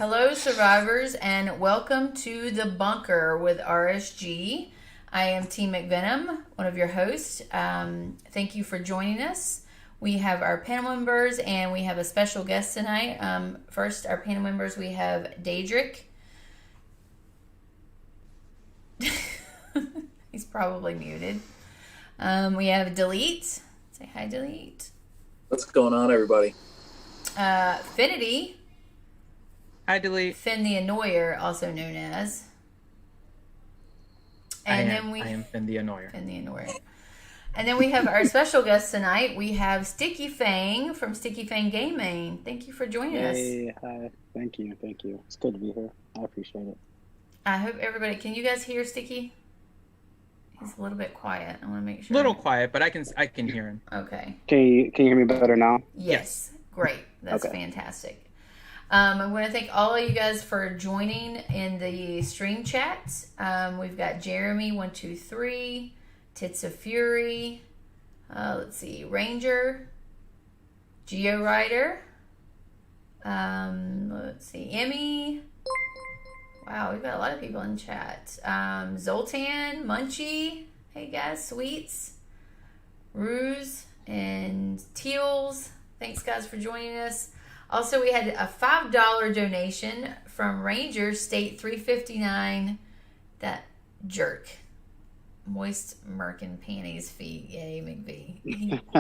Hello, survivors, and welcome to the bunker with RSG. I am Team McVenom, one of your hosts. Thank you for joining us. We have our panel members, and we have a special guest tonight. First, our panel members, we have Daedric. He's probably muted. We have Delete. Say hi, Delete. What's going on, everybody? Finity. Hi, Delete. Finn the Annoyer, also known as. I am Finn the Annoyer. Finn the Annoyer. And then we have our special guest tonight. We have Sticky Fang from Sticky Fang Gaming. Thank you for joining us. Hey, hi. Thank you. It's good to be here. I appreciate it. I hope everybody... Can you guys hear Sticky? He's a little bit quiet. I want to make sure. A little quiet, but I can hear him. Okay. Can you hear me better now? Yes. Great. That's okay. Fantastic. I want to thank all of you guys for joining in the stream chat. We've got Jeremy123, Tits of Fury, let's see, Ranger, Geo Rider, let's see, Emmy. Wow, we've got a lot of people in chat. Zoltan, Munchie, hey guys, Sweets, Ruse, and Teals. Thanks guys for joining us. Also, we had a $5 donation from Ranger State 359. That jerk. Moist Merkin Panties Feet. Yay, McVee.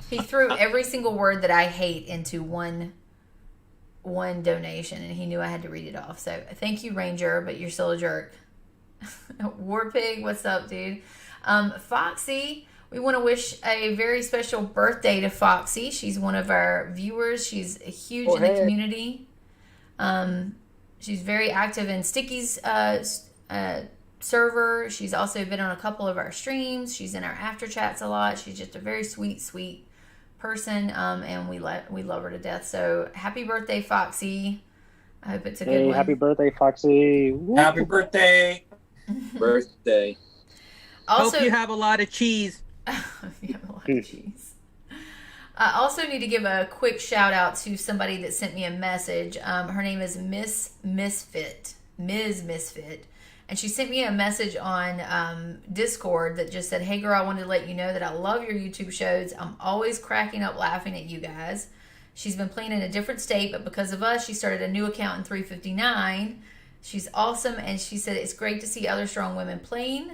He threw every single word that I hate into one donation, and he knew I had to read it off. So, thank you, Ranger, but you're still a jerk. Warpig, what's up, dude? Foxy. We want to wish a very special birthday to Foxy. She's one of our viewers. She's huge in the community. She's very active in Sticky's server. She's also been on a couple of our streams. She's in our after chats a lot. She's just a very sweet person, and we love her to death. So happy birthday, Foxy. I hope it's a good one. Happy birthday, Foxy. Woo. Happy birthday. Birthday. Also, hope you have a lot of cheese. You have a lot of cheese. I also need to give a quick shout out to somebody that sent me a message. Her name is Ms. Misfit, and she sent me a message on Discord that just said, "Hey girl, I wanted to let you know that I love your YouTube shows. I'm always cracking up laughing at you guys." She's been playing in a different state, but because of us, she started a new account in 359. She's awesome, and she said it's great to see other strong women playing.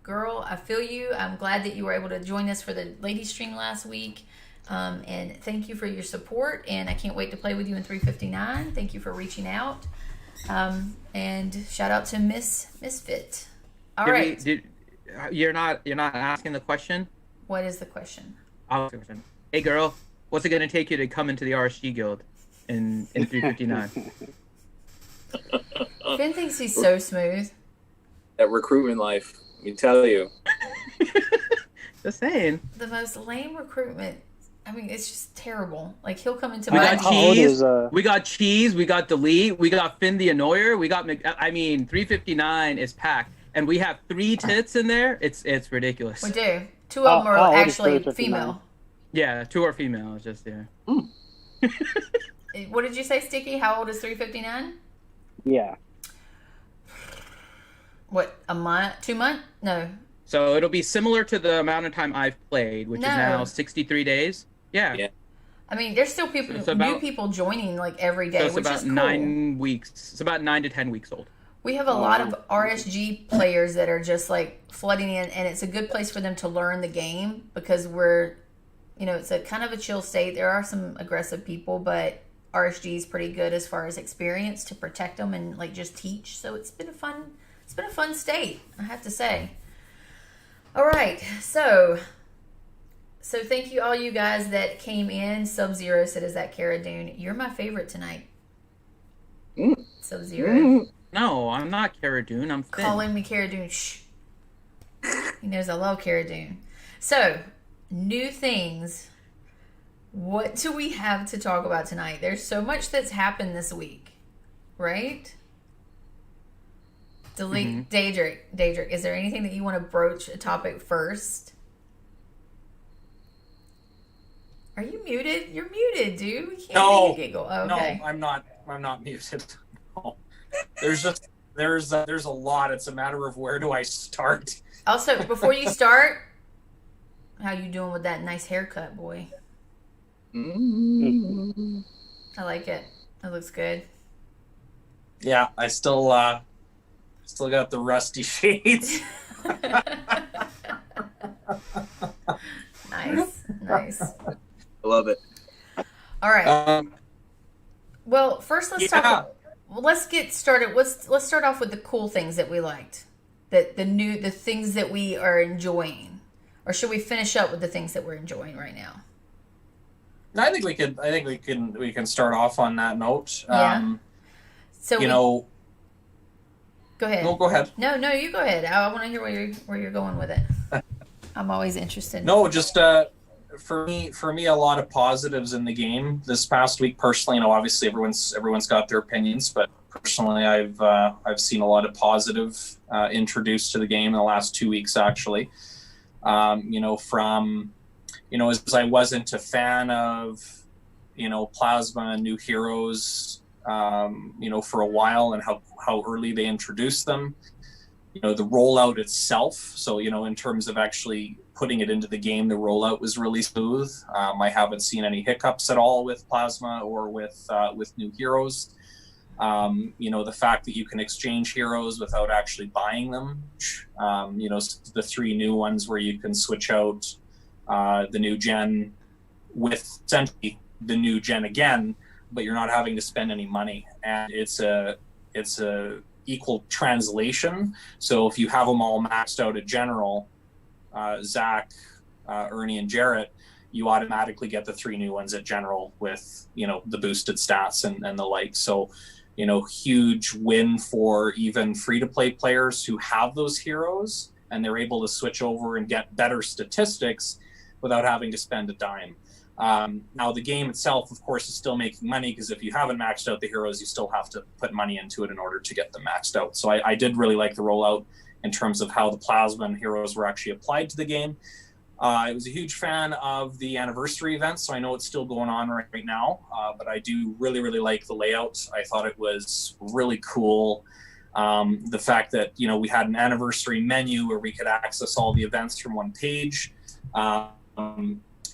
Girl, I feel you. I'm glad that you were able to join us for the ladies stream last week. And thank you for your support. And I can't wait to play with you in 359. Thank you for reaching out. And shout out to Misfit. All right. You're not asking the question? What is the question? Hey girl, what's it gonna take you to come into the RSG guild in 359? Finn thinks he's so smooth. That recruitment life, let me tell you. Just saying. The most lame recruitment. I mean, it's just terrible. Like, he'll come into We my... got cheese, we got cheese, we got Delete, we got Finn the Annoyer, we got 359 is packed, and we have 3 tits in there. It's ridiculous. We do. 2 of them are actually female. Yeah, 2 are female. It's just, yeah. What did you say, Sticky? How old is 359? Yeah. What, a month? 2 months? No. So it'll be similar to the amount of time I've played, which is now 63 days. Yeah. I mean, there's still people, new people joining like every day, so it's which about is cool. 9 weeks. It's about 9 to 10 weeks old. We have a lot of RSG players that are just like flooding in, and it's a good place for them to learn the game because we're, it's a kind of a chill state. There are some aggressive people, but RSG is pretty good as far as experience to protect them and like just teach. So it's been a fun state, I have to say. All right, so thank you all you guys that came in. Sub-Zero said, "Is that Cara Dune? You're my favorite tonight." Sub-Zero. No, I'm not Cara Dune. I'm Finn. Calling me Cara Dune. Shh. He knows I love Cara Dune. So, new things. What do we have to talk about tonight? There's so much that's happened this week, right? Daedric, is there anything that you want to broach a topic first? Are you muted? You're muted, dude. We can't No, make you giggle. Oh, okay. no, I'm not muted. No. There's a lot. It's a matter of where do I start. Also, before you start, how you doing with that nice haircut, boy? Mm. I like it. It looks good. Yeah, I still got the rusty shades. Nice. I love it. All right. Well, first let's get started. Let's start off with the cool things that we liked. The things that we are enjoying. Or should we finish up with the things that we're enjoying right now? I think we can start off on that note. Yeah. So go ahead. No, go ahead. No, you go ahead. I want to hear where you're going with it. I'm always interested. No, just for me, a lot of positives in the game this past week. Personally, obviously everyone's got their opinions, but personally, I've seen a lot of positive introduced to the game in the last 2 weeks, actually. From as I wasn't a fan of Plasma and new heroes, for a while, and how early they introduced them. The rollout itself. So, in terms of actually putting it into the game, the rollout was really smooth. I haven't seen any hiccups at all with Plasma or with new heroes. The fact that you can exchange heroes without actually buying them. The 3 new ones where you can switch out the new gen with essentially the new gen again, but you're not having to spend any money, and it's a equal translation. So if you have them all maxed out at general, Zach, Ernie, and Jarrett, you automatically get the 3 new ones at general with the boosted stats and the like. So huge win for even free-to-play players who have those heroes, and they're able to switch over and get better statistics without having to spend a dime. Now, the game itself, of course, is still making money, because if you haven't maxed out the heroes, you still have to put money into it in order to get them maxed out. So I did really like the rollout in terms of how the Plasma and heroes were actually applied to the game. I was a huge fan of the anniversary event, so I know it's still going on right now, but I do really, really like the layout. I thought it was really cool. The fact that, we had an anniversary menu where we could access all the events from one page.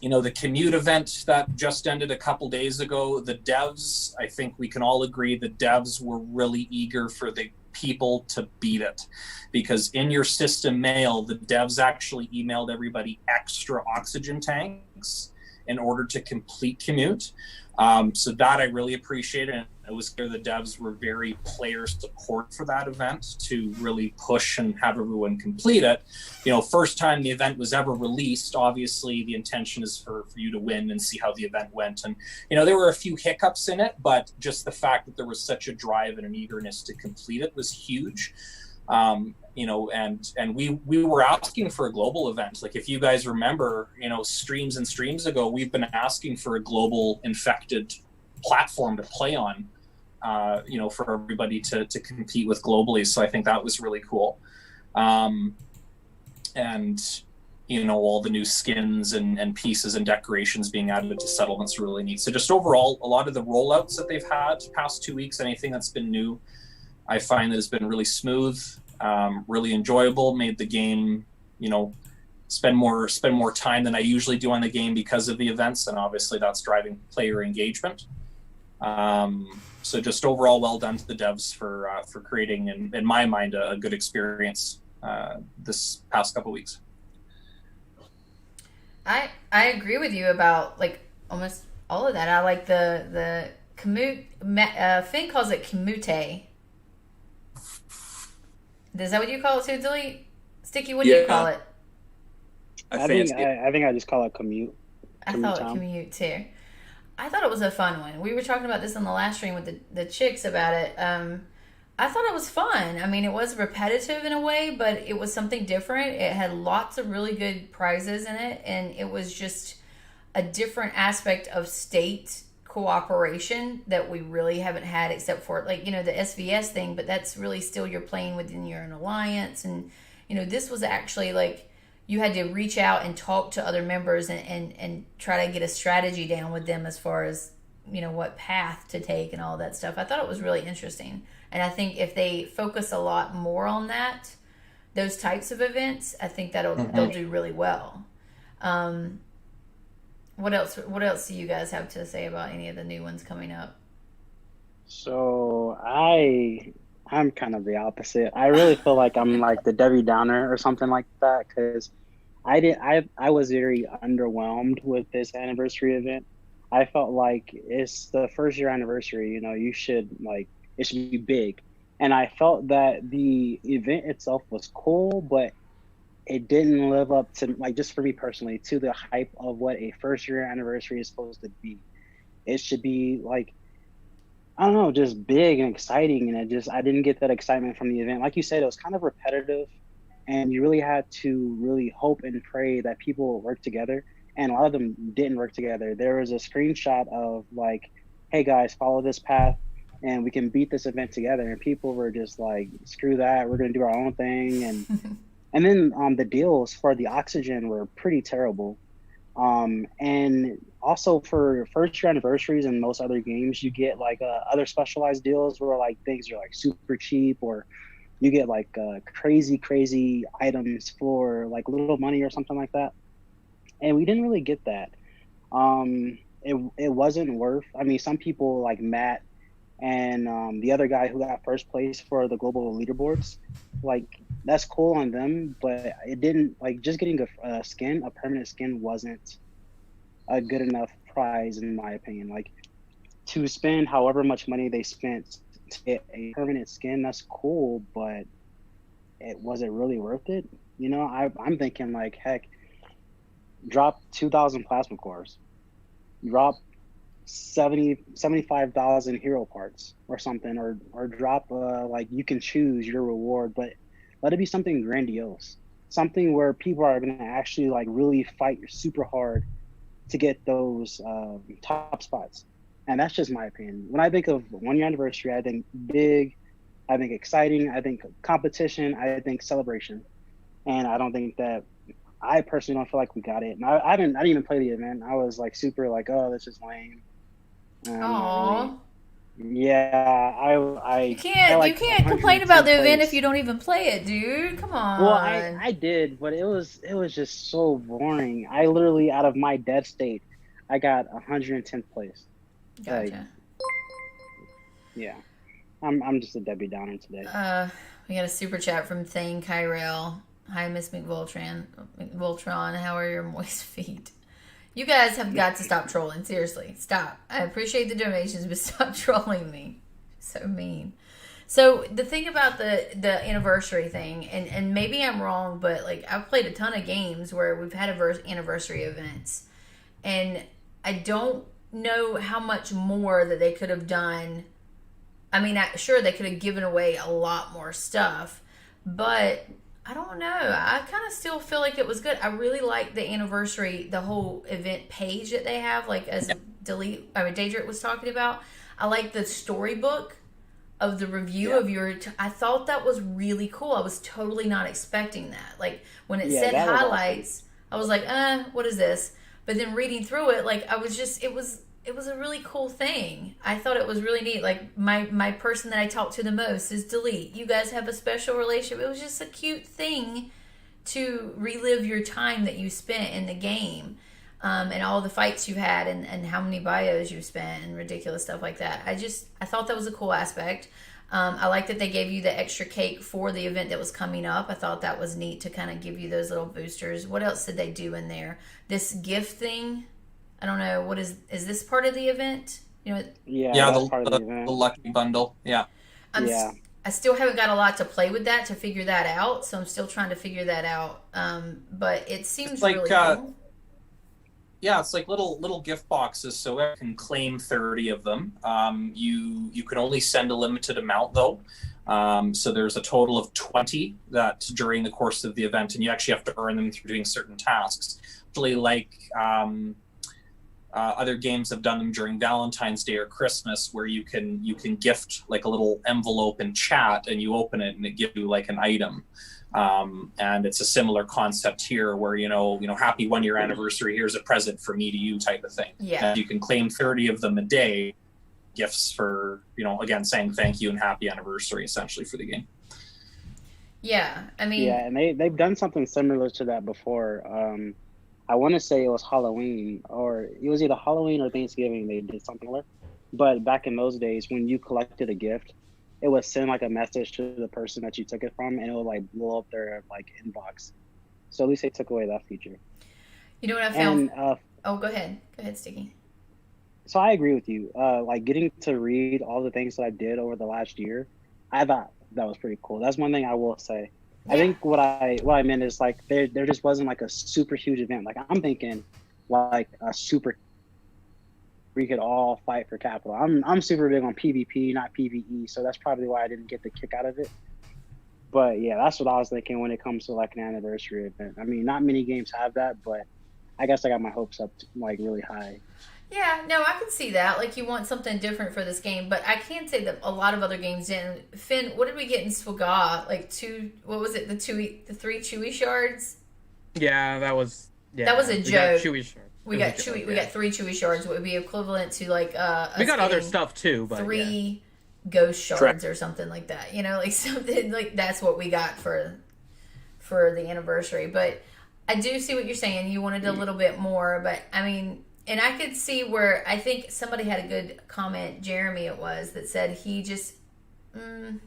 The commute event that just ended a couple days ago, the devs, I think we can all agree the devs were really eager for the people to beat it, because in your system mail, the devs actually emailed everybody extra oxygen tanks in order to complete commute. So that I really appreciated. And it was clear the devs were very player support for that event to really push and have everyone complete it. First time the event was ever released, obviously the intention is for you to win and see how the event went. And, there were a few hiccups in it, but just the fact that there was such a drive and an eagerness to complete it was huge. And we were asking for a global event. Like, if you guys remember, streams and streams ago, we've been asking for a global infected platform to play on, for everybody to compete with globally. So I think that was really cool. All the new skins and pieces and decorations being added to settlements are really neat. So just overall, a lot of the rollouts that they've had past 2 weeks, anything that's been new, I find that has been really smooth, really enjoyable, made the game, spend more time than I usually do on the game because of the events, and obviously that's driving player engagement. So just overall, well done to the devs for creating, in my mind, a good experience this past couple weeks. I agree with you about almost all of that. I like the commute. Finn calls it commute. Is that what you call it too, Delete? Sticky, what do you call it? I think I just call it commute. I thought it commute too. I thought it was a fun one. We were talking about this on the last stream with the chicks about it. I thought it was fun. I mean, it was repetitive in a way, but it was something different. It had lots of really good prizes in it, and it was just a different aspect of state cooperation that we really haven't had, except for the SVS thing, but that's really still you're playing within your own alliance. And this was actually you had to reach out and talk to other members and try to get a strategy down with them as far as, you know, what path to take and all that stuff. I thought it was really interesting. And I think if they focus a lot more on that, those types of events, I think they'll do really well. What else do you guys have to say about any of the new ones coming up? So I'm kind of the opposite. I really feel like I'm like the Debbie Downer or something like that, because I was very underwhelmed with this anniversary event. I felt like it's the first year anniversary, you know, it should be big. And I felt that the event itself was cool, but it didn't live up to, like, just for me personally, to the hype of what a first year anniversary is supposed to be. It should be like, I don't know, just big and exciting. And I didn't get that excitement from the event. Like you said, it was kind of repetitive, and you really had to really hope and pray that people work together. And a lot of them didn't work together. There was a screenshot of like, hey guys, follow this path and we can beat this event together. And people were just like, screw that, we're gonna do our own thing. And then the deals for the oxygen were pretty terrible. And also for first year anniversaries and most other games, you get like other specialized deals where like things are like super cheap, or you get like crazy items for like little money or something like that. And we didn't really get that. It wasn't worth, I mean, some people like Matt and the other guy who got first place for the global leaderboards, like, that's cool on them, but it didn't, like, just getting a permanent skin wasn't a good enough prize in my opinion. Like, to spend however much money they spent to get a permanent skin, that's cool, but was it really worth it? You know, I'm thinking like, heck, drop 2,000 plasma cores, drop 75,000 hero parts or something, or drop like, you can choose your reward, but let it be something grandiose, something where people are going to actually like really fight super hard to get those top spots. And that's just my opinion. When I think of 1 year anniversary, I think big, I think exciting, I think competition, I think celebration. And I don't think that, I personally don't feel like we got it. And I didn't even play the event. I was like super like, oh, this is lame. Aww. Yeah, I you can't complain about the event if you don't even play it, dude. Come on. Well, I did, but it was just so boring. I literally, out of my dead state, I got 110th place. Gotcha. Like, yeah, I'm just a Debbie Downer today. We got a super chat from Thane Kyrell. Hi, Miss McVoltron. How are your moist feet? You guys have got to stop trolling. Seriously, stop. I appreciate the donations, but stop trolling me. So mean. So the thing about the anniversary thing, and maybe I'm wrong, but like, I've played a ton of games where we've had anniversary events, and I don't know how much more that they could have done. I mean, sure, they could have given away a lot more stuff, but I don't know. I kind of still feel like it was good. I really like the anniversary, the whole event page that they have, like, as Daedric was talking about. I like the storybook of the review of your. I thought that was really cool. I was totally not expecting that. Like, when it said highlights, awesome. I was like, what is this? But then reading through it, like, I was just, it was a really cool thing. I thought it was really neat. Like, my person that I talk to the most is Delete. You guys have a special relationship. It was just a cute thing to relive your time that you spent in the game, and all the fights you had, and how many bios you spent, and ridiculous stuff like that. I thought that was a cool aspect. I like that they gave you the extra cake for the event that was coming up. I thought that was neat to kind of give you those little boosters. What else did they do in there? This gift thing, I don't know. What is this part of the event? You know. Yeah, the lucky bundle. Yeah. I still haven't got a lot to play with that to figure that out, so I'm still trying to figure that out. But it seems like, really cool. Yeah, it's like little gift boxes, so I can claim 30 of them. You can only send a limited amount though. So there's a total of 20 that during the course of the event, and you actually have to earn them through doing certain tasks. Actually, like Other games have done them during Valentine's Day or Christmas, where you can gift like a little envelope in chat, and you open it and it gives you like an item. And it's a similar concept here, where happy 1 year anniversary, here's a present from me to you type of thing. Yeah. And you can claim 30 of them a day, gifts for again saying thank you and happy anniversary essentially for the game. Yeah, I mean, Yeah, and they've done something similar to that before. I want to say it was Halloween, or it was either Halloween or Thanksgiving. They did something like, but back in those days, when you collected a gift, it would send like a message to the person that you took it from, and it would like blow up their like inbox. So at least they took away that feature. you know what I found? And Oh, go ahead, Sticky. so I agree with you. Like getting to read all the things that I did over the last year, I thought that was pretty cool. That's one thing I will say. Yeah. I think what I meant is like there just wasn't like a super huge event. Like I'm thinking like a super, we could all fight for capital. I'm super big on PvP, not PvE, so that's probably why I didn't get the kick out of it. But yeah, that's what I was thinking when it comes to like an anniversary event. I mean, not many games have that, but I guess I got my hopes up like really high. Yeah, no, I can see that. Like, you want something different for this game, but I can say that a lot of other games didn't. Finn, what did we get in Swaga? Like what was it? The 3 Chewy shards? Yeah, that was. Yeah, That was a joke. Chewy shards. We got 3 Chewy shards. What would be equivalent to like we got other stuff too, but 3 ghost shards or something like that. Like something like that's what we got for the anniversary. But I do see what you're saying. You wanted a little bit more, but I mean. And I could see where I think somebody had a good comment, Jeremy it was, that said he just, who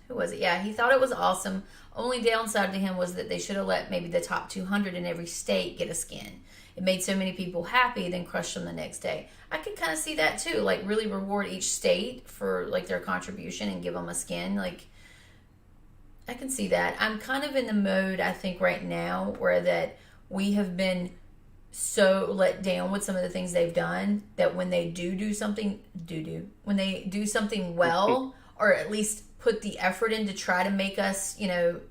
was it? Yeah, he thought it was awesome. Only downside to him was that they should have let maybe the top 200 in every state get a skin. It made so many people happy, then crush them the next day. I could kind of see that too, like really reward each state for like their contribution and give them a skin. Like, I can see that. I'm kind of in the mode, I think right now, where that we have been so let down with some of the things they've done that when they do something when they do something well, or at least put the effort in to try to make us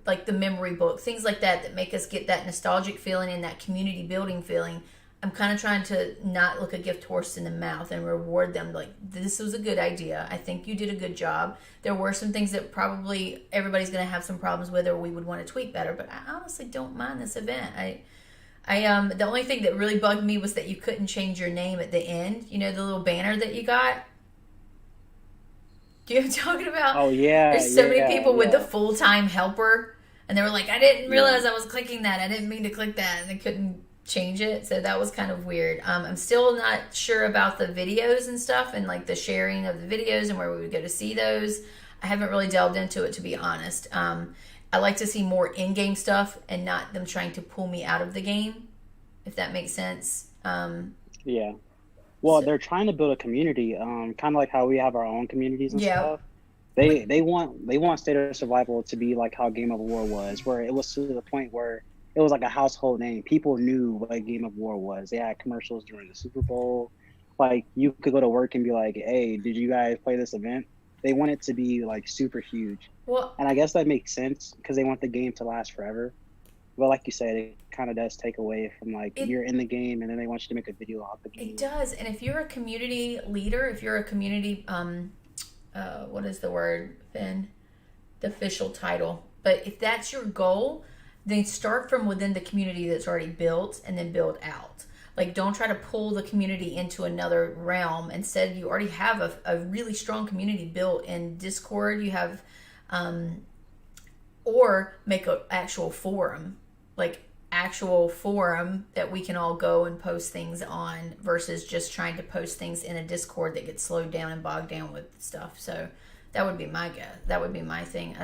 like the memory book, things like that make us get that nostalgic feeling and that community building feeling, I'm kind of trying to not look a gift horse in the mouth and reward them like, this was a good idea, I think you did a good job. There were some things that probably everybody's going to have some problems with or we would want to tweak better, but I honestly don't mind this event. The only thing that really bugged me was that you couldn't change your name at the end. The little banner that you got. Do you know what I'm talking about? Oh yeah. There's so many people with the full-time helper, and they were like, I didn't realize I was clicking that. I didn't mean to click that, and they couldn't change it. So that was kind of weird. I'm still not sure about the videos and stuff, and like the sharing of the videos and where we would go to see those. I haven't really delved into it, to be honest. I like to see more in-game stuff and not them trying to pull me out of the game, if that makes sense. Yeah. Well, they're trying to build a community, kind of like how we have our own communities and stuff. They want State of Survival to be like how Game of War was, where it was to the point where it was like a household name. People knew what Game of War was. They had commercials during the Super Bowl. Like, you could go to work and be like, hey, did you guys play this event? They want it to be like super huge. Well, and I guess that makes sense because they want the game to last forever. But like you said, it kind of does take away from like you're in the game and then they want you to make a video off the game. It does. And if you're a community leader, if you're a community, what is the word, Ben? The official title. But if that's your goal, then start from within the community that's already built and then build out. Like, don't try to pull the community into another realm. Instead, you already have a really strong community built in Discord. You have, or make an actual forum, like actual forum that we can all go and post things on versus just trying to post things in a Discord that gets slowed down and bogged down with stuff. So that would be my guess. That would be my thing.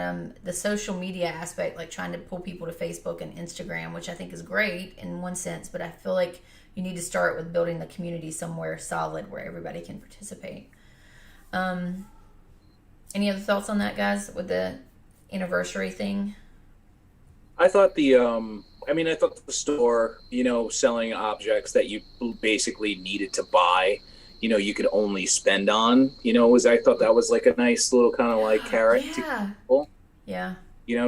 The social media aspect, like trying to pull people to Facebook and Instagram, which I think is great in one sense, but I feel like you need to start with building the community somewhere solid where everybody can participate. Any other thoughts on that, guys, with the anniversary thing? I thought I thought the store, selling objects that you basically needed to buy, you could only spend on, I thought that was like a nice little kind of like carrot to people. Yeah.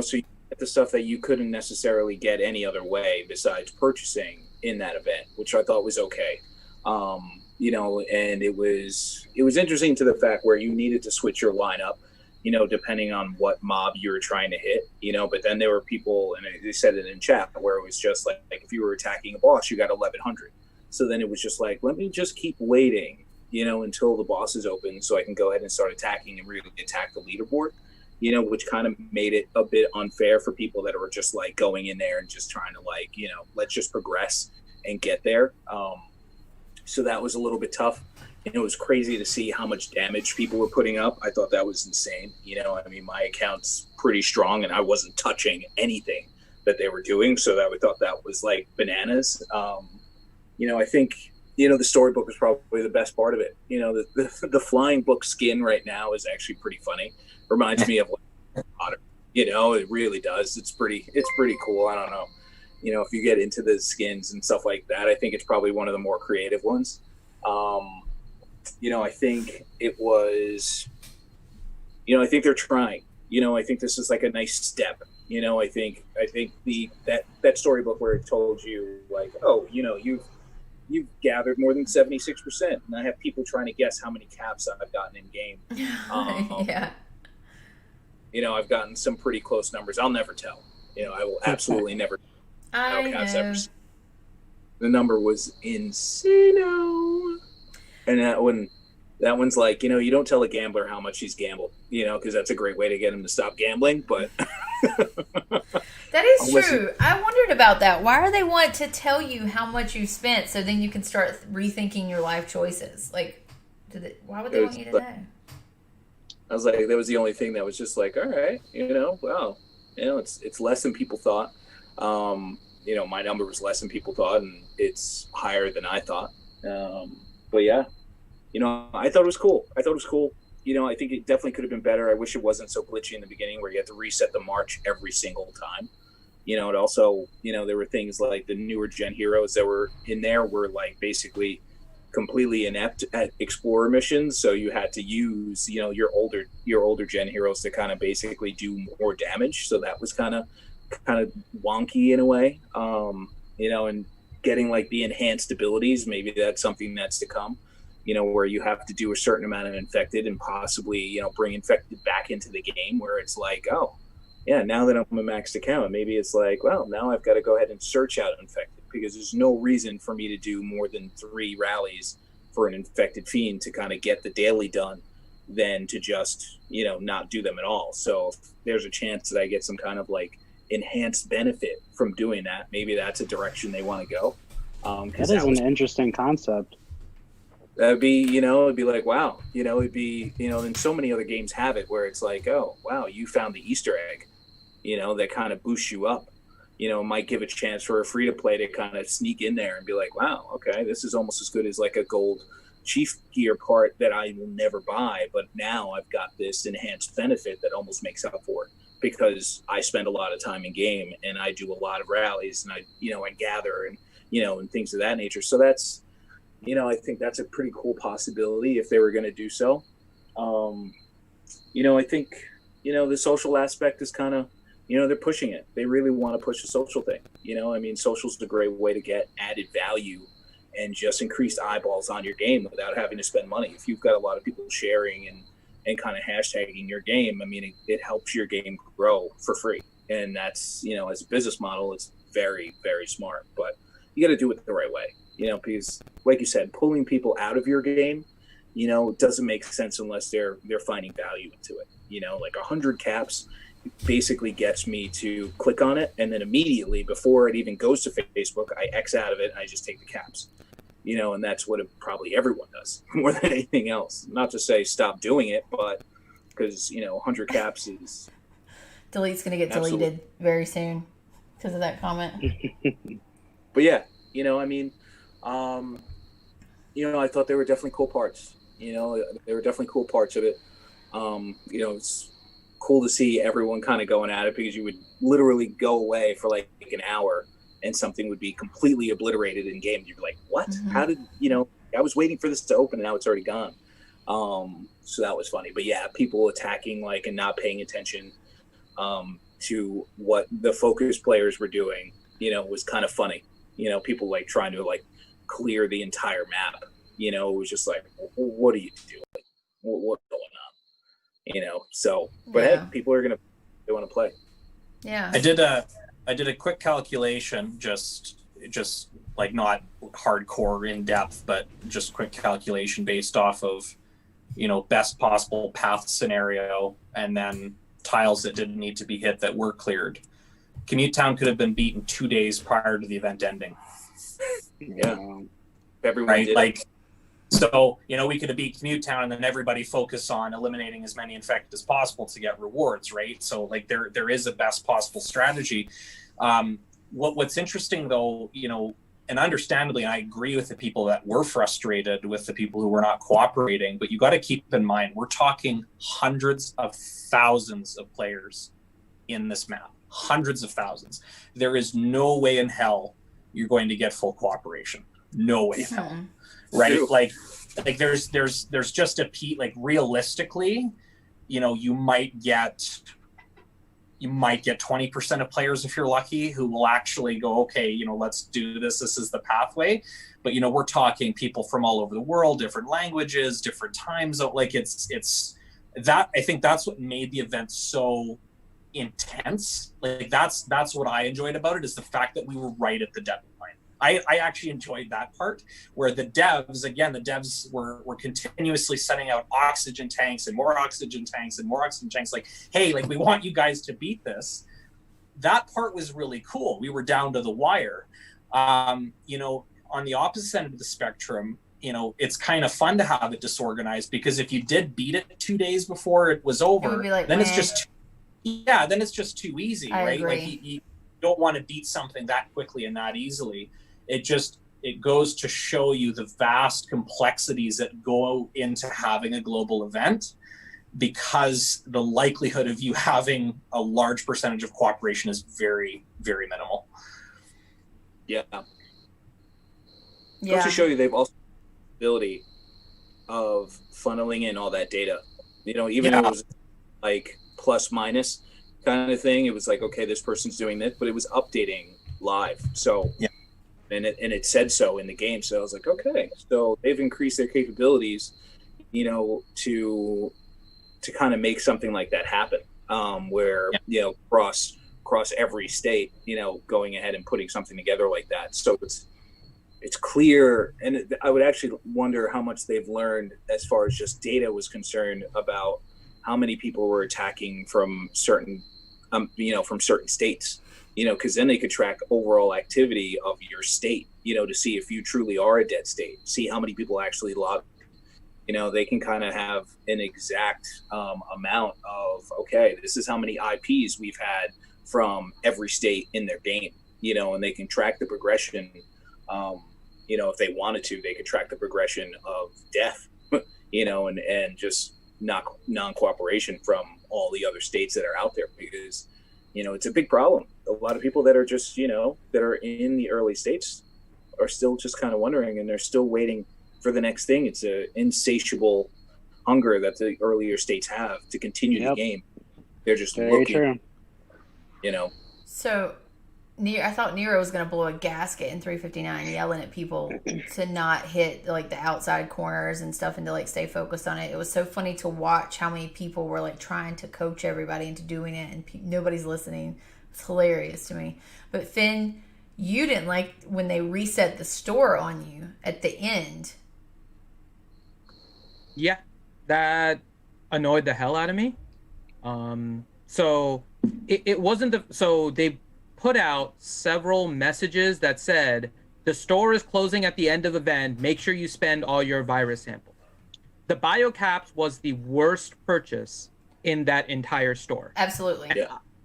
So you get the stuff that you couldn't necessarily get any other way besides purchasing in that event, which I thought was okay. and it was interesting to the fact where you needed to switch your lineup, depending on what mob you were trying to hit, but then there were people, and they said it in chat, where it was just like if you were attacking a boss, you got 1100. So then it was just like, let me just keep waiting, until the boss is open so I can go ahead and start attacking and really attack the leaderboard, which kind of made it a bit unfair for people that were just like going in there and just trying to let's just progress and get there. So that was a little bit tough. And it was crazy to see how much damage people were putting up. I thought that was insane. My account's pretty strong and I wasn't touching anything that they were doing. So I thought that was like bananas. I think, the storybook was probably the best part of it. The flying book skin right now is actually pretty funny. Reminds me of like Potter. It really does. It's pretty cool. I don't know. If you get into the skins and stuff like that, I think it's probably one of the more creative ones. I think it was, I think they're trying, I think this is like a nice step. I think that storybook where it told you like, oh, you've gathered more than 76%. And I have people trying to guess how many caps I've gotten in game. Yeah. I've gotten some pretty close numbers. I'll never tell. I will absolutely never. I know. The number was insane. And that one's like, you don't tell a gambler how much he's gambled, because that's a great way to get him to stop gambling. But that is true. I wondered about that. Why do they want to tell you how much you spent so then you can start rethinking your life choices? Like, why would they want you to know? I was like, that was the only thing that was just like, all right, wow, it's less than people thought. My number was less than people thought, and it's higher than I thought. But yeah, I thought it was cool. I think it definitely could have been better. I wish it wasn't so glitchy in the beginning where you had to reset the march every single time. It also, there were things like the newer gen heroes that were in there were like basically completely inept at explorer missions. So you had to use, your older gen heroes to kind of basically do more damage. So that was kind of wonky in a way, and getting like the enhanced abilities. Maybe that's something that's to come, where you have to do a certain amount of infected and possibly, bring infected back into the game where it's like, oh yeah, now that I'm a maxed account, maybe it's like, well, now I've got to go ahead and search out infected because there's no reason for me to do more than 3 rallies for an infected fiend to kind of get the daily done than to just, not do them at all. So if there's a chance that I get some kind of like enhanced benefit from doing that, maybe that's a direction they want to go. That is an interesting concept. That'd be, it'd be like, wow, it'd be, and so many other games have it where it's like, oh, wow, you found the Easter egg, that kind of boosts you up, might give a chance for a free to play to kind of sneak in there and be like, wow, okay, this is almost as good as like a gold chief gear part that I will never buy, but now I've got this enhanced benefit that almost makes up for it because I spend a lot of time in game and I do a lot of rallies and I gather and, and things of that nature. So that's, I think that's a pretty cool possibility if they were going to do so. I think, the social aspect is kind of, they're pushing it. They really want to push the social thing. Social's a great way to get added value and just increased eyeballs on your game without having to spend money. If you've got a lot of people sharing and kind of hashtagging your game, it helps your game grow for free. And that's, as a business model, it's very, very smart. But you got to do it the right way, because like you said, pulling people out of your game, doesn't make sense unless they're finding value into it. Like 100 caps basically gets me to click on it, and then immediately before it even goes to Facebook, I X out of it and I just take the caps. And that's what probably everyone does more than anything else. Not to say stop doing it, but because 100 caps is Delete's gonna get deleted very soon because of that comment. But yeah, I thought there were definitely cool parts. There were definitely cool parts of it. It's cool to see everyone kind of going at it because you would literally go away for like an hour and something would be completely obliterated in game. You'd be like, what? Mm-hmm. How did, I was waiting for this to open and now it's already gone. So that was funny. But yeah, people attacking like and not paying attention to what the focus players were doing, was kind of funny. People like trying to like clear the entire map, You know, it was just like, what are you doing? What's going on? You know, so, but hey, people are they want to play. Yeah. I did a quick calculation, just like not hardcore in depth, but just quick calculation based off of, you know, best possible path scenario, and then tiles that didn't need to be hit that were cleared. Commute Town could have been beaten 2 days prior to the event ending. Yeah. Everyone right? did. Like, so, you know, we could have beat Commute Town and then everybody focus on eliminating as many infected as possible to get rewards, right? So, like, there is a best possible strategy. What's interesting, though, you know, and understandably, I agree with the people that were frustrated with the people who were not cooperating, but you got to keep in mind, we're talking hundreds of thousands of players in this map, hundreds of thousands. There is no way in hell you're going to get full cooperation. No way in hell. Right? Like there's just like realistically, you know, you might get 20% of players if you're lucky who will actually go, okay, you know, let's do this. This is the pathway. But, you know, we're talking people from all over the world, different languages, different time zone. Like it's that, I think that's what made the event so intense. Like that's what I enjoyed about it, is the fact that we were right at the deadline. I actually enjoyed that part, where the devs were continuously sending out oxygen tanks and more oxygen tanks and more oxygen tanks. Like, hey, like, we want you guys to beat this. That part was really cool. We were down to the wire. You know, on the opposite end of the spectrum, you know, it's kind of fun to have it disorganized, because if you did beat it 2 days before it was over, then it's just too easy, right? Agree. Like you don't want to beat something that quickly and that easily. It goes to show you the vast complexities that go into having a global event, because the likelihood of you having a large percentage of cooperation is very, very minimal. Yeah. Goes to show you they've also the ability of funneling in all that data. You know, even though it was like plus minus kind of thing, it was like, okay, this person's doing this, but it was updating live. So and it said so in the game. So I was like, okay, so they've increased their capabilities, you know, to kind of make something like that happen, where you know, cross every state, you know, going ahead and putting something together like that. So it's clear, and I would actually wonder how much they've learned as far as just data was concerned about how many people were attacking from certain, you know, from certain states. You know, because then they could track overall activity of your state, you know, to see if you truly are a dead state, see how many people actually log. You know, they can kind of have an exact amount of, okay, this is how many IPs we've had from every state in their game, you know, and they can track the progression. You know, if they wanted to, they could track the progression of death, you know, and just non-cooperation from all the other states that are out there, because, you know, it's a big problem. A lot of people that are just, you know, that are in the early states are still just kind of wondering, and they're still waiting for the next thing. It's an insatiable hunger that the earlier states have to continue the game. They're just looking, you know. So I thought Nero was going to blow a gasket in 359, yelling at people to not hit like the outside corners and stuff, and to like stay focused on it. It was so funny to watch how many people were like trying to coach everybody into doing it, and nobody's listening. It's hilarious to me. But Finn, you didn't like when they reset the store on you at the end. Yeah, that annoyed the hell out of me. So it wasn't so they put out several messages that said the store is closing at the end of the event. Make sure you spend all your virus samples. The biocaps was the worst purchase in that entire store. Absolutely.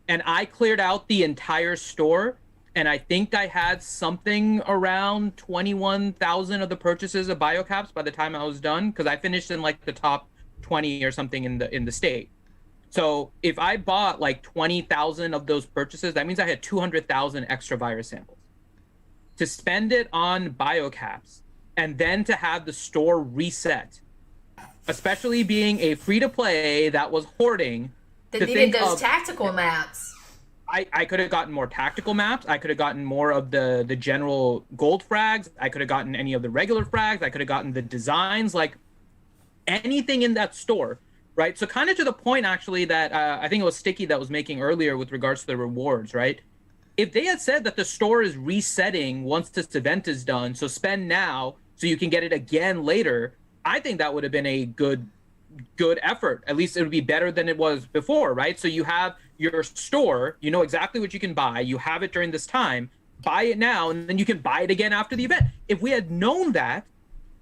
And I cleared out the entire store, and I think I had something around 21,000 of the purchases of biocaps by the time I was done, because I finished in like the top 20 or something in the state. So if I bought like 20,000 of those purchases, that means I had 200,000 extra virus samples. To spend it on biocaps and then to have the store reset, especially being a free-to-play that was hoarding. They needed those tactical maps. I could have gotten more tactical maps. I could have gotten more of the general gold frags. I could have gotten any of the regular frags. I could have gotten the designs, like anything in that store, right? So kind of to the point, actually, that I think it was Sticky that was making earlier with regards to the rewards, right? If they had said that the store is resetting once this event is done, so spend now so you can get it again later, I think that would have been a good effort. At least it would be better than it was before, right? So you have your store, you know exactly what you can buy, you have it during this time, buy it now, and then you can buy it again after the event. If we had known that,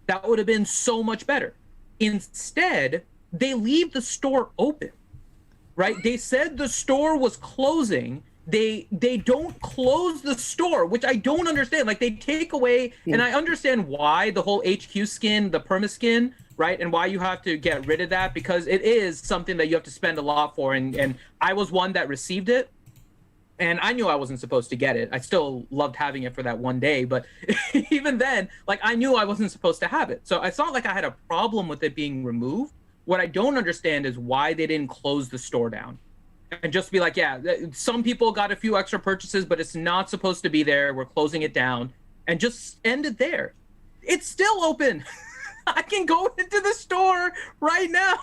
that would have been so much better. Instead, they leave the store open, right? They said the store was closing. They don't close the store, which I don't understand. Like, they take away, and I understand why the whole HQ skin, the perma skin, right, and why you have to get rid of that, because it is something that you have to spend a lot for, and I was one that received it, and I knew I wasn't supposed to get it. I still loved having it for that one day, but even then, like, I knew I wasn't supposed to have it. So it's not like I had a problem with it being removed. What I don't understand is why they didn't close the store down and just be like, yeah, some people got a few extra purchases, but it's not supposed to be there. We're closing it down, and just end it there. It's still open. I can go into the store right now.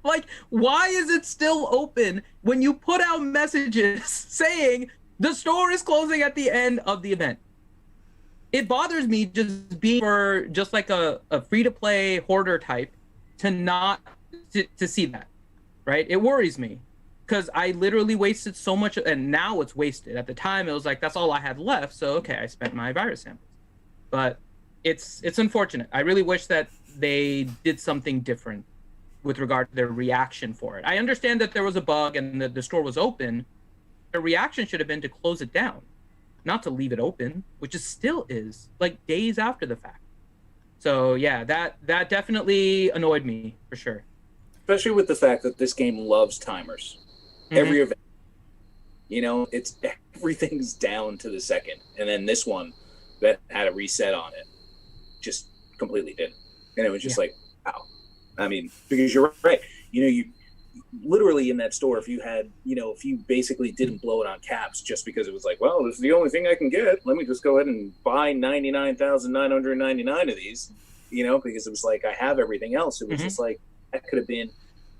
Like, why is it still open when you put out messages saying the store is closing at the end of the event? It bothers me just being for just like a free-to-play hoarder type to see that, right? It worries me because I literally wasted so much, and now it's wasted. At the time, it was like, that's all I had left, so okay, I spent my virus samples. But it's unfortunate. I really wish that they did something different with regard to their reaction for it. I understand that there was a bug and the store was open. The reaction should have been to close it down, not to leave it open, which it still is, like, days after the fact. So yeah, that definitely annoyed me for sure. Especially with the fact that this game loves timers. Mm-hmm. Every event, you know, it's everything's down to the second, and then this one that had a reset on it just completely didn't, and it was just like, wow. I mean, because you're right, you know, you literally in that store, if you had, you know, if you basically didn't blow it on caps just because it was like, well, this is the only thing I can get, let me just go ahead and buy 99,999 of these, you know, because it was like, I have everything else. It was just like, that could have been,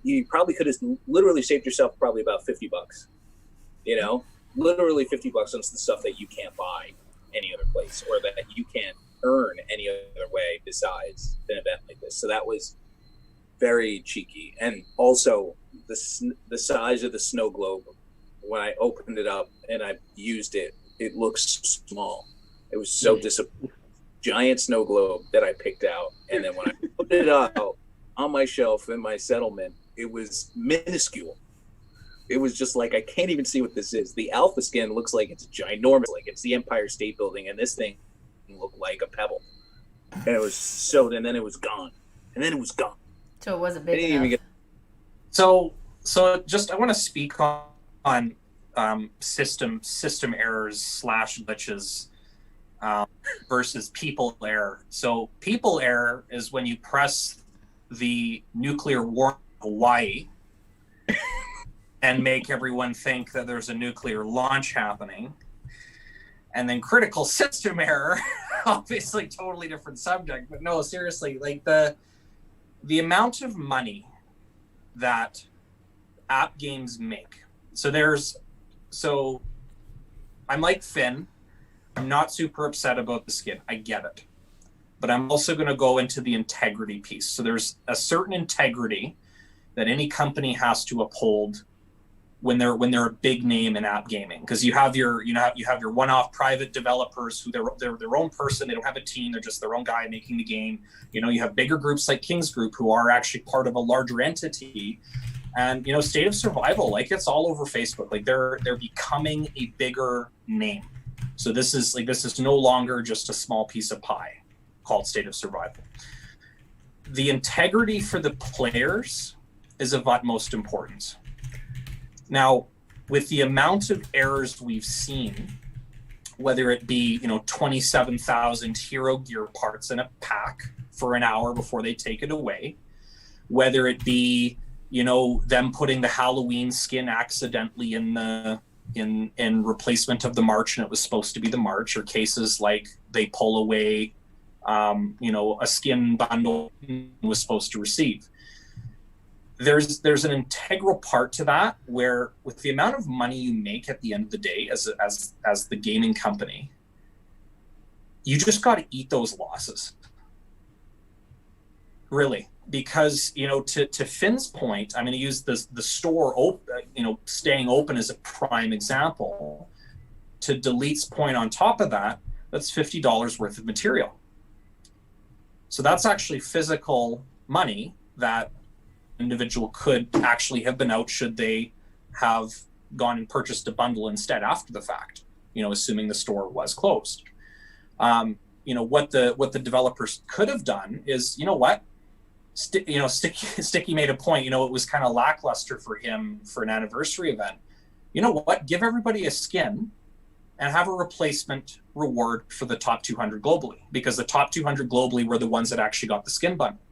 you probably could have literally saved yourself probably about $50, you know, literally $50 on the stuff that you can't buy any other place, or that you can't earn any other way besides an event like this. So that was very cheeky. And also the size of the snow globe, when I opened it up and I used it, it looks small. It was so disappointing. Giant snow globe that I picked out, and then when I put it out on my shelf in my settlement, it was minuscule. It was just like, I can't even see what this is. The alpha skin looks like it's ginormous, like it's the Empire State Building, and this thing looked like a pebble. And it was so, and then it was gone. And then it was gone. So it wasn't big enough. So just, I want to speak on system errors / glitches versus people error. So people error is when you press the nuclear war in Hawaii and make everyone think that there's a nuclear launch happening. And then critical system error, obviously totally different subject, but no, seriously, like the amount of money that app games make. So I'm like Finn. I'm not super upset about the skin. I get it. But I'm also going to go into the integrity piece. So there's a certain integrity that any company has to uphold when they're a big name in app gaming, because you have your one-off private developers who they're their own person. They don't have a team. They're just their own guy making the game. You know, you have bigger groups like King's Group who are actually part of a larger entity. And, you know, State of Survival, like, it's all over Facebook. Like, they're becoming a bigger name. So this is no longer just a small piece of pie called State of Survival. The integrity for the players is of utmost importance. Now, with the amount of errors we've seen, whether it be, you know, 27,000 hero gear parts in a pack for an hour before they take it away, whether it be, you know, them putting the Halloween skin accidentally in the in replacement of the March, and it was supposed to be the March, or cases like they pull away, a skin bundle was supposed to receive. There's an integral part to that where, with the amount of money you make at the end of the day as the gaming company, you just got to eat those losses, really. Because, to Finn's point, I'm going to use the store staying open as a prime example. To Delete's point on top of that, that's $50 worth of material. So that's actually physical money that individual could actually have been out should they have gone and purchased a bundle instead after the fact, assuming the store was closed. What the developers could have done is, Sticky made a point, it was kind of lackluster for him for an anniversary event. Give everybody a skin and have a replacement reward for the top 200 globally, because the top 200 globally were the ones that actually got the skin bundle.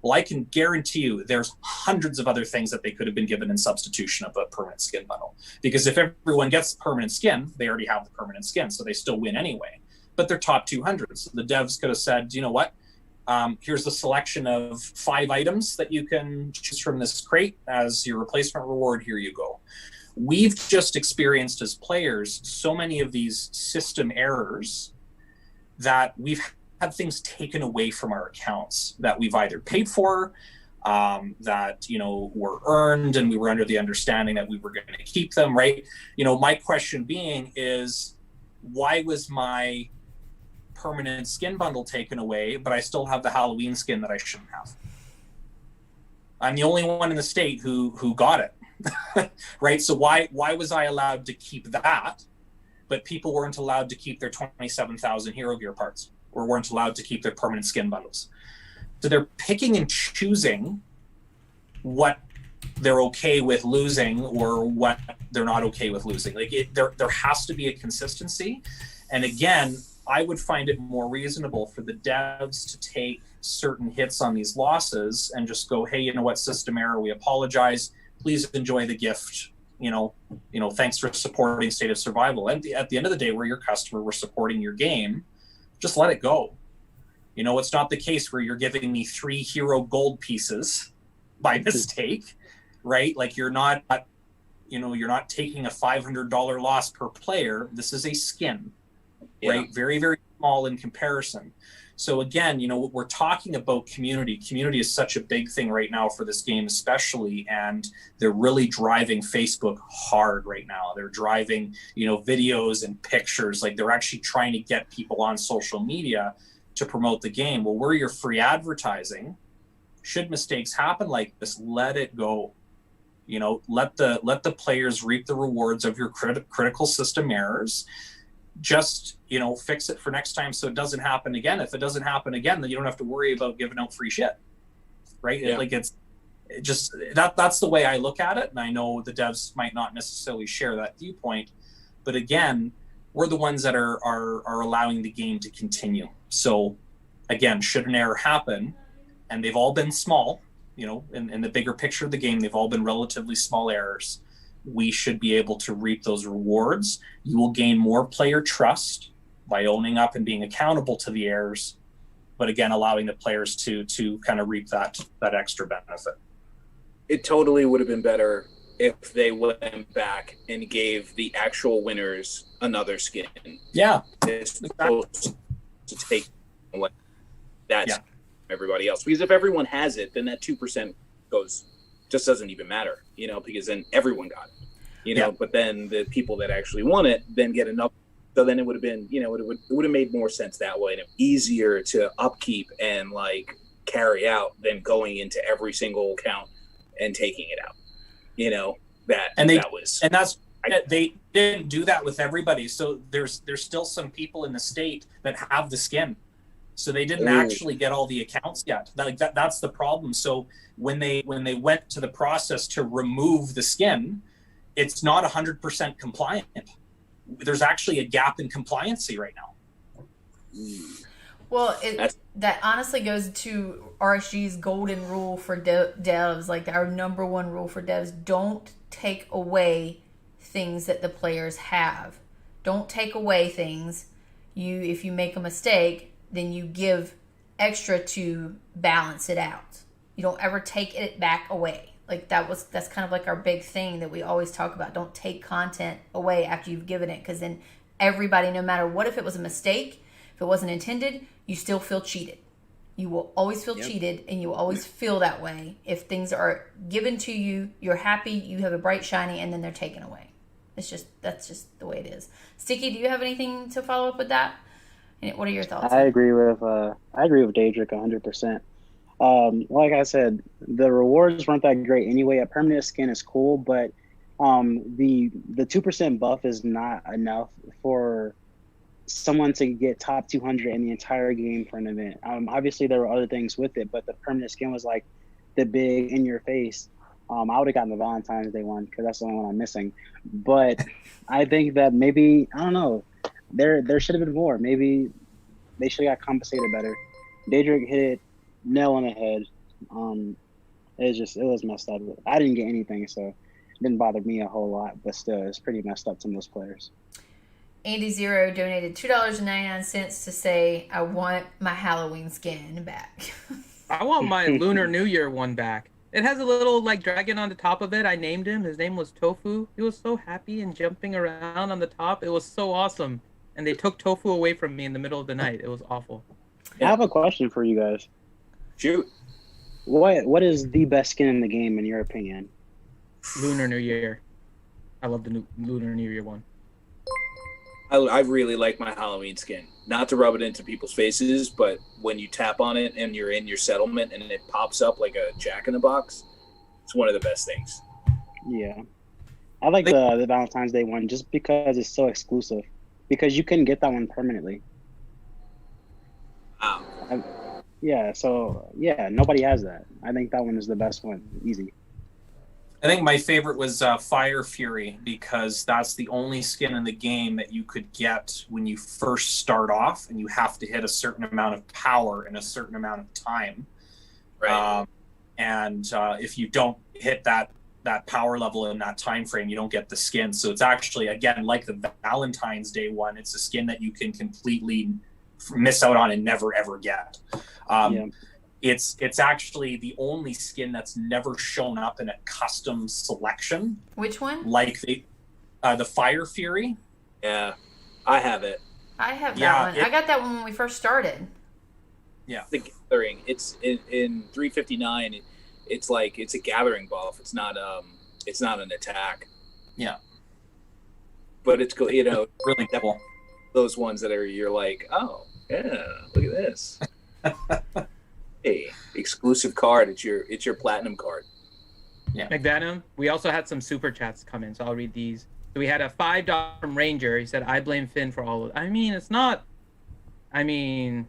Well, I can guarantee you there's hundreds of other things that they could have been given in substitution of a permanent skin bundle. Because if everyone gets permanent skin, they already have the permanent skin, so they still win anyway. But they're top 200. So the devs could have said, here's the selection of 5 items that you can choose from this crate as your replacement reward. Here you go. We've just experienced as players so many of these system errors that we've had things taken away from our accounts that we've either paid for, that were earned, and we were under the understanding that we were going to keep them, right? My question being is, why was my permanent skin bundle taken away, but I still have the Halloween skin that I shouldn't have? I'm the only one in the state who got it, right? So why was I allowed to keep that, but people weren't allowed to keep their 27,000 Hero Gear parts, or weren't allowed to keep their permanent skin bundles? So they're picking and choosing what they're okay with losing or what they're not okay with losing. There has to be a consistency. And again, I would find it more reasonable for the devs to take certain hits on these losses and just go, hey, system error, we apologize. Please enjoy the gift. Thanks for supporting State of Survival. And at the end of the day, we're your customer, we're supporting your game. Just let it go. It's not the case where you're giving me 3 hero gold pieces by mistake, right? Like you're not taking a $500 loss per player. This is a skin, right? Very, very small in comparison. So again, we're talking about community. Community is such a big thing right now for this game, especially, and they're really driving Facebook hard right now. They're driving, videos and pictures. Like they're actually trying to get people on social media to promote the game. Well, we're your free advertising. Should mistakes happen like this, let it go. Let the players reap the rewards of your critical system errors. Just fix it for next time so it doesn't happen again. If it doesn't happen again, then you don't have to worry about giving out free shit, right? That's the way I look at it. And I know the devs might not necessarily share that viewpoint, but again, we're the ones that are allowing the game to continue. So again, should an error happen, and they've all been small, in the bigger picture of the game, they've all been relatively small errors, we should be able to reap those rewards. You will gain more player trust by owning up and being accountable to the errors, but again, allowing the players to kind of reap that extra benefit. It totally would have been better if they went back and gave the actual winners another skin. Yeah. It's supposed to take away that's everybody else. Because if everyone has it, then that 2% just doesn't even matter, because then everyone got it, but then the people that actually want it then get enough. So then it would have been, it would have made more sense that way, and easier to upkeep and carry out than going into every single account and taking it out, they didn't do that with everybody. So there's still some people in the state that have the skin. So they didn't actually get all the accounts yet. That's the problem. So when they went to the process to remove the skin, it's not 100% compliant. There's actually a gap in compliancy right now. Well, that honestly goes to RSG's golden rule for devs, our number one rule for devs: don't take away things that the players have. Don't take away things. If you make a mistake, then you give extra to balance it out. You don't ever take it back away. Like that's kind of like our big thing that we always talk about. Don't take content away after you've given it, because then everybody, no matter what, if it was a mistake, if it wasn't intended, you still feel cheated. You will always feel cheated, and you will always feel that way. If things are given to you, you're happy, you have a bright, shiny, and then they're taken away. That's just the way it is. Sticky, do you have anything to follow up with that? And what are your thoughts? I agree with Daedric 100%. Like I said, the rewards weren't that great anyway. A permanent skin is cool, but the 2% buff is not enough for someone to get top 200 in the entire game for an event. Obviously, there were other things with it, but the permanent skin was like the big in your face. I would have gotten the Valentine's Day one because that's the only one I'm missing. But I think that maybe, I don't know, there should have been more. Maybe they should have got compensated better. Daedric hit it nail on the head. It was messed up. I didn't get anything, so it didn't bother me a whole lot. But still, it's pretty messed up to most players. Andy Zero donated $2.99 to say, I want my Halloween skin back. I want my Lunar New Year one back. It has a little like dragon on the top of it. I named him. His name was Tofu. He was so happy and jumping around on the top. It was so awesome. And they took Tofu away from me in the middle of the night. It was awful. I have a question for you guys. Shoot. What is the best skin in the game in your opinion? Lunar New Year. I love the Lunar New Year one. I really like my Halloween skin. Not to rub it into people's faces, but when you tap on it and you're in your settlement and it pops up like a Jack-in-the-Box, it's one of the best things. Yeah. I like the Valentine's Day one just because it's so exclusive. Because you couldn't get that one permanently. Wow. Nobody has that. I think that one is the best one. Easy. I think my favorite was Fire Fury, because that's the only skin in the game that you could get when you first start off, and you have to hit a certain amount of power in a certain amount of time. Right. If you don't hit that power level in that time frame, you don't get the skin. So it's actually, again, like the Valentine's Day one, it's a skin that you can completely miss out on and never ever get. It's actually the only skin that's never shown up in a custom selection. Which one? Like the Fire Fury. Yeah, I have it. I have that one. I got that one when we first started. Yeah. The gathering. It's in 359. It's like it's a gathering buff. It's not an attack. Yeah. But it's cool. You know, really cool. Those ones that you're like, oh yeah, look at this. Hey, exclusive card. It's your platinum card. Yeah. McVenom, we also had some super chats come in, so I'll read these. So we had a $5 from Ranger. He said, I blame Finn for all of it. I mean, it's not. I mean,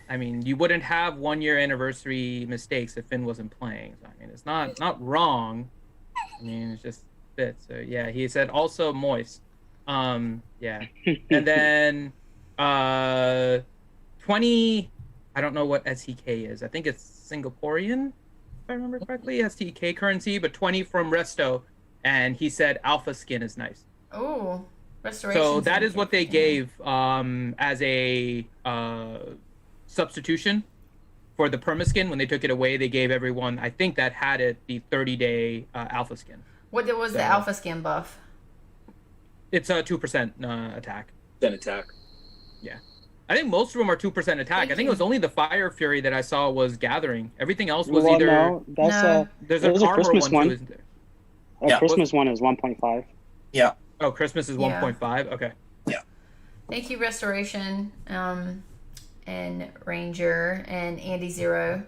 you wouldn't have 1 year anniversary mistakes if Finn wasn't playing. So, I mean, it's not wrong. I mean, it's just fits. So yeah, he said also moist. Yeah. And then 20. I don't know what STK is. I think it's Singaporean, if I remember correctly. STK currency, but 20 from Resto, and he said alpha skin is nice. Oh, restoration. So that is what they gave as a substitution for the perma skin. When they took it away, they gave everyone, I think that had it, the 30-day alpha skin. What was the alpha skin buff? It's a 2% attack. 10 attack. Yeah. I think most of them are 2% attack. I think it was only the Fire Fury that I saw was gathering. Everything else was either... No, there's an armor Christmas one. Too, isn't there? Christmas one is 1.5. Yeah. Oh, Christmas is 1.5? Okay. Yeah. Thank you, Restoration, and Ranger, and Andy Zero.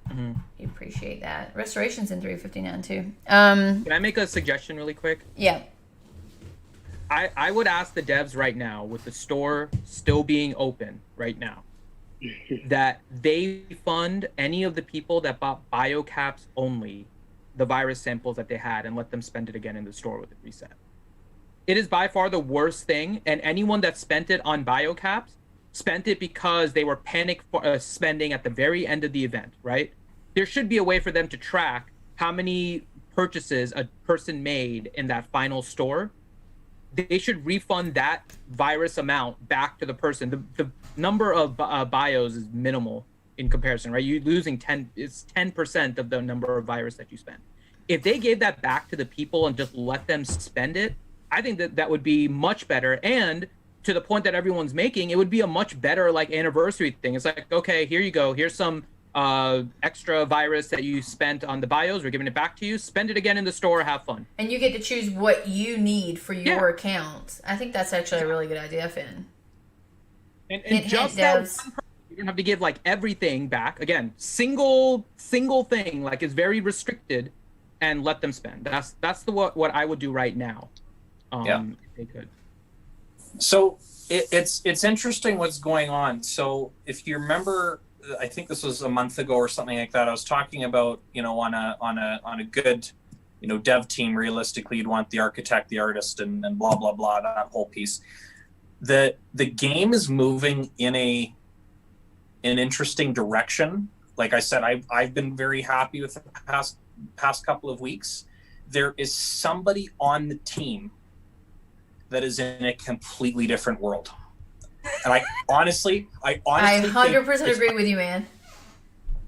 Mm-hmm. We appreciate that. Restoration's in 359 too. Can I make a suggestion really quick? Yeah. I would ask the devs right now, with the store still being open right now, that they fund any of the people that bought biocaps only, the virus samples that they had, and let them spend it again in the store with it reset. It is by far the worst thing, and anyone that spent it on biocaps spent it because they were panic spending at the very end of the event, right? There should be a way for them to track how many purchases a person made in that final store, they should refund that virus amount back to the person. The number of bios is minimal in comparison, right? You're losing 10% of the number of virus that you spend. If they gave that back to the people and just let them spend it, I think that would be much better. And to the point that everyone's making, it would be a much better like anniversary thing. It's like, okay, here you go. Here's some extra virus that you spent on the bios. We're giving it back to you. Spend it again in the store. Have fun. And you get to choose what you need for your account. I think that's actually a really good idea, Finn. And just that one person, you don't have to give like everything back. Again, single thing, like it's very restricted, and let them spend. That's what I would do right now. If they could. So it's interesting what's going on. So if you remember, I think this was a month ago or something like that, I was talking about, on a good, dev team, realistically, you'd want the architect, the artist, and blah, blah, blah, that whole piece. The game is moving in an interesting direction. Like I said, I've been very happy with the past couple of weeks. There is somebody on the team that is in a completely different world. And I honestly 100% agree with you, man.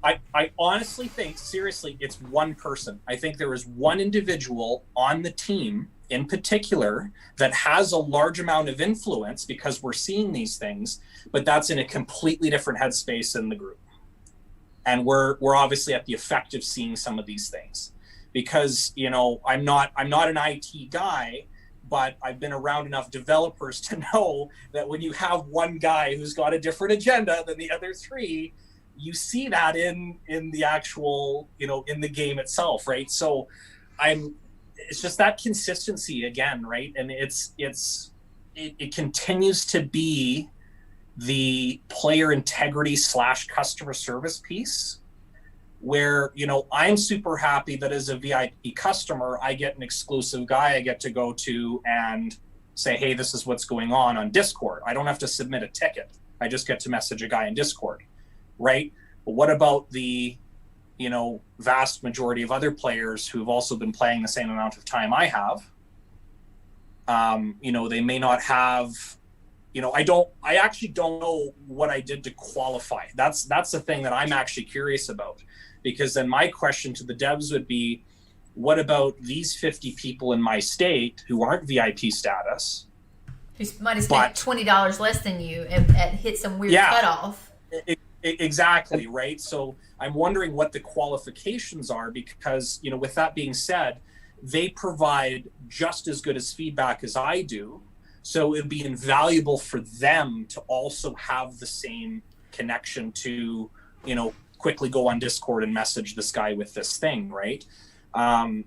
I honestly think, seriously, it's one person. I think there is one individual on the team in particular that has a large amount of influence because we're seeing these things, but that's in a completely different headspace in the group. And we're obviously at the effect of seeing some of these things because, I'm not an IT guy, but I've been around enough developers to know that when you have one guy who's got a different agenda than the other three, you see that in the actual, in the game itself, right? So it's just that consistency again, right? And it continues to be the player integrity / customer service piece where, I'm super happy that as a VIP customer, I get an exclusive guy I get to go to and say, hey, this is what's going on Discord. I don't have to submit a ticket. I just get to message a guy in Discord, right? But what about the, vast majority of other players who've also been playing the same amount of time I have? They may not have, I actually don't know what I did to qualify. That's the thing that I'm actually curious about. Because then my question to the devs would be, what about these 50 people in my state who aren't VIP status? Who might have spent $20 less than you and hit some weird cutoff. Exactly, right? So I'm wondering what the qualifications are because, with that being said, they provide just as good as feedback as I do. So it'd be invaluable for them to also have the same connection to, quickly go on Discord and message this guy with this thing, right? Again,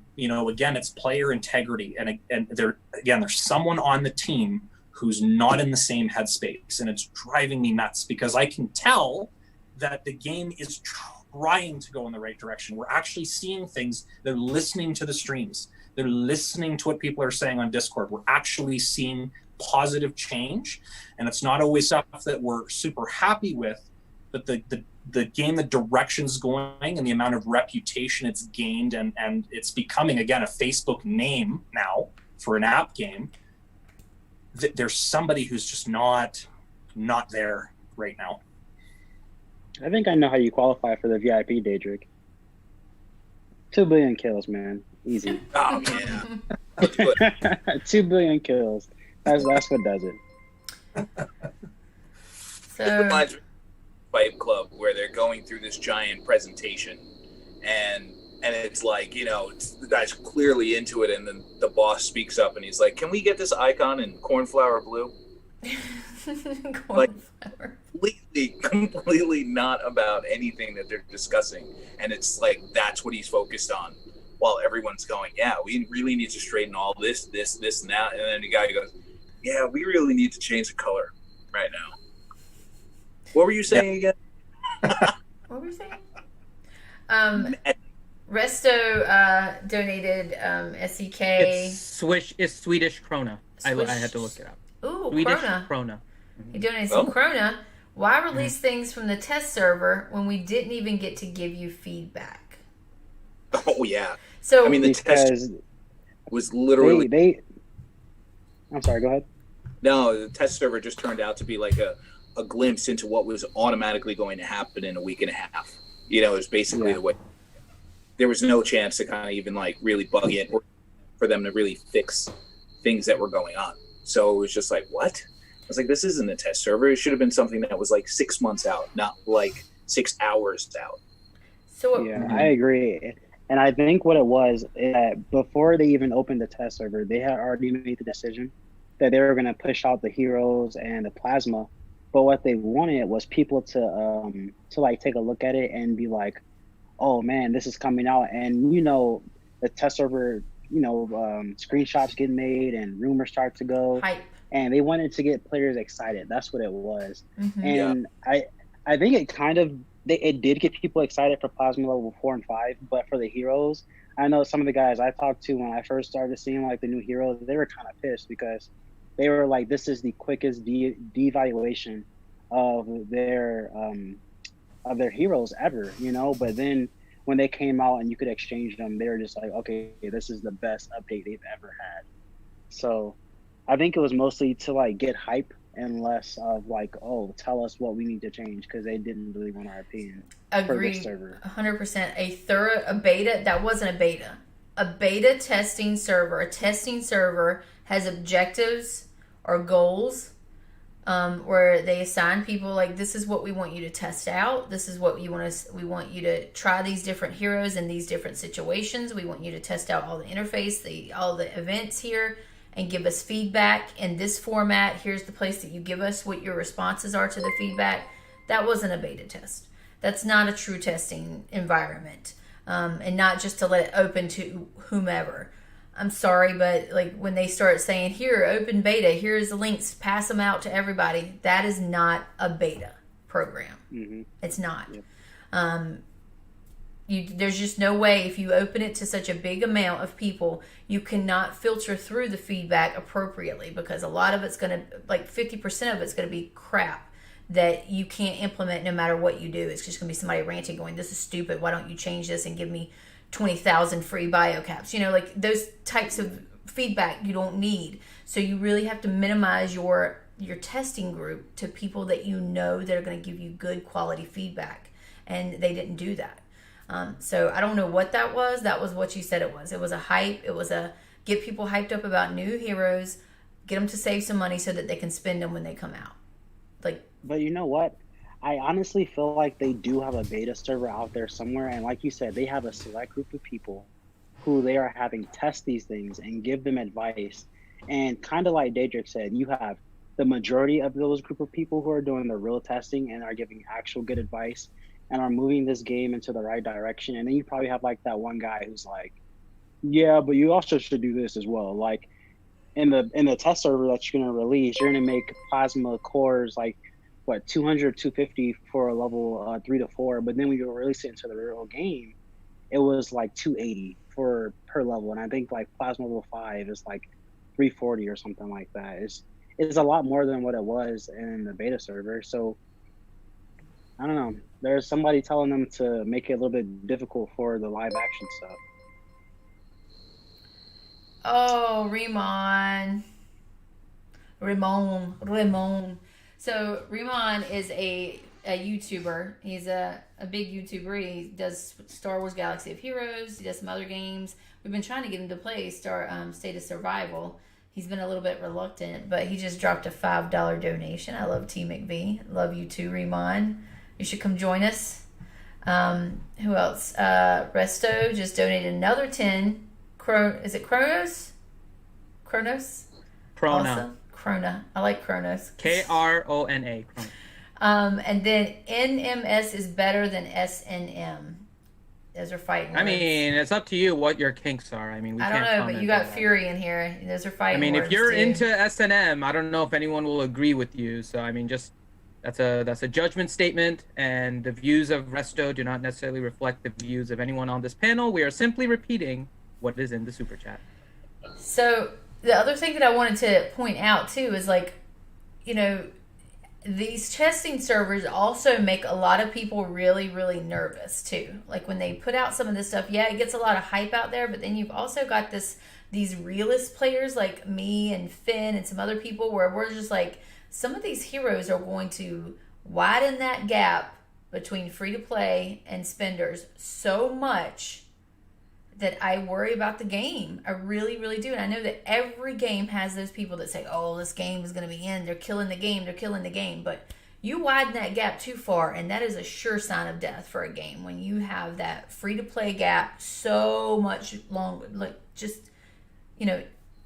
it's player integrity. And there's someone on the team who's not in the same headspace. And it's driving me nuts because I can tell that the game is trying to go in the right direction. We're actually seeing things. They're listening to the streams. They're listening to what people are saying on Discord. We're actually seeing positive change. And it's not always stuff that we're super happy with, but the game, the direction's going and the amount of reputation it's gained and it's becoming, again, a Facebook name now for an app game. There's somebody who's just not there right now. I think I know how you qualify for the VIP, Daedric. 2 billion kills, man. Easy. Oh, yeah. 2 billion kills. That's what does it. So... Fight Club where they're going through this giant presentation and it's like, the guy's clearly into it and then the boss speaks up and he's like, can we get this icon in cornflower blue? Completely not about anything that they're discussing, and it's like that's what he's focused on while everyone's going, yeah, we really need to straighten all this and that, and then the guy goes, yeah, we really need to change the color right now. What were you saying again? What were you saying? Resto donated SEK. It's Swedish krona. I had to look it up. Ooh, Swedish krona. krona. He donated some krona. Why release things from the test server when we didn't even get to give you feedback? Oh, yeah. So I mean, the test because was literally they I'm sorry, go ahead. no, the test server just turned out to be like a glimpse into what was automatically going to happen in a week and a half. You know, it was basically Yeah. the way. There was no chance to kind of even like really bug it or for them to really fix things that were going on. So it was just like, what? I was like, this isn't a test server. It should have been something that was like 6 months out, not like 6 hours out. so Yeah, I agree. And I think what it was is that before they even opened the test server, they had already made the decision that they were going to push out the heroes and the plasma. But what they wanted was people to like take a look at it and be like, oh man, this is coming out. And the test server, screenshots get made and rumors start to go. hype. And they wanted to get players excited. That's what it was. Mhm. And I think it kind of it did get people excited for Plasma level 4 and 5, but for the heroes, I know some of the guys I talked to when I first started seeing like the new heroes, they were kind of pissed because they were like, this is the quickest devaluation of their heroes ever, But then when they came out and you could exchange them, they were just like, okay, this is the best update they've ever had. So I think it was mostly to like get hype and less of like, oh, tell us what we need to change, because they didn't really want our opinion. Agreed. For this server. 100%. A beta, that wasn't a beta. A beta testing server, a testing server has objectives or goals where they assign people like, this is what we want you to test out. This is what we want you to try these different heroes in these different situations. We want you to test out all the interface, all the events here, and give us feedback in this format. Here's the place that you give us what your responses are to the feedback. That wasn't a beta test. That's not a true testing environment. And not just to let it open to whomever. I'm sorry, but like when they start saying, here, open beta, here's the links, pass them out to everybody, that is not a beta program. Mm-hmm. It's not. Yep. There's just no way, if you open it to such a big amount of people, you cannot filter through the feedback appropriately, because a lot of it's going to, like 50% of it's going to be crap that you can't implement no matter what you do. It's just going to be somebody ranting going, this is stupid, why don't you change this and give me 20,000 free biocaps? Like those types of feedback you don't need. So you really have to minimize your testing group to people that that are going to give you good quality feedback. And they didn't do that. So I don't know what that was. That was what you said it was. It was a hype. It was a get people hyped up about new heroes, get them to save some money so that they can spend them when they come out. But you know what? I honestly feel like they do have a beta server out there somewhere. And like you said, they have a select group of people who they are having test these things and give them advice. And kind of like Daedric said, you have the majority of those group of people who are doing the real testing and are giving actual good advice and are moving this game into the right direction. And then you probably have like that one guy who's like, yeah, but you also should do this as well. Like in the test server that you're going to release, you're going to make plasma cores like 200, 250 for a level 3 to 4. But then when you release it into the real game, it was like 280 per level. And I think like plasma level 5 is like 340 or something like that. It's a lot more than what it was in the beta server. So I don't know. There's somebody telling them to make it a little bit difficult for the live action stuff. Oh, Ramon. So Ramon is a YouTuber. He's a big YouTuber. He does Star Wars Galaxy of Heroes. He does some other games. We've been trying to get him to play State of Survival. He's been a little bit reluctant, but he just dropped a $5 donation. I love T McV. Love you too, Ramon. You should come join us. Who else? Resto just donated another 10. Is it Kronos? Kronos? Krona. Awesome. Krona. I like Kronos. Krona. Krona. And then NMS is better than SNM. Those are fighting words. I mean, it's up to you what your kinks are. I mean, we I can't don't know, comment but you got on that. Fury in here. Those are fighting words. I mean, if you're too. into SNM, I don't know if anyone will agree with you. So I mean, just that's a judgment statement, and the views of Resto do not necessarily reflect the views of anyone on this panel. We are simply repeating what is in the super chat. So the other thing that I wanted to point out too is like, these testing servers also make a lot of people really, really nervous too. Like when they put out some of this stuff, yeah, it gets a lot of hype out there, but then you've also got these realist players like me and Finn and some other people where we're just like, some of these heroes are going to widen that gap between free to play and spenders so much that I worry about the game. I really, really do. And I know that every game has those people that say, oh, this game is going to be in. They're killing the game. They're killing the game. But you widen that gap too far, and that is a sure sign of death for a game when you have that free-to-play gap so much longer, like just,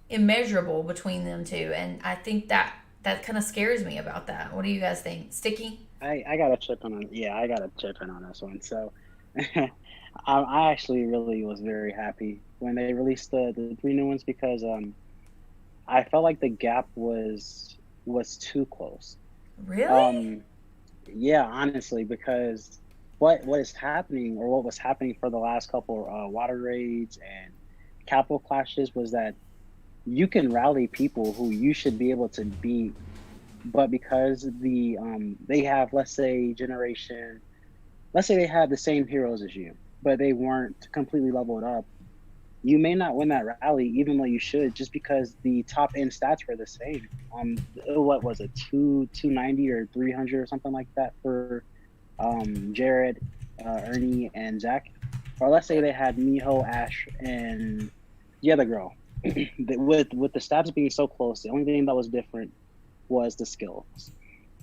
immeasurable between them two. And I think that kind of scares me about that. What do you guys think? Sticky? I got to chip in on, I got to chip in on this one. So I actually really was very happy when they released the 3 new ones because I felt like the gap was too close. Really? Yeah, honestly, because what is happening, or what was happening for the last couple water raids and capital clashes, was that you can rally people who you should be able to beat, but because they have, let's say they have the same heroes as you, but they weren't completely leveled up, you may not win that rally, even though you should, just because the top end stats were the same. What was it, 290 or 300 or something like that for Jared, Ernie, and Zach? Or let's say they had Miho, Ash, and the other girl. with the stats being so close, the only thing that was different was the skills.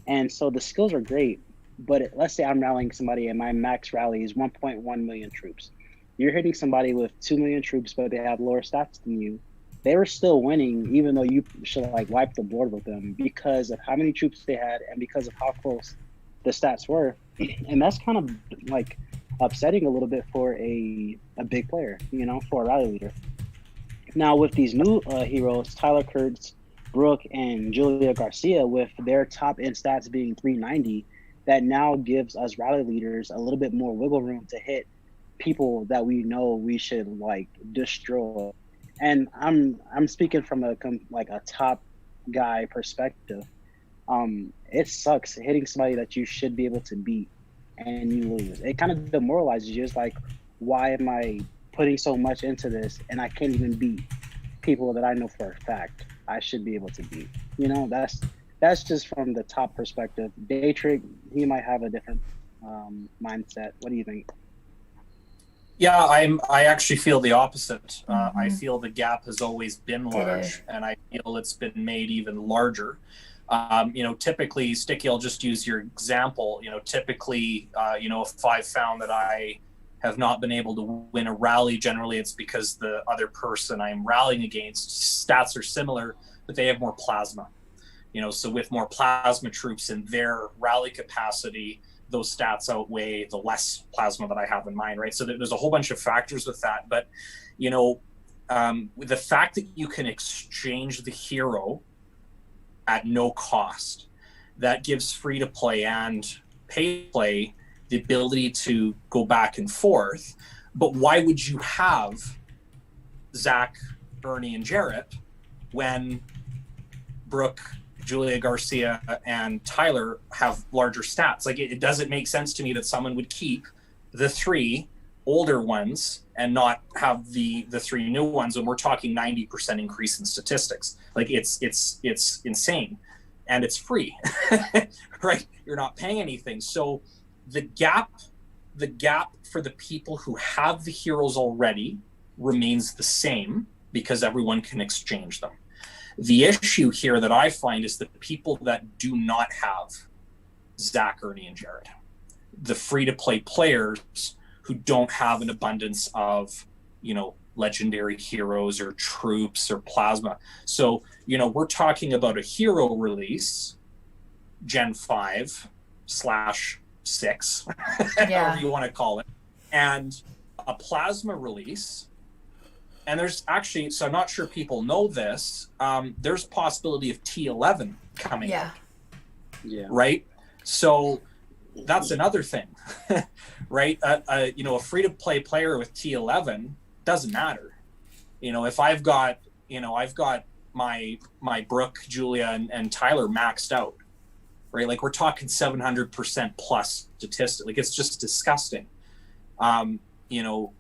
And so the skills are great, but let's say I'm rallying somebody and my max rally is 1.1 million troops. You're hitting somebody with 2 million troops, but they have lower stats than you. They were still winning, even though you should wipe the board with them because of how many troops they had and because of how close the stats were. And that's kind of upsetting a little bit for a big player, for a rally leader. Now with these new heroes, Tyler Kurtz, Brooke, and Julia Garcia, with their top end stats being 390, that now gives us rally leaders a little bit more wiggle room to hit people that we know we should destroy. And I'm speaking from a top guy perspective. It sucks hitting somebody that you should be able to beat and you lose. It kind of demoralizes you. It's like, why am I putting so much into this and I can't even beat people that I know for a fact I should be able to beat? That's just from the top perspective. Daytrick, he might have a different mindset. What do you think? Yeah, I actually feel the opposite. I feel the gap has always been large, and I feel it's been made even larger. Typically, Sticky, I'll just use your example. Typically, if I've found that I have not been able to win a rally, generally it's because the other person I'm rallying against, stats are similar, but they have more plasma. So with more plasma troops in their rally capacity, those stats outweigh the less plasma that I have in mine, right? So there's a whole bunch of factors with that. But, the fact that you can exchange the hero at no cost, that gives free to play and pay to play the ability to go back and forth. But why would you have Zach, Ernie, and Jarrett when Brooke, Julia Garcia, and Tyler have larger stats? It doesn't make sense to me that someone would keep the 3 older ones and not have the 3 new ones when we're talking 90% increase in statistics. It's insane, and it's free, right? You're not paying anything. So the gap for the people who have the heroes already remains the same because everyone can exchange them. The issue here that I find is the people that do not have Zach, Ernie, and Jared, the free-to-play players who don't have an abundance of, legendary heroes or troops or plasma. So, we're talking about a hero release, Gen 5/6, however you want to call it, and a plasma release. And there's actually, so I'm not sure people know this, there's a possibility of T11 coming out. Yeah. Right? So that's another thing, right? A free-to-play player with T11 doesn't matter. If I've got my Brooke, Julia, and Tyler maxed out, right? Like we're talking 700% plus statistic. Like it's just disgusting. You know,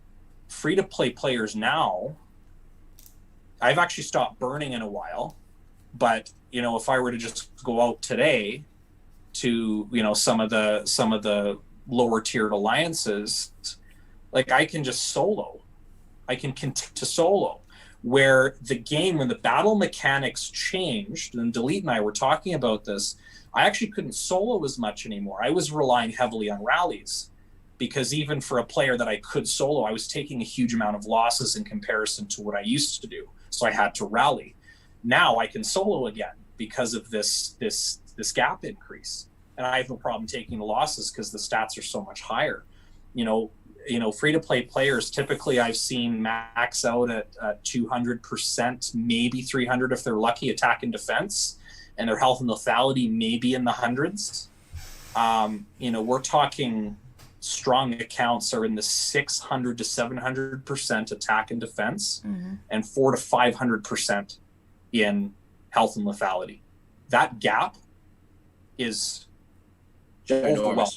free to play players now, I've actually stopped burning in a while, but you know, if I were to just go out today to, you know, some of the lower tiered alliances, like I can just solo. I can continue to solo, where the game, when the battle mechanics changed, and Delete and I were talking about this, I actually couldn't solo as much anymore. I was relying heavily on rallies, because even for a player that I could solo, I was taking a huge amount of losses in comparison to what I used to do. So I had to rally. Now I can solo again because of this gap increase. And I have no problem taking the losses because the stats are so much higher. You know, free-to-play players, typically I've seen max out at 200%, maybe 300 if they're lucky, attack and defense, and their health and lethality maybe in the hundreds. You know, we're talking strong accounts are in the 600 to 700% attack and defense, and 400 to 500% in health and lethality. That gap is overwhelming.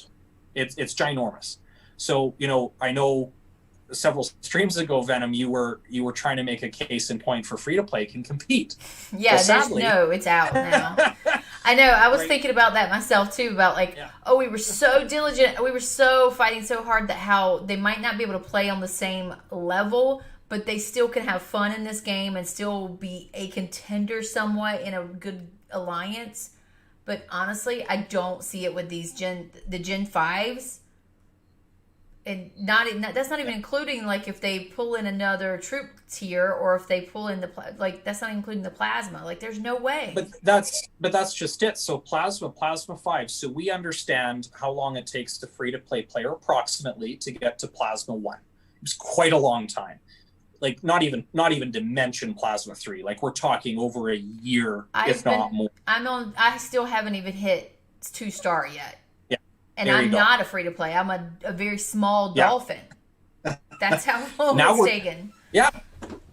It's ginormous. So, you know, I know several streams ago, Venom, you were trying to make a case in point for free to play can compete. Yeah, well, sadly, it's out now. I know. I was thinking about that myself too. About like, oh, we were so diligent, we were so fighting so hard that how they might not be able to play on the same level, but they still can have fun in this game and still be a contender somewhat in a good alliance. But honestly, I don't see it with these Gen 5s. And that's not even including like if they pull in another troop tier or if they pull in that's not including the plasma. Like there's no way. But that's just it. So plasma 5. So we understand how long it takes to free to play player approximately to get to plasma 1. It's quite a long time. Like not even to mention plasma 3. Like we're talking over a year, if not more. I still haven't even hit 2-star yet. And I'm not a free to play. I'm a very small dolphin. That's how long it's taken. Yeah.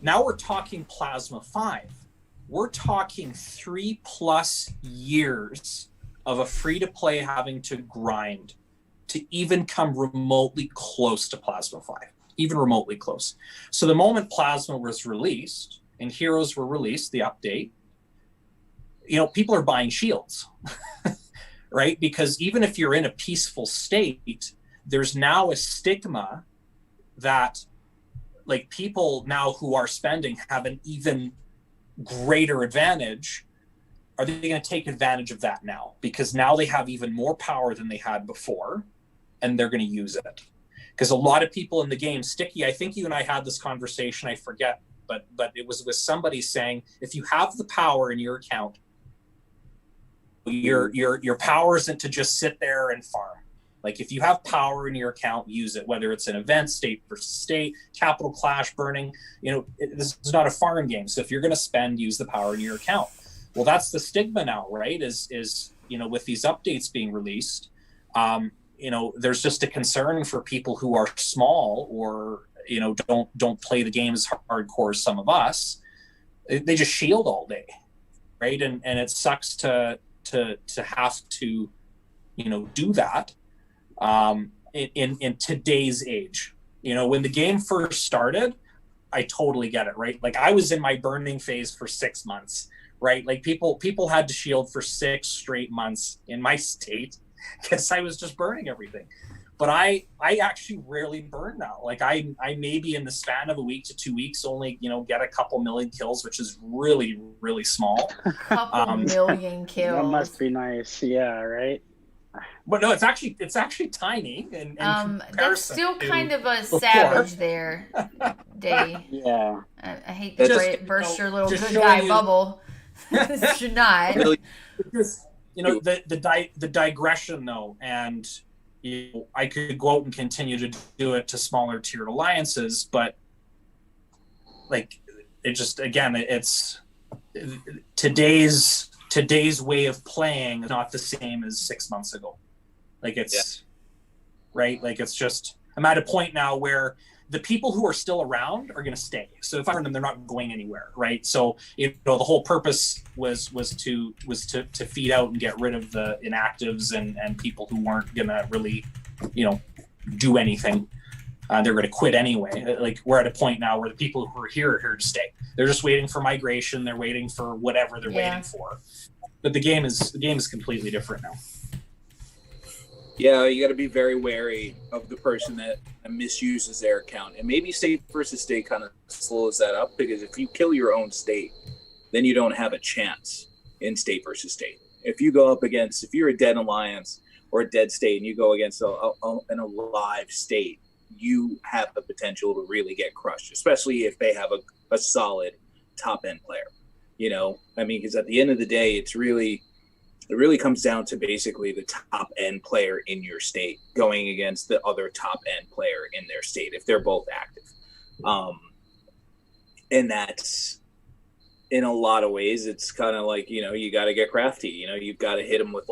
Now we're talking plasma 5. We're talking 3+ years of a free to play having to grind to even come remotely close to plasma 5, even remotely close. So the moment plasma was released and heroes were released, the update, you know, people are buying shields. Right? Because even if you're in a peaceful state, there's now a stigma that like people now who are spending have an even greater advantage. Are they going to take advantage of that now? Because now they have even more power than they had before, and they're going to use it. Because a lot of people in the game, Sticky, I think you and I had this conversation, I forget, but it was with somebody saying, if you have the power in your account, your power isn't to just sit there and farm. Like if you have power in your account, use it, whether it's an event, state versus state, capital clash burning, you know, this is not a farm game. So if you're going to spend, use the power in your account. Well, that's the stigma now, right? Is, you know, with these updates being released, you know, there's just a concern for people who are small or, you know, don't play the game as hardcore as some of us. They just shield all day. Right. And it sucks to have to, you know, do that in today's age. You know, when the game first started, I totally get it, right? Like I was in my burning phase for 6 months, right? Like people had to shield for 6 straight months in my state because I was just burning everything. But I actually rarely burn now. Like I maybe in the span of a week to 2 weeks only, you know, get a couple million kills, which is really, really small. Couple million kills. That must be nice. Yeah, right? But no, it's actually tiny. In that's still kind of a savage there, Day. Yeah. I hate to burst your little good guy bubble. You're not. Just, you know, the digression though, and you know, I could go out and continue to do it to smaller tiered alliances, but like it just, again, it's today's way of playing is not the same as 6 months ago. Like it's right. Like it's just, I'm at a point now where, the people who are still around are going to stay. So if I turn them, they're not going anywhere, right? So the whole purpose was to feed out and get rid of the inactives and people who weren't going to really, do anything. They're going to quit anyway. Like, we're at a point now where the people who are here to stay. They're just waiting for migration. They're waiting for whatever they're waiting for. But the game is completely different now. Yeah, you got to be very wary of the person that misuses their account. And maybe state versus state kind of slows that up, because if you kill your own state, then you don't have a chance in state versus state. If you go up against, if you're a dead alliance or a dead state and you go against an alive state, you have the potential to really get crushed, especially if they have a solid top end player. Because at the end of the day, it really comes down to basically the top end player in your state going against the other top end player in their state, if they're both active. And that's, in a lot of ways, it's kind of like, you got to get crafty. You've got to hit them with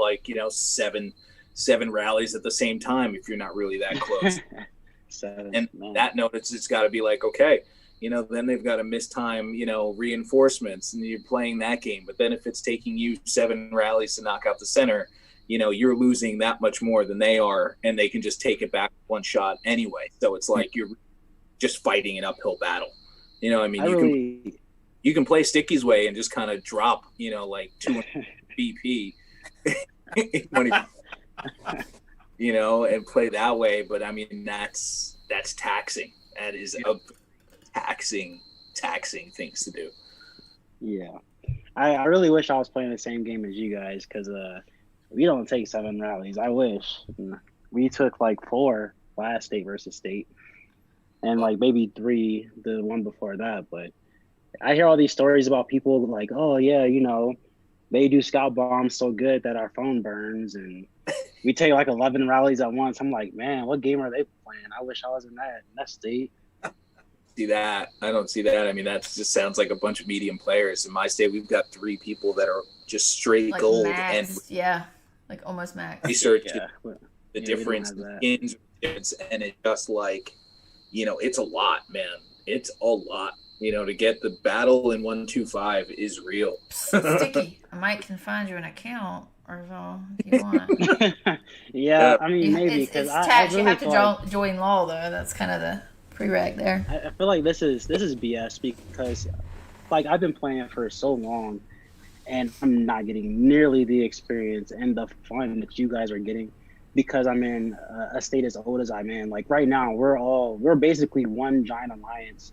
seven rallies at the same time if you're not really that close. That note, it's got to be like, okay, then they've got to miss time, reinforcements, and you're playing that game. But then if it's taking you 7 rallies to knock out the center, you're losing that much more than they are, and they can just take it back one shot anyway. So it's like you're just fighting an uphill battle. You can play Sticky's way and just kind of drop, like 200 BP, and play that way. But that's taxing. That is a taxing things to do. Yeah, I really wish I was playing the same game as you guys, because we don't take 7 rallies. I wish. We took like 4 last state versus state, and like maybe 3 the one before that. But I hear all these stories about people like, oh yeah, they do scout bombs so good that our phone burns, and we take like 11 rallies at once. I'm like, man, what game are they playing? I wish I was in that state. See that? I don't see that. That just sounds like a bunch of medium players. In my state, we've got 3 people that are just straight like gold max. And like almost max. Research the difference in skins, and it just like, it's a lot, man. It's a lot. To get the battle in 125 is real. Sticky, I can find you an account or so if you want. Yeah, maybe, because you have to join law though. That's kind of the prereq there. I feel like this is BS, because like I've been playing for so long, and I'm not getting nearly the experience and the fun that you guys are getting, because I'm in a state as old as I'm in. Like right now, we're basically one giant alliance,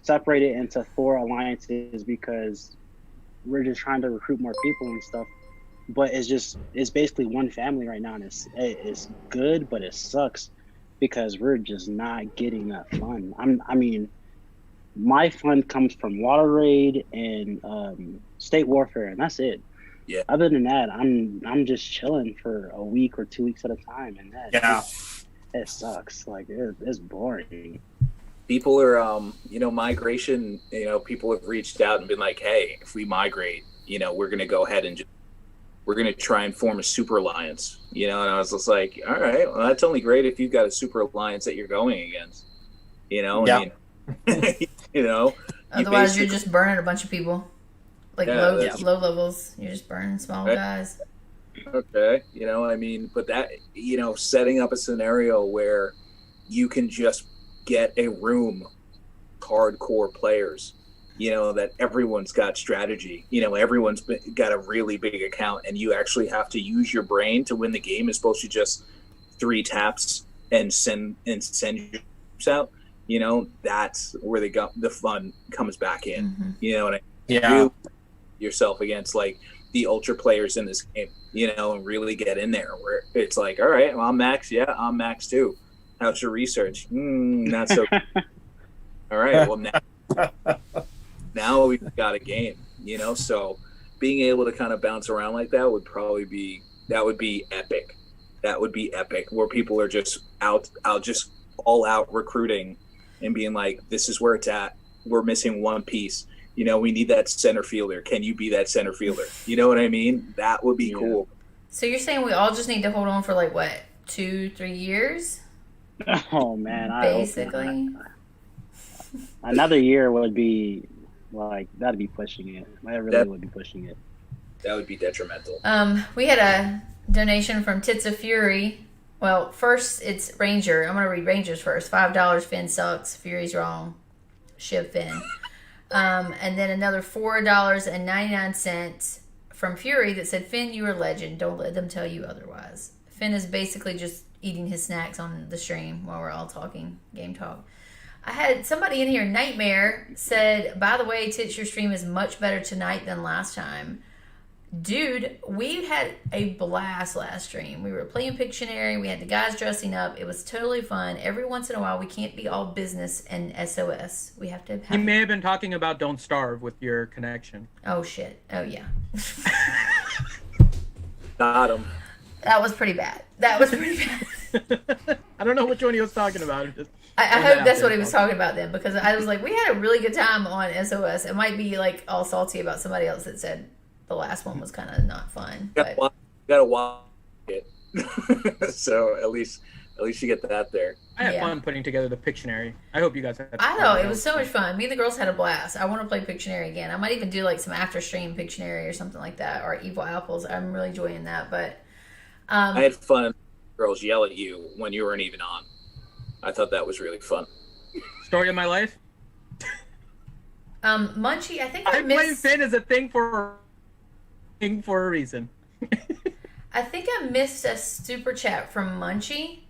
separated into 4 alliances, because we're just trying to recruit more people and stuff. But it's basically one family right now, and it's good, but it sucks because we're just not getting that fun. My fun comes from water raid and state warfare, and that's it. Yeah. Other than that, I'm just chilling for a week or 2 weeks at a time, and it sucks. Like it's boring. People are, migration. People have reached out and been like, "Hey, if we migrate, we're going to go ahead and we're going to try and form a super alliance." And I was just like, "All right, well, that's only great if you've got a super alliance that you're going against." Yeah. Otherwise, you're just burning a bunch of people, like low levels. You're just burning small guys. Okay, but that, setting up a scenario where you can just get a room hardcore players, that everyone's got strategy, everyone's got a really big account, and you actually have to use your brain to win the game, as opposed to just 3 taps and send your troops out. That's where the fun comes back in. Yeah. Yourself against like the ultra players in this game, and really get in there where it's like, all right, well, I'm max. Yeah, I'm max too. How's your research? Not so. All right. Well, now we've got a game, so being able to kind of bounce around like that would be epic. That would be epic, where people are just just all out recruiting and being like, this is where it's at. We're missing one piece. We need that center fielder. Can you be that center fielder? You know what I mean? That would be cool. So you're saying we all just need to hold on for like what, 2-3 years? Oh man, basically. Another year would be like that'd be pushing it. That really would be pushing it. That would be detrimental. We had a donation from Tits of Fury. Well, first it's Ranger. I'm gonna read Rangers first. $5. Finn sucks. Fury's wrong. Shiv Finn. And then another $4.99 from Fury that said, Finn, you are a legend. Don't let them tell you otherwise. Finn is basically just eating his snacks on the stream while we're all talking game talk. I had somebody in here, Nightmare, said, by the way, Tits, your stream is much better tonight than last time. Dude, we had a blast last stream. We were playing Pictionary. We had the guys dressing up. It was totally fun. Every once in a while, we can't be all business and SOS. We have to have... You may have been talking about Don't Starve with your connection. Oh, shit. Oh, yeah. Got him. That was pretty bad. That was pretty bad. I don't know which one he was talking about. I hope that's what he was talking about then, because I was like, we had a really good time on SOS. It might be like all salty about somebody else that said the last one was kind of not fun. You gotta watch it. So at least you get that there. I had fun putting together the Pictionary. I hope you guys had fun. I know, it was so much fun. Me and the girls had a blast. I want to play Pictionary again. I might even do like some after stream Pictionary or something like that, or Evil Apples. I'm really enjoying that. But I had fun. Girls yell at you when you weren't even on. I thought that was really fun. Story of my life. Munchie, I think I blame Finn as a thing for a reason. I think I missed a super chat from Munchie.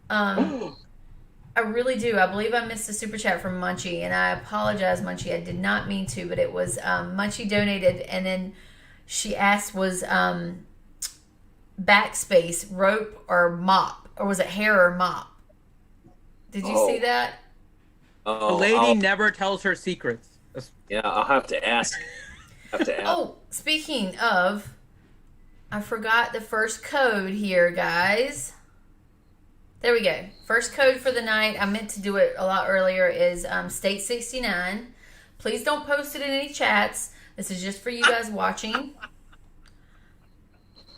I really do. I believe I missed a super chat from Munchie, and I apologize, Munchie. I did not mean to, but it was Munchie donated, and then she asked was backspace, rope, or mop, or was it hair or mop? Did you see that? The lady never tells her secrets. Yeah, I'll have to ask. Oh, speaking of, I forgot the first code here, guys. There we go. First code for the night. I meant to do it a lot earlier is State 69. Please don't post it in any chats. This is just for you guys watching.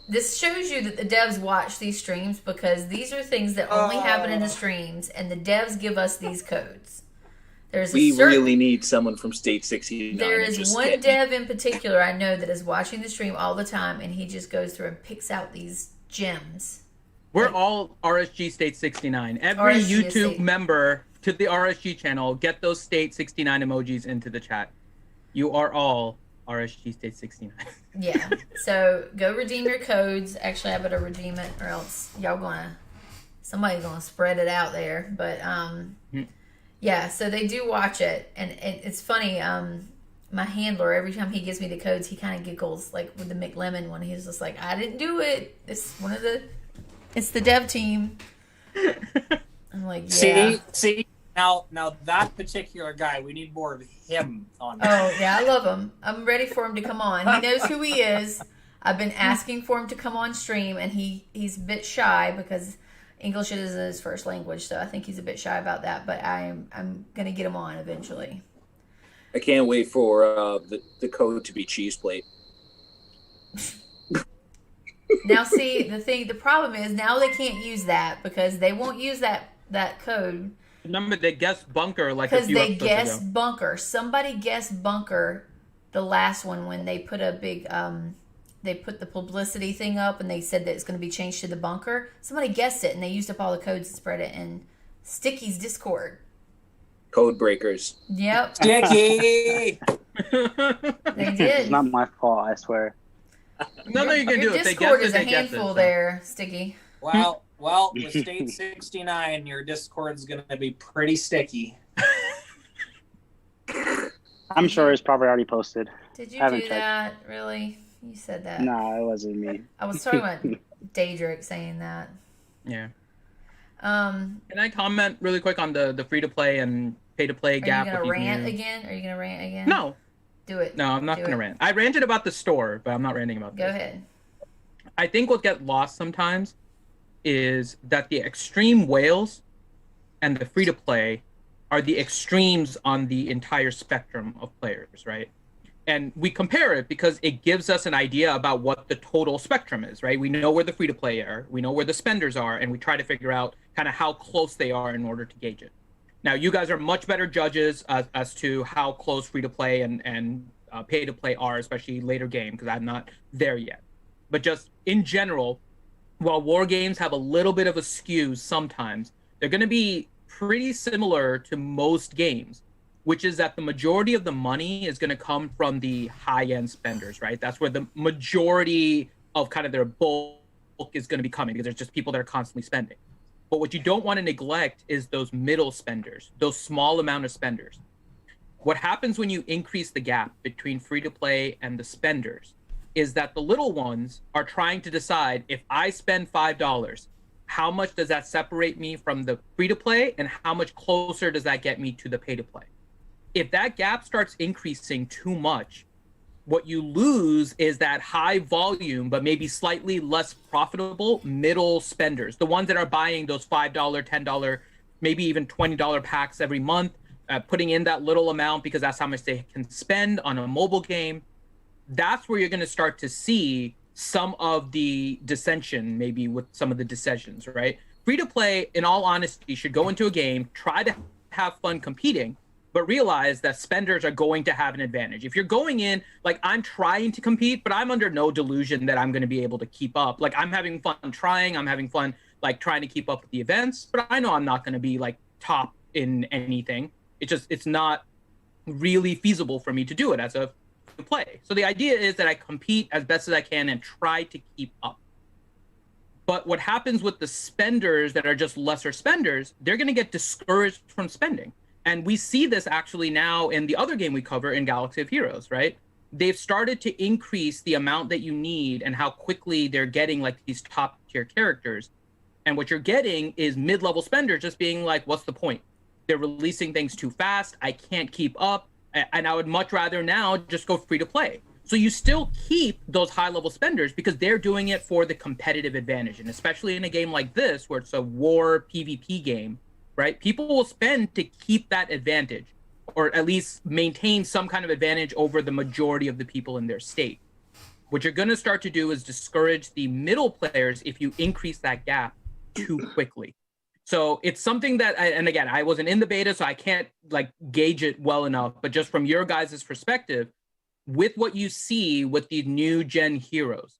This shows you that the devs watch these streams because these are things that only happen in the streams, and the devs give us these codes. We really need someone from State 69. There is one dev in particular I know that is watching the stream all the time, and he just goes through and picks out these gems. We're all RSG State 69. Every YouTube member to the RSG channel, get those State 69 emojis into the chat. You are all RSG State 69. Yeah. So go redeem your codes. Actually, I better redeem it, or else somebody's gonna spread it out there. But yeah. So they do watch it, and it's funny. My handler, every time he gives me the codes, he kind of giggles, like with the McLemmon one. He's just like, "I didn't do it. It's the dev team." I'm like, yeah. See. Now that particular guy, we need more of him on. Oh yeah, I love him. I'm ready for him to come on. He knows who he is. I've been asking for him to come on stream, and he's a bit shy because English is his first language, so I think he's a bit shy about that. But I'm gonna get him on eventually. I can't wait for the code to be cheese plate. Now, see, the problem is now they can't use that because they won't use that code. Remember, they guessed bunker like a few episodes ago. Because they guessed bunker. Somebody guessed bunker the last one when they put a big, they put the publicity thing up and they said that it's going to be changed to the bunker. Somebody guessed it and they used up all the codes and spread it in Sticky's Discord. Code breakers. Yep. Sticky! They did. It's not my fault, I swear. Nothing you can do. Your If they Discord guess is it, a they guess handful it. there, Sticky. Well, with State 69, your Discord's going to be pretty sticky. I'm sure it's probably already posted. Did you Haven't do checked. that? Really? You said that. No, it wasn't me. I was talking about Daedric saying that. Yeah. Can I comment really quick on the free-to-play and pay-to-play gap? Are you going to rant again? Are you going to rant again? No. Do it. No, I'm not going to rant. I ranted about the store, but I'm not ranting about this. Go ahead. I think what gets lost sometimes is that the extreme whales and the free-to-play are the extremes on the entire spectrum of players, right? And we compare it because it gives us an idea about what the total spectrum is, right? We know where the free-to-play are, we know where the spenders are, and we try to figure out kind of how close they are in order to gauge it. Now, you guys are much better judges as to how close free-to-play and pay-to-play are, especially later game, because I'm not there yet. But just in general, while war games have a little bit of a skew sometimes, they're going to be pretty similar to most games, which is that the majority of the money is going to come from the high-end spenders, right? That's where the majority of kind of their bulk is going to be coming, because there's just people that are constantly spending. But what you don't want to neglect is those middle spenders, those small amount of spenders. What happens when you increase the gap between free-to-play and the spenders is that the little ones are trying to decide, if I spend $5, how much does that separate me from the free-to-play, and how much closer does that get me to the pay-to-play? If that gap starts increasing too much, what you lose is that high volume, but maybe slightly less profitable middle spenders, the ones that are buying those $5, $10, maybe even $20 packs every month, putting in that little amount because that's how much they can spend on a mobile game. That's where you're going to start to see some of the dissension, maybe with some of the decisions, right? Free to play, in all honesty, should go into a game, try to have fun competing, but realize that spenders are going to have an advantage. If you're going in, like, I'm trying to compete, but I'm under no delusion that I'm going to be able to keep up. Like, I'm having fun trying, I'm having fun, like, trying to keep up with the events, but I know I'm not going to be, like, top in anything. It's not really feasible for me to do it as a play. So the idea is that I compete as best as I can and try to keep up. But what happens with the spenders that are just lesser spenders, they're going to get discouraged from spending. And we see this actually now in the other game we cover in Galaxy of Heroes, right? They've started to increase the amount that you need and how quickly they're getting like these top tier characters. And what you're getting is mid-level spenders just being like, what's the point? They're releasing things too fast. I can't keep up. And I would much rather now just go free to play. So you still keep those high level spenders because they're doing it for the competitive advantage. And especially in a game like this, where it's a war PvP game, right? People will spend to keep that advantage, or at least maintain some kind of advantage over the majority of the people in their state. What you're going to start to do is discourage the middle players if you increase that gap too quickly. So it's something that, and again, I wasn't in the beta, so I can't like gauge it well enough, but just from your guys' perspective, with what you see with the new gen heroes,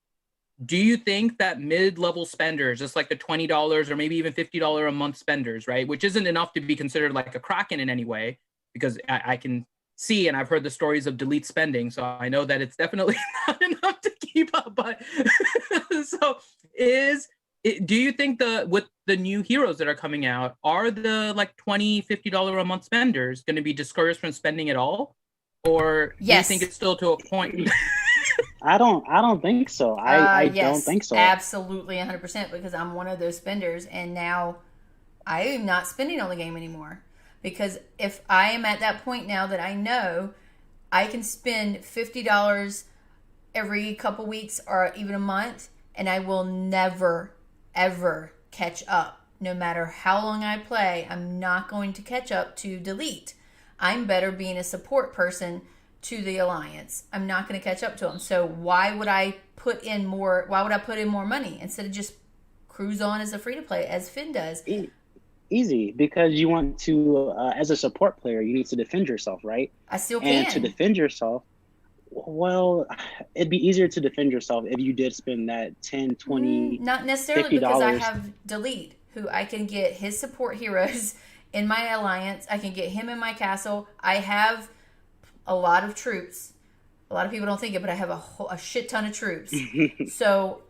do you think that mid-level spenders, just like the $20 or maybe even $50 a month spenders, right, which isn't enough to be considered like a Kraken in any way, because I can see, and I've heard the stories of delete spending, so I know that it's definitely not enough to keep up, but so do you think with the new heroes that are coming out, are the like $20, $50 a month spenders going to be discouraged from spending at all? Or do you think it's still to a point? I don't think so. I don't think so. Absolutely 100%, because I'm one of those spenders, and now I am not spending on the game anymore. Because if I am at that point now that I know I can spend $50 every couple weeks or even a month, and I will never ever catch up. No matter how long I play, I'm not going to catch up to delete. I'm better being a support person to the Alliance. I'm not going to catch up to them. So why would I put in more money instead of just cruise on as a free to play, as Finn does? Easy, because you want to, as a support player, you need to defend yourself, right? I still can. And to defend yourself, well, it'd be easier to defend yourself if you did spend that $10, $20, not necessarily, $50. because I have delete, who I can get his support heroes in my Alliance. I can get him in my castle. I have a lot of troops. A lot of people don't think it, but I have a shit ton of troops. So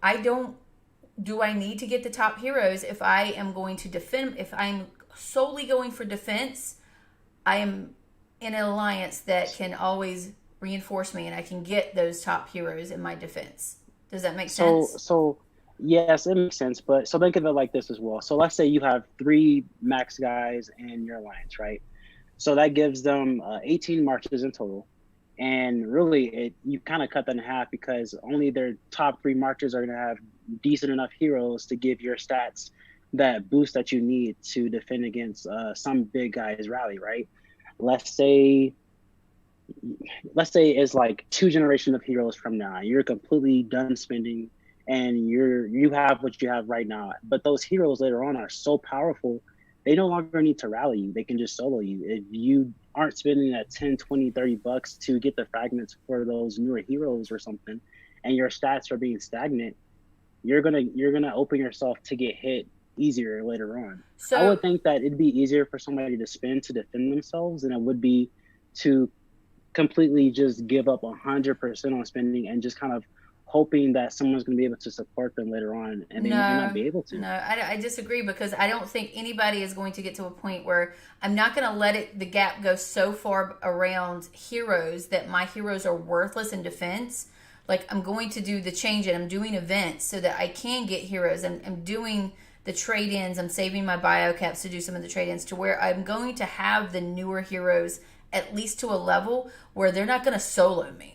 do I need to get the top heroes if I am going to defend? If I'm solely going for defense, I am in an Alliance that can always reinforce me, and I can get those top heroes in my defense. Does that make sense? So yes, it makes sense. But so think of it like this as well. So let's say you have 3 max guys in your Alliance, right? So that gives them 18 marches in total. And really, you kind of cut that in half, because only their top 3 marches are going to have decent enough heroes to give your stats that boost that you need to defend against some big guys rally, right? Let's say it's like 2 generations of heroes from now. You're completely done spending, and you have what you have right now. But those heroes later on are so powerful they no longer need to rally you. They can just solo you. If you aren't spending that 10, 20, $30 to get the fragments for those newer heroes or something, and your stats are being stagnant, you're gonna open yourself to get hit easier later on. So I would think that it'd be easier for somebody to spend to defend themselves than it would be to completely just give up 100% on spending and just kind of hoping that someone's going to be able to support them later on, and they might not be able to. No, I disagree, because I don't think anybody is going to get to a point where I'm not going to let the gap go so far around heroes that my heroes are worthless in defense. Like, I'm going to do the change, and I'm doing events so that I can get heroes. I'm doing the trade-ins. I'm saving my bio caps to do some of the trade-ins, to where I'm going to have the newer heroes at least to a level where they're not going to solo me.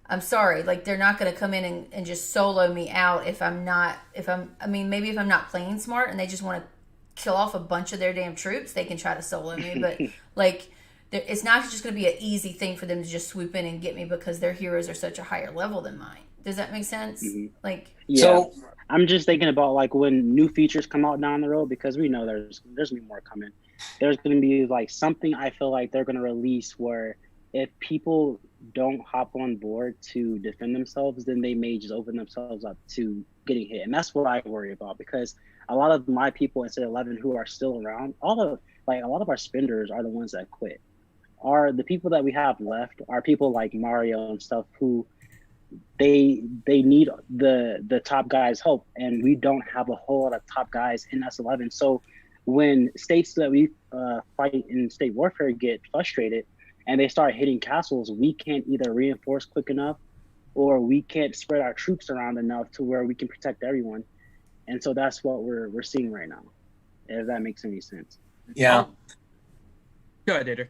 I'm sorry, like, they're not going to come in and just solo me out maybe if I'm not playing smart and they just want to kill off a bunch of their damn troops, they can try to solo me. But, like, it's not just going to be an easy thing for them to just swoop in and get me because their heroes are such a higher level than mine. Does that make sense? Mm-hmm. Like, yeah. So I'm just thinking about, like, when new features come out down the road, because we know there's going to be more coming. There's going to be, like, something I feel like they're going to release where if people don't hop on board to defend themselves, then they may just open themselves up to getting hit. And that's what I worry about, because a lot of my people in Set 11 who are still around, a lot of our spenders are the ones that quit. Are the people that we have left are people like Mario and stuff who they need the top guys' help, and we don't have a whole lot of top guys in S11. So when states that we fight in state warfare get frustrated and they start hitting castles, we can't either reinforce quick enough or we can't spread our troops around enough to where we can protect everyone. And so that's what we're seeing right now, if that makes any sense. yeah. Go ahead, Dieter.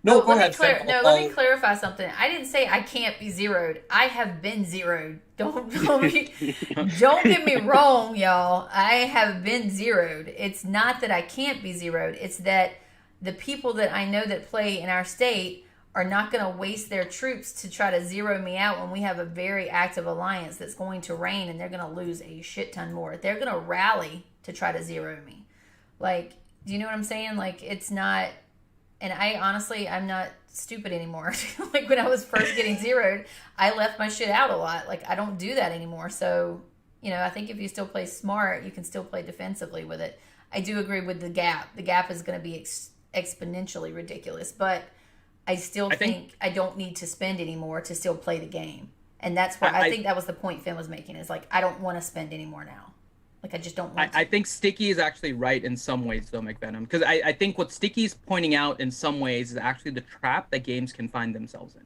No, go ahead. Let me clarify something. I didn't say I can't be zeroed. I have been zeroed. Don't get me wrong, y'all. I have been zeroed. It's not that I can't be zeroed. It's that the people that I know that play in our state are not going to waste their troops to try to zero me out when we have a very active alliance that's going to reign, and they're going to lose a shit ton more. They're going to rally to try to zero me. Like, do you know what I'm saying? Like, it's not... And I'm not stupid anymore. Like, when I was first getting zeroed, I left my shit out a lot. Like, I don't do that anymore. So, I think if you still play smart, you can still play defensively with it. I do agree with the gap. The gap is going to be exponentially ridiculous. But I still think I don't need to spend anymore to still play the game. And that's where I think that was the point Finn was making, is like, I don't want to spend anymore now. Like, I just don't want to. I think Sticky is actually right in some ways, though, McVenom. Because I think what Sticky's pointing out in some ways is actually the trap that games can find themselves in.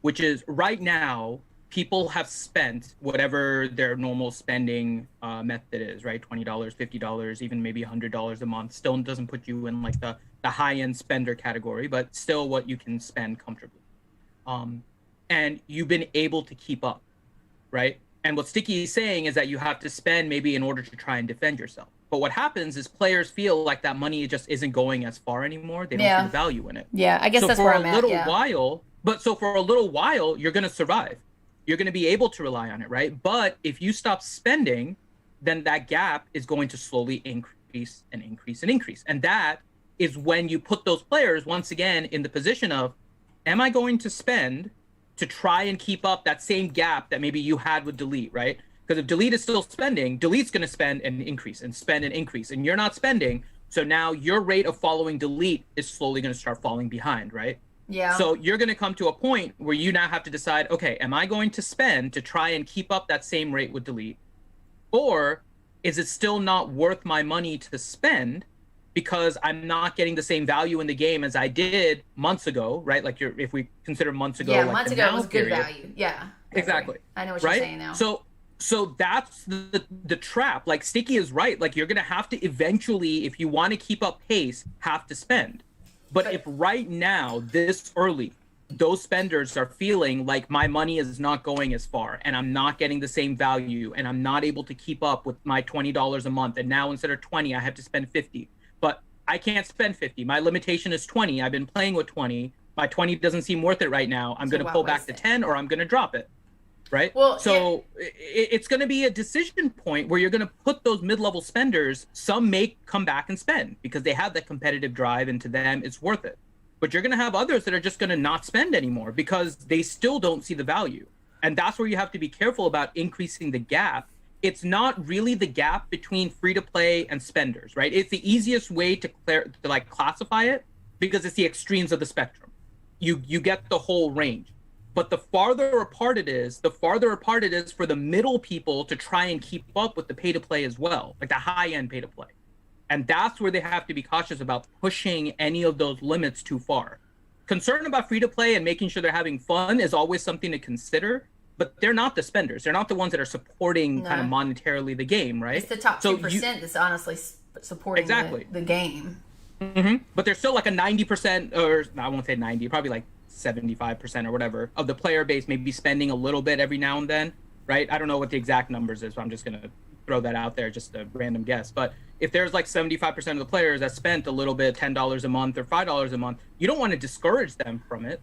Which is, right now, people have spent whatever their normal spending method is, right? $20, $50, even maybe $100 a month. Still doesn't put you in, like, the high-end spender category, but still what you can spend comfortably. And you've been able to keep up, right? And what Sticky is saying is that you have to spend maybe in order to try and defend yourself. But what happens is players feel like that money just isn't going as far anymore. They don't see the value in it. Yeah, I guess that's where I'm at. So for a little while, you're going to survive. You're going to be able to rely on it, right? But if you stop spending, then that gap is going to slowly increase and increase and increase. And that is when you put those players, once again, in the position of, am I going to spend to try and keep up that same gap that maybe you had with Delete, right? Because if Delete is still spending, Delete's going to spend and increase and spend and increase, and you're not spending. So now your rate of following Delete is slowly going to start falling behind, right? Yeah. So you're going to come to a point where you now have to decide, okay, am I going to spend to try and keep up that same rate with Delete? Or is it still not worth my money to spend because I'm not getting the same value in the game as I did months ago, right? Like, if we consider months ago, yeah, like months ago it was good value. Yeah, exactly. I know what you're saying now. So that's the trap. Like, Sticky is right. Like, you're gonna have to eventually, if you want to keep up pace, have to spend. But if right now, this early, those spenders are feeling like my money is not going as far, and I'm not getting the same value, and I'm not able to keep up with my $20 a month, and now instead of 20, I have to spend 50. But I can't spend 50. My limitation is 20. I've been playing with 20. My 20 doesn't seem worth it right now. I'm going to pull back to 10, or I'm going to drop it. right? Well, so it's going to be a decision point where you're going to put those mid-level spenders. Some may come back and spend because they have that competitive drive, and to them it's worth it. But you're going to have others that are just going to not spend anymore because they still don't see the value. And that's where you have to be careful about increasing the gap. It's not really the gap between free to play and spenders, right? It's the easiest way to like classify it because it's the extremes of the spectrum. You get the whole range. But the farther apart it is for the middle people to try and keep up with the pay to play as well, like the high end pay to play. And that's where they have to be cautious about pushing any of those limits too far. Concern about free to play and making sure they're having fun is always something to consider, but they're not the spenders. They're not the ones that are supporting kind of monetarily the game, right? It's the top 2% that's honestly supporting the game. Mm-hmm. But there's still like a 90%, or I won't say 90, probably like 75% or whatever of the player base may be spending a little bit every now and then, right? I don't know what the exact numbers is, but I'm just going to throw that out there, just a random guess. But if there's like 75% of the players that spent a little bit, $10 a month or $5 a month, you don't want to discourage them from it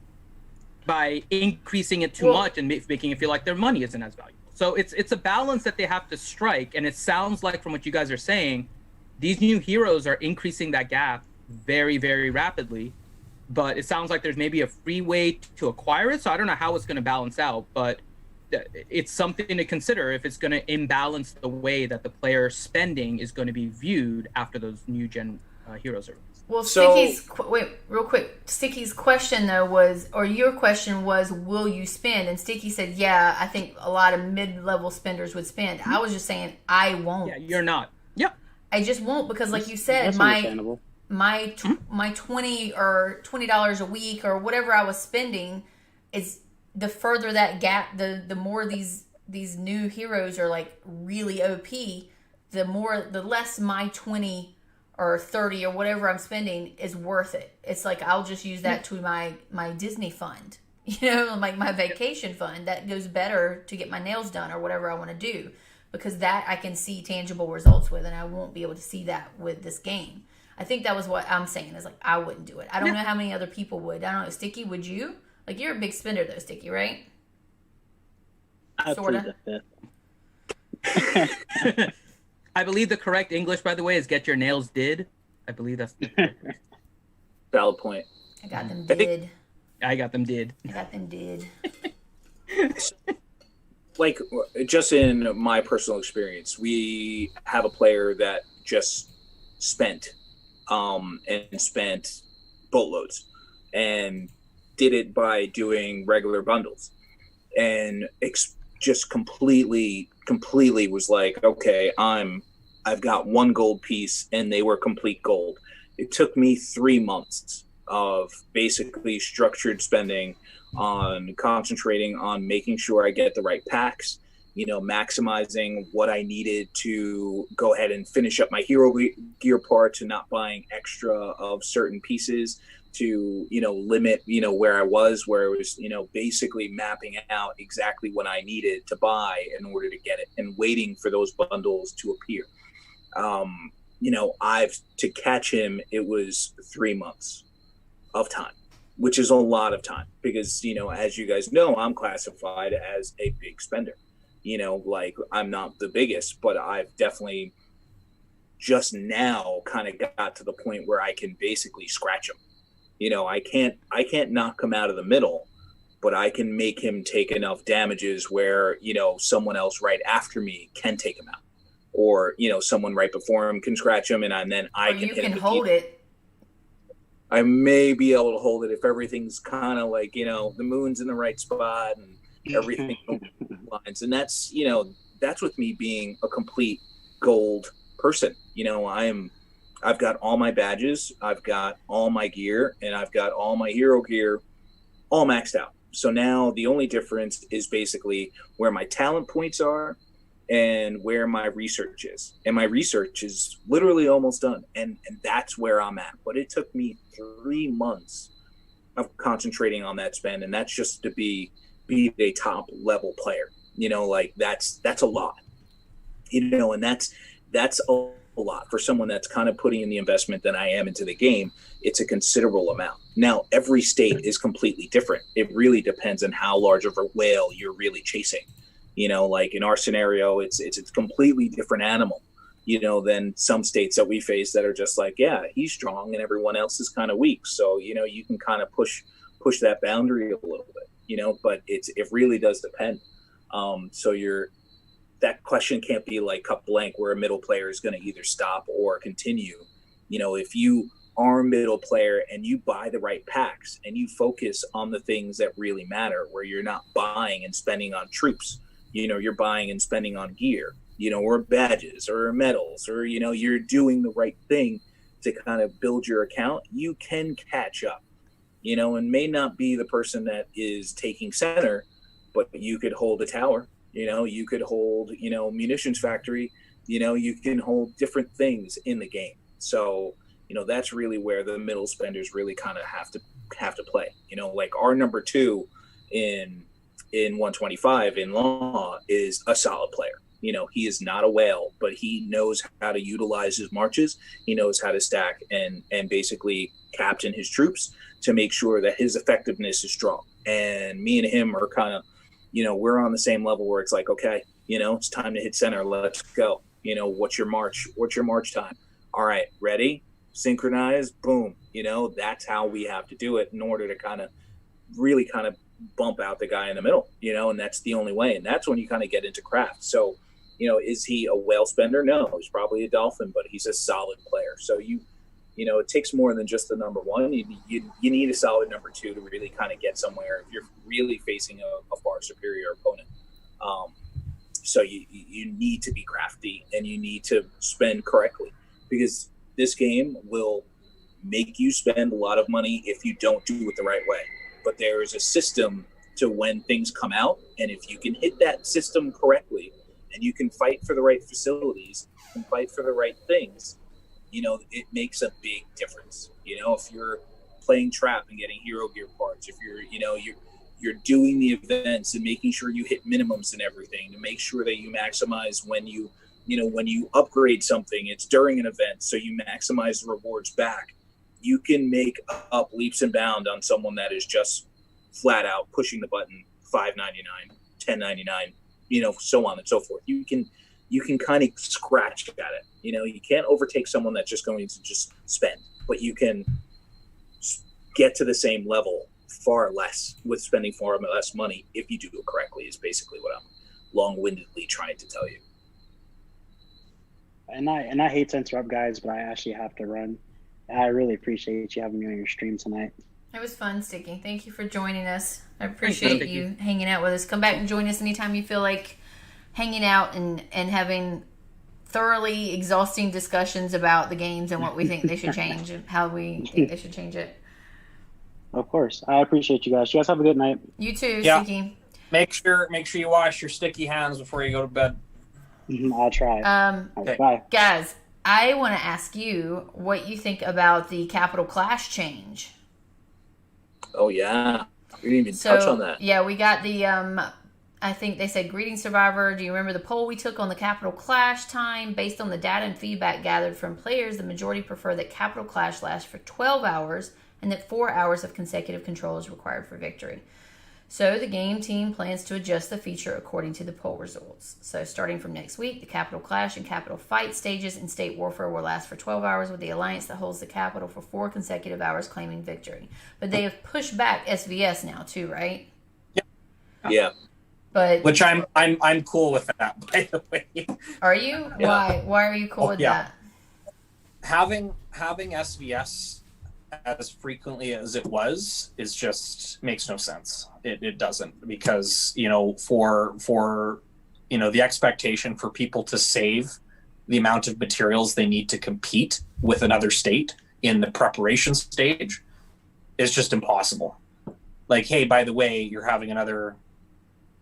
by increasing it too much and making it feel like their money isn't as valuable. So it's a balance that they have to strike. And it sounds like from what you guys are saying, these new heroes are increasing that gap very, very rapidly. But it sounds like there's maybe a free way to acquire it. So I don't know how it's going to balance out, but it's something to consider if it's going to imbalance the way that the player spending is going to be viewed after those new gen heroes are released. Well, Sticky's real quick. Sticky's question though was, or your question was, will you spend? And Sticky said, yeah, I think a lot of mid-level spenders would spend. I was just saying, I won't. Yeah, you're not. Yep. I just won't because, like you said, my 20 or $20 a week or whatever I was spending is the further that gap, the more these new heroes are like really OP, the less my 20 or 30 or whatever I'm spending is worth it. It's like I'll just use that to my Disney fund, like my vacation fund that goes better to get my nails done or whatever I want to do, because that I can see tangible results with, and I won't be able to see that with this game. I think that was what I'm saying, is like I wouldn't do it. I don't know how many other people would. I don't know. Sticky, would you? Like, you're a big spender though, Sticky, right? Sorta. I believe the correct English, by the way, is get your nails did. I believe that's the valid point. I got them did. I got them did. Like, just in my personal experience, we have a player that just spent boatloads and did it by doing regular bundles, and just completely was like, okay, I've got one gold piece, and they were complete gold. It took me 3 months of basically structured spending on concentrating on making sure I get the right packs, maximizing what I needed to go ahead and finish up my hero gear parts and not buying extra of certain pieces to, limit, where it was, basically mapping out exactly what I needed to buy in order to get it and waiting for those bundles to appear. To catch him, it was 3 months of time, which is a lot of time because, as you guys know, I'm classified as a big spender. Like, I'm not the biggest, but I've definitely just now kind of got to the point where I can basically scratch him. I can't knock him out of the middle, but I can make him take enough damages where, someone else right after me can take him out, or, someone right before him can scratch him, and then I can hit him. You can hold it. I may be able to hold it if everything's kind of like, the moon's in the right spot and everything lines. And that's, that's with me being a complete gold person. I've got all my badges, I've got all my gear, and I've got all my hero gear all maxed out. So now the only difference is basically where my talent points are and where my research is. And my research is literally almost done. And that's where I'm at. But it took me 3 months of concentrating on that spend. And that's just to be a top level player. That's a lot. And that's a lot for someone that's kind of putting in the investment that I am into the game. It's a considerable amount. Now, every state is completely different. It really depends on how large of a whale you're really chasing. Like in our scenario, it's a completely different animal, than some states that we face that are just like, yeah, he's strong and everyone else is kind of weak. So, you can kind of push that boundary a little bit, but it really does depend. So that question can't be like cut blank where a middle player is going to either stop or continue. If you are a middle player and you buy the right packs and you focus on the things that really matter, where you're not buying and spending on troops, you're buying and spending on gear, or badges or medals, or, you're doing the right thing to kind of build your account, you can catch up, and may not be the person that is taking center, but you could hold a tower, you could hold, munitions factory, you can hold different things in the game. So, that's really where the middle spenders really kind of have to play, like our number 2 in 125 in law is a solid player. He is not a whale, but he knows how to utilize his marches. He knows how to stack and basically captain his troops to make sure that his effectiveness is strong. And me and him are kind of, we're on the same level where it's like, okay, it's time to hit center. Let's go. What's your march? What's your march time? All right, ready? Synchronize, boom. That's how we have to do it in order to kind of really kind of bump out the guy in the middle, and that's the only way. And that's when you kind of get into craft. So, is he a whale spender? No, he's probably a dolphin, but he's a solid player. So it takes more than just the number 1. You need a solid number 2 to really kind of get somewhere if you're really facing a far superior opponent. So you need to be crafty and you need to spend correctly, because this game will make you spend a lot of money if you don't do it the right way. But there is a system to when things come out, and if you can hit that system correctly and you can fight for the right facilities and fight for the right things, it makes a big difference. If you're playing trap and getting hero gear parts, if you're doing the events and making sure you hit minimums and everything to make sure that you maximize when you upgrade something, it's during an event, so you maximize the rewards back. You can make up leaps and bounds on someone that is just flat out pushing the button $5.99, $10.99, so on and so forth. You can kind of scratch at it. You can't overtake someone that's just going to just spend, but you can get to the same level far less with spending far less money if you do it correctly, is basically what I'm long-windedly trying to tell you. And I hate to interrupt, guys, but I actually have to run. I really appreciate you having me on your stream tonight. It was fun, Sticky. Thank you for joining us. I appreciate you hanging out with us. Come back and join us anytime you feel like hanging out and having thoroughly exhausting discussions about the games and what we think they should change and how we think they should change it. Of course. I appreciate you guys. You guys have a good night. You too, Yeah. Sticky. Make sure you wash your sticky hands before you go to bed. I'll try. Okay. Bye. Guys, I want to ask you what you think about the Capital Clash change. Oh, yeah. We didn't even touch on that. Yeah, we got the, I think they said, Greetings Survivor. Do you remember the poll we took on the Capital Clash time? Based on the data and feedback gathered from players, the majority prefer that Capital Clash lasts for 12 hours and that 4 hours of consecutive control is required for victory. So the game team plans to adjust the feature according to the poll results. So starting from next week, the Capital Clash and Capital Fight stages in State Warfare will last for 12 hours with the alliance that holds the capital for 4 consecutive hours claiming victory. But they have pushed back SVS now too, right? Yeah. But Which I'm cool with that, by the way. Are you? Yeah. Why are you cool with that? Having SVS as frequently as it was is just makes no sense. It doesn't, because for the expectation for people to save the amount of materials they need to compete with another state in the preparation stage is just impossible. Like, hey, by the way, you're having another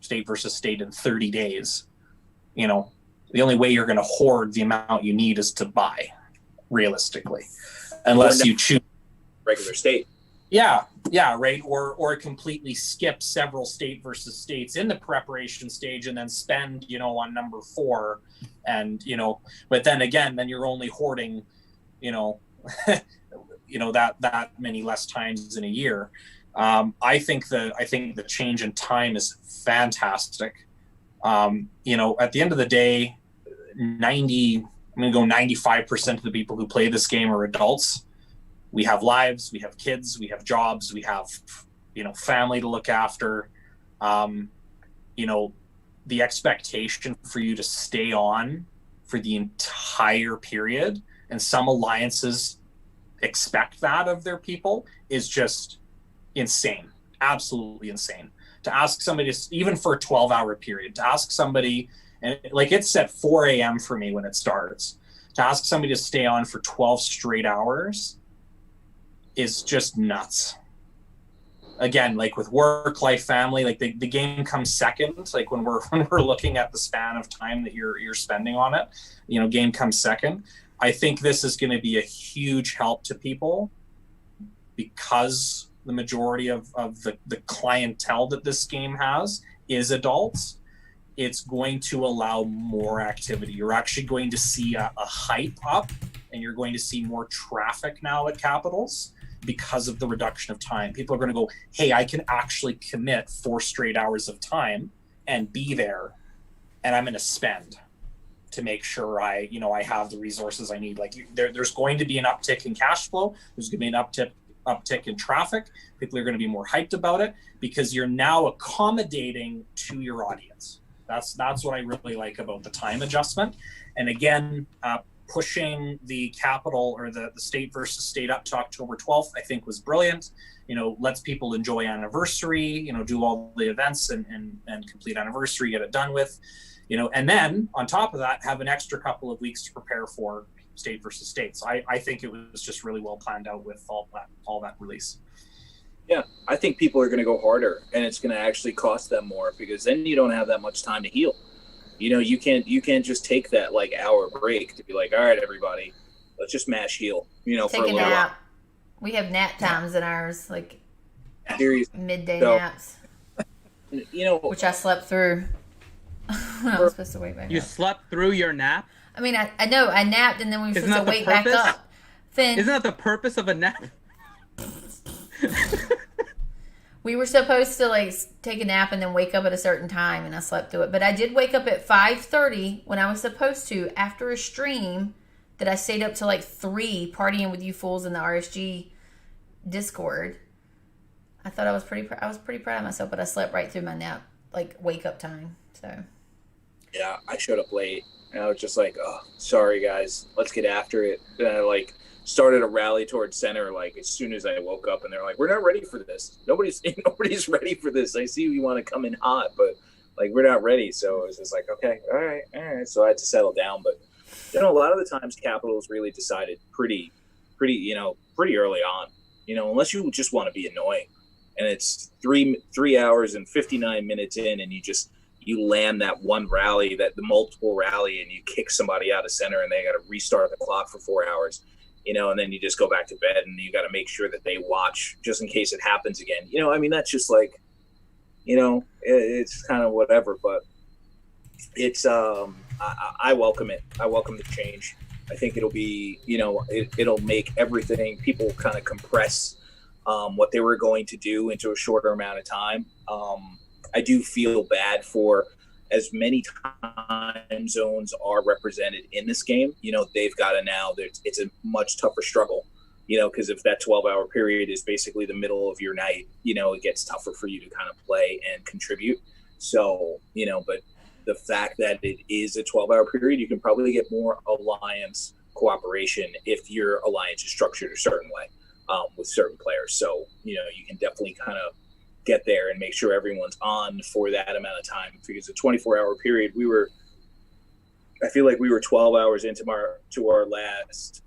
state versus state in 30 days. The only way you're going to hoard the amount you need is to buy, realistically, unless you choose regular state. Yeah, right. Or completely skip several state versus states in the preparation stage and then spend, on number 4, and but then again, then you're only hoarding, that many less times in a year. I think the change in time is fantastic. You know, at the end of the day, I'm going to go 95% of the people who play this game are adults. We have lives, we have kids, we have jobs, we have, you know, family to look after. You know, the expectation for you to stay on for the entire period, and some alliances expect that of their people, is just insane, absolutely insane. To ask somebody, even for a 12-hour period, to ask somebody, and like it's at 4 a.m. for me when it starts, to ask somebody to stay on for 12 straight hours is just nuts. Again, like with work, life, family, like the game comes second. Like when we're looking at the span of time that you're spending on it, you know, game comes second. I think this is going to be a huge help to people, because the majority of the clientele that this game has is adults. It's going to allow more activity. You're actually going to see a hype up, and you're going to see more traffic now at Capitals because of the reduction of time. People are going to go, hey, I can actually commit 4 straight hours of time and be there, and I'm going to spend to make sure I have the resources I need. Like there's going to be an uptick in cash flow. There's going to be an uptick in traffic. People are going to be more hyped about it because you're now accommodating to your audience. That's what I really like about the time adjustment. And again, pushing the capital or the state versus state up to October 12th, I think was brilliant. You know, lets people enjoy anniversary, you know, do all the events and complete anniversary, get it done with, you know, and then on top of that, have an extra couple of weeks to prepare for state versus state. So I think it was just really well planned out with all that release. Yeah, I think people are going to go harder, and it's going to actually cost them more, because then you don't have that much time to heal. You know, you can't just take that like hour break to be like, all right, everybody, let's just mash heal. You know, take for a little nap. while. We have nap times in ours, like midday So, naps, you know, which I slept through when I was supposed to wake back You up. slept through your nap? I mean, I know I napped, and then we were Isn't supposed to that the wake back purpose? up. Finn, Isn't that the purpose of a nap? we were supposed to like take a nap and then wake up at a certain time, and I slept through it. But I did wake up at 5:30 when I was supposed to, after a stream that I stayed up to like 3 partying with you fools in the RSG Discord. I thought I was pretty proud of myself, but I slept right through my nap, like wake up time. So yeah, I showed up late, and I was just like, oh, sorry guys, let's get after it. And I like started a rally towards center like as soon as I woke up, and they're like, we're not ready for this. Nobody's ready for this. I see you want to come in hot, but like we're not ready. So it was just like, okay, all right. So I had to settle down. But you know, a lot of the times Capitals really decided pretty early on. You know, unless you just want to be annoying, and it's 3 hours and 59 minutes in, and you land that one rally, the multiple rally, and you kick somebody out of center, and they got to restart the clock for 4 hours. You know, and then you just go back to bed, and you got to make sure that they watch just in case it happens again. You know, I mean, that's just like, you know, it's kind of whatever, but it's, I welcome it. I welcome the change. I think it'll be, you know, it'll make everything, people kind of compress what they were going to do into a shorter amount of time. I do feel bad for as many time zones are represented in this game. You know, they've got to now, it's a much tougher struggle, you know, because if that 12-hour period is basically the middle of your night, you know, it gets tougher for you to kind of play and contribute. So, you know, but the fact that it is a 12-hour period, you can probably get more alliance cooperation if your alliance is structured a certain way with certain players. So, you know, you can definitely kind of get there and make sure everyone's on for that amount of time, because a 24-hour period, I feel like we were 12 hours into our last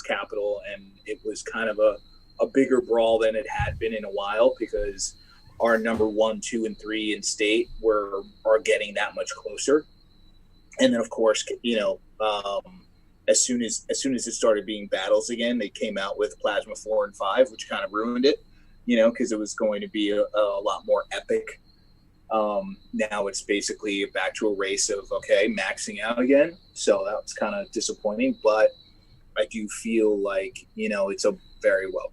capital, and it was kind of a bigger brawl than it had been in a while, because our number 1, 2, and 3 in state are getting that much closer. And then of course, you know, as soon as it started being battles again, they came out with Plasma 4 and 5, which kind of ruined it. You know, because it was going to be a lot more epic. Now it's basically back to a race of, okay, maxing out again. So that's kind of disappointing, but I do feel like, you know, it's a very well,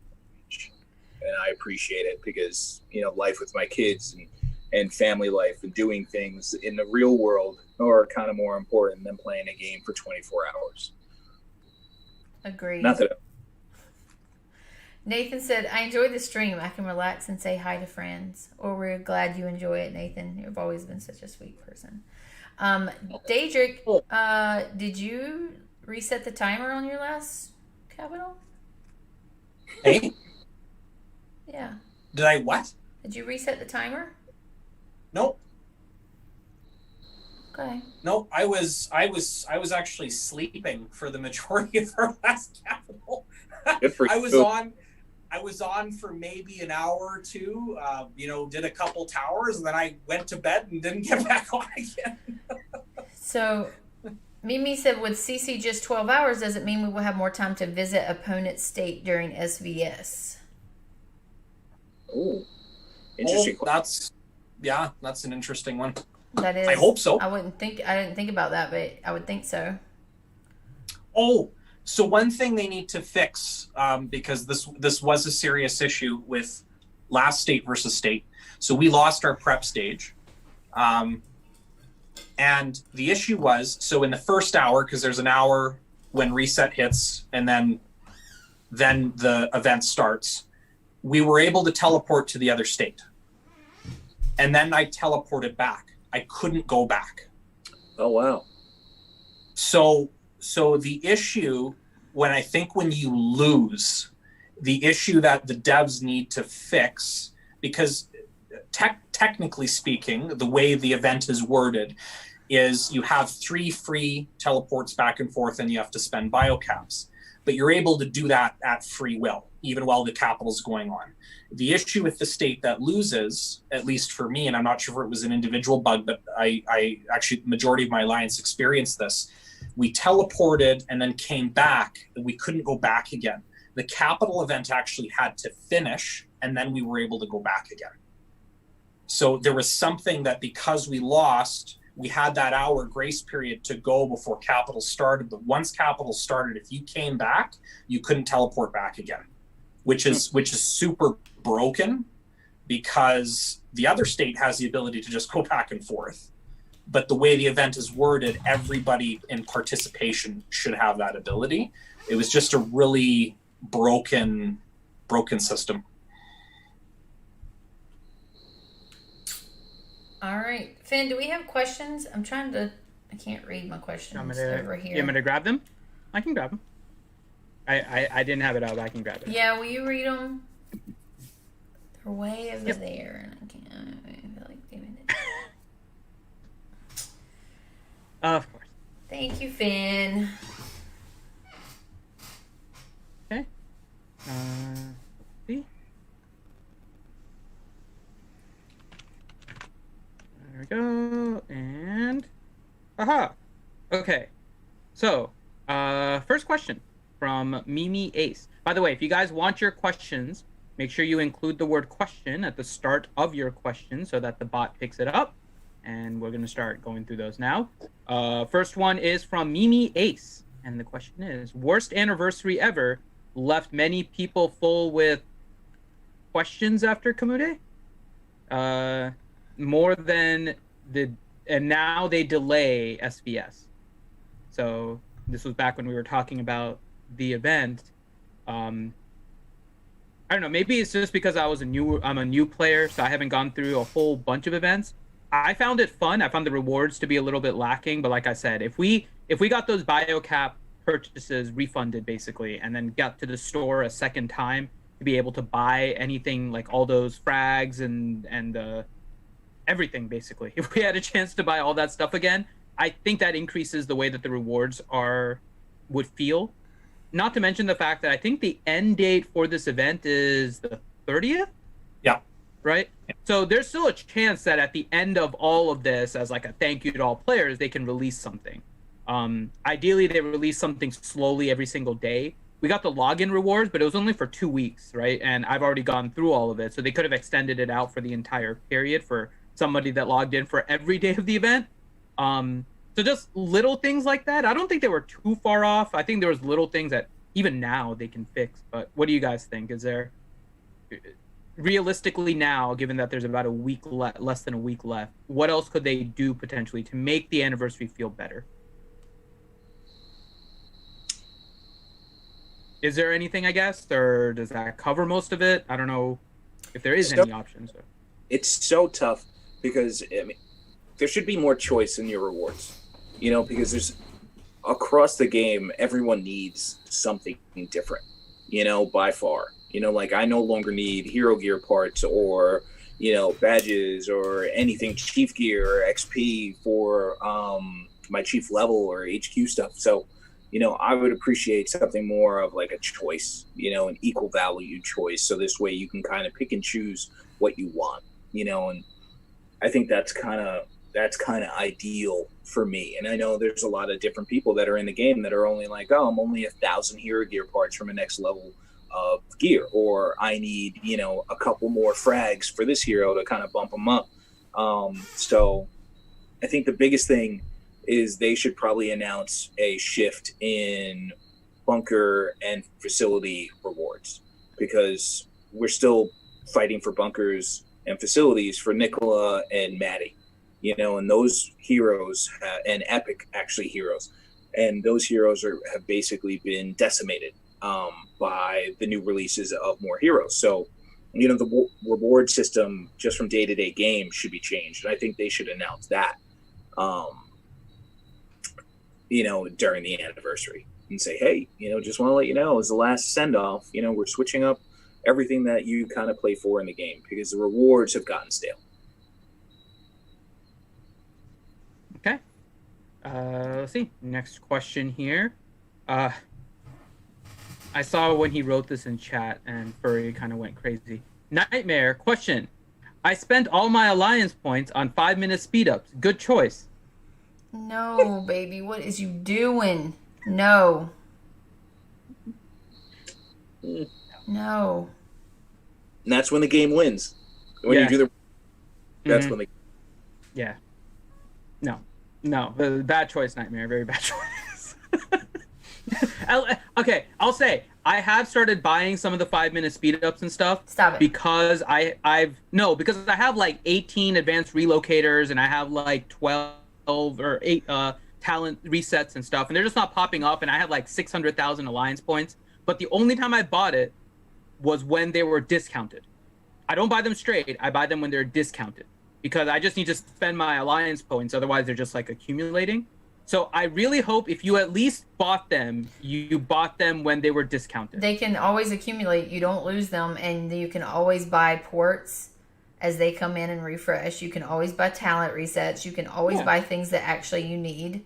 and I appreciate it, because, you know, life with my kids and and family life and doing things in the real world are kind of more important than playing a game for 24 hours. Agreed. Not that Nathan said, I enjoyed the stream. I can relax and say hi to friends. Or we're glad you enjoy it, Nathan. You've always been such a sweet person. Daedric, did you reset the timer on your last capital? Hey, Yeah. did I what? Did you reset the timer? Nope. Okay. No, I was actually sleeping for the majority of our last capital. Good for I you. was on for maybe an hour or two. Did a couple towers, and then I went to bed and didn't get back on again. So, Mimi said, with CC just 12 hours, does it mean we will have more time to visit opponent's state during SVS? Oh, interesting. That's an interesting one. That is. I hope so. I didn't think about that, but I would think so. Oh, so one thing they need to fix, because this was a serious issue with last state versus state. So we lost our prep stage. And the issue was, so in the first hour, because there's an hour when reset hits and then the event starts, we were able to teleport to the other state. And then I teleported back. I couldn't go back. Oh, wow. So the issue, when you lose, the issue that the devs need to fix, because technically speaking, the way the event is worded is you have 3 free teleports back and forth and you have to spend biocaps. But you're able to do that at free will, even while the capital's going on. The issue with the state that loses, at least for me, and I'm not sure if it was an individual bug, but I actually, the majority of my alliance experienced this. We teleported and then came back, and we couldn't go back again. The capital event actually had to finish, and then we were able to go back again. So there was something that, because we lost, we had that hour grace period to go before capital started. But once capital started, if you came back, you couldn't teleport back again, which is super broken, because the other state has the ability to just go back and forth. But the way the event is worded, everybody in participation should have that ability. It was just a really broken system. All right. Finn, do we have questions? I can't read my questions over here. You want me to grab them? I can grab them. I didn't have it out, but I can grab it. Yeah, will you read them? They're way over there, and I can't. I feel like doing it. Of course. Thank you, Finn. Okay. See? There we go. And aha. Okay. So, first question from Mimi Ace. By the way, if you guys want your questions, make sure you include the word question at the start of your question so that the bot picks it up. And we're going to start going through those now. First one is from Mimi Ace. And the question is, worst anniversary ever, left many people full with questions after Kamude? More than and now they delay SVS. So this was back when we were talking about the event. I don't know, maybe it's just because I'm a new player, so I haven't gone through a whole bunch of events. I found it fun. I found the rewards to be a little bit lacking, but like I said, if we got those biocap purchases refunded basically, and then got to the store a second time to be able to buy anything, like all those frags and everything basically, if we had a chance to buy all that stuff again, I think that increases the way that the rewards would feel. Not to mention the fact that I think the end date for this event is the 30th. Yeah. Right? So there's still a chance that at the end of all of this, as like a thank you to all players, they can release something. Ideally, they release something slowly every single day. We got the login rewards, but it was only for 2 weeks, right? And I've already gone through all of it. So they could have extended it out for the entire period for somebody that logged in for every day of the event. So just little things like that. I don't think they were too far off. I think there was little things that even now they can fix. But what do you guys think? Is there realistically now, given that there's about a week less than a week left, what else could they do potentially to make the anniversary feel better? Is there anything, I guess, or does that cover most of it? I don't know if there is any options. It's so tough because I mean, there should be more choice in your rewards, because there's across the game, everyone needs something different, by far. Like I no longer need hero gear parts or, badges or anything chief gear or XP for my chief level or HQ stuff. So, I would appreciate something more of like a choice, an equal value choice. So this way you can kind of pick and choose what you want, and I think that's kind of ideal for me. And I know there's a lot of different people that are in the game that are only like, oh, I'm only 1,000 hero gear parts from a next level of gear, or I need, a couple more frags for this hero to kind of bump them up. So I think the biggest thing is they should probably announce a shift in bunker and facility rewards, because we're still fighting for bunkers and facilities for Nicola and Maddie, and those heroes and epic actually heroes, and those heroes have basically been decimated by the new releases of more heroes. So, the reward system just from day-to-day game should be changed, and I think they should announce that, during the anniversary and say, hey, just want to let you know, as the last send-off, we're switching up everything that you kind of play for in the game because the rewards have gotten stale. Okay. Let's see. Next question here. I saw when he wrote this in chat and Furry kind of went crazy. Nightmare, question. I spent all my alliance points on 5-minute speed ups. Good choice. No, baby. What is you doing? No. No. And that's when the game wins. When you do the... That's when the... Yeah. No. Bad choice, Nightmare. Very bad choice. Okay, I'll say I have started buying some of the 5-minute speed ups and stuff. Stop it. Because I have like 18 advanced relocators and I have like 12 or 8 talent resets and stuff, and they're just not popping up, and I have like 600,000 alliance points. But the only time I bought it was when they were discounted. I don't buy them straight. I buy them when they're discounted because I just need to spend my alliance points. Otherwise, they're just like accumulating. So I really hope if you at least bought them, you bought them when they were discounted. They can always accumulate. You don't lose them, and you can always buy ports as they come in and refresh. You can always buy talent resets. You can always buy things that actually you need.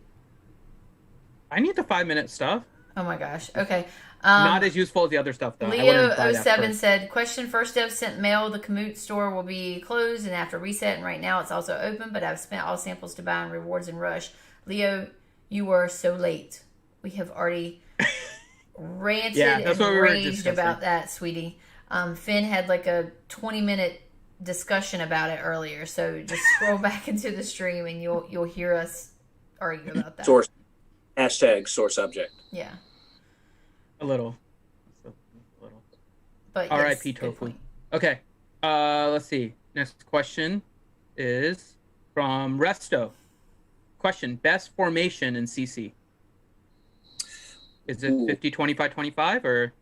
I need the 5-minute stuff. Oh my gosh. Okay. Not as useful as the other stuff, though. Leo07 said, question, first dev sent mail. The Commute store will be closed and after reset, and right now it's also open, but I've spent all samples to buy on rewards and rush. Leo, you were so late. We have already ranted and raged about that, sweetie. Finn had like a 20-minute discussion about it earlier, so just scroll back into the stream and you'll hear us argue about that. Source subject. Yeah. A little. But yes, R.I.P. Tofu. Okay. Let's see. Next question is from Resto. Question: best formation in CC. Is it 50-25-25 or?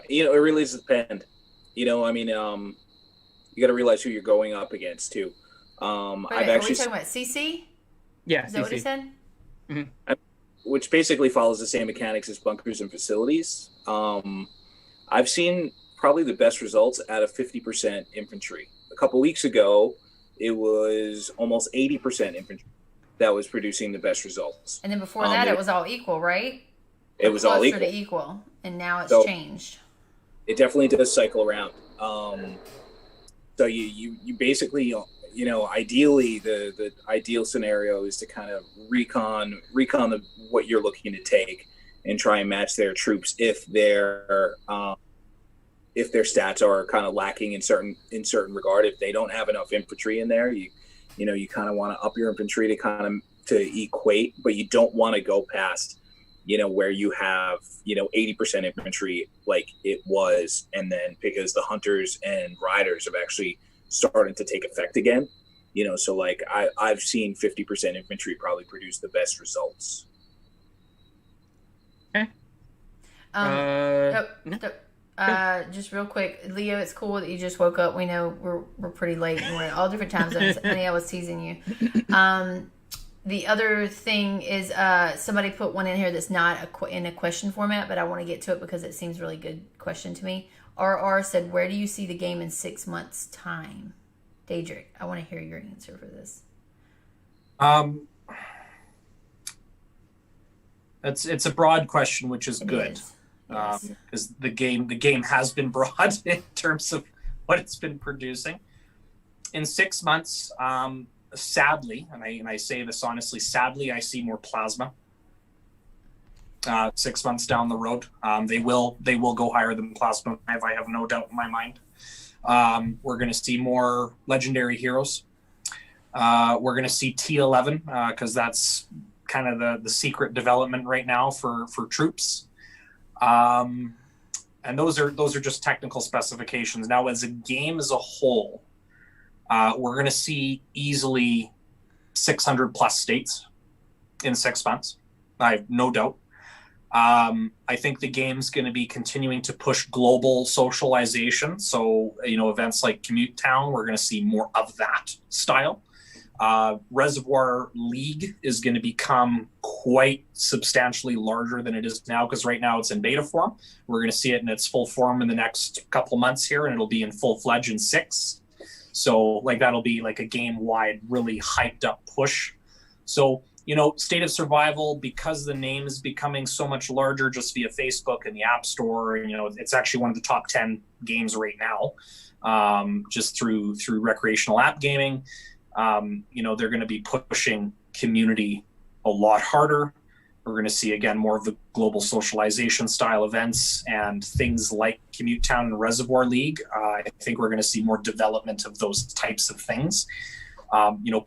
It really does depend. You got to realize who you're going up against too. Are we talking about CC? Yeah, is that what he said? Mm-hmm. Which basically follows the same mechanics as bunkers and facilities. I've seen probably the best results out of 50% infantry. A couple weeks ago, it was almost 80% infantry that was producing the best results. And then before that, it was all equal, right? It was all equal. Closer to equal, and now it's changed. It definitely does cycle around. So you basically, ideally the ideal scenario is to kind of recon what you're looking to take and try and match their troops if their stats are kind of lacking in certain regard. If they don't have enough infantry in there, you kind of want to up your infantry to equate, but you don't want to go past where you have 80% infantry like it was, and then because the hunters and riders have actually started to take effect again, so like I've seen 50% infantry probably produce the best results. Okay. Just real quick, Leo, it's cool that you just woke up. We know we're pretty late and we're in all different time zones. Honey, I was teasing you. The other thing is somebody put one in here that's not in a question format, but I want to get to it because it seems really good question to me. RR said, where do you see the game in 6 months' time? Daedric, I want to hear your answer for this. It's a broad question, which is good. Yes. Because the game has been broad in terms of what it's been producing. In 6 months, sadly, and I say this honestly, sadly, I see more plasma. 6 months down the road, they will go higher than plasma. I have no doubt in my mind. We're going to see more legendary heroes. We're going to see T11 because that's kind of the secret development right now for troops. And those are just technical specifications. Now, as a game as a whole, we're going to see easily 600 plus states in 6 months. I have no doubt. I think the game's going to be continuing to push global socialization. So, events like Commute Town, we're going to see more of that style. Reservoir League is going to become quite substantially larger than it is now, because right now it's in beta form. We're going to see it in its full form in the next couple months here, and it'll be in full-fledged in 6. So that'll be like a game-wide, really hyped up push. So, State of Survival, because the name is becoming so much larger just via Facebook and the App Store, and, it's actually one of the top 10 games right now, just through recreational app gaming. They're going to be pushing community a lot harder. We're going to see, again, more of the global socialization style events and things like Commute Town and Reservoir League. I think we're going to see more development of those types of things.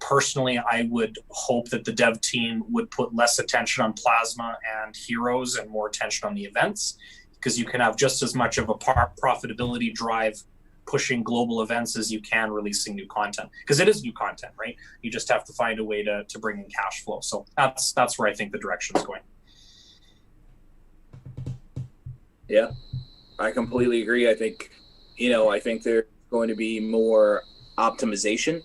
Personally, I would hope that the dev team would put less attention on plasma and heroes and more attention on the events, because you can have just as much of a profitability drive pushing global events as you can releasing new content, because it is new content, right? You just have to find a way to bring in cash flow. So that's where I think the direction is going. Yeah, I completely agree. I think there's going to be more optimization,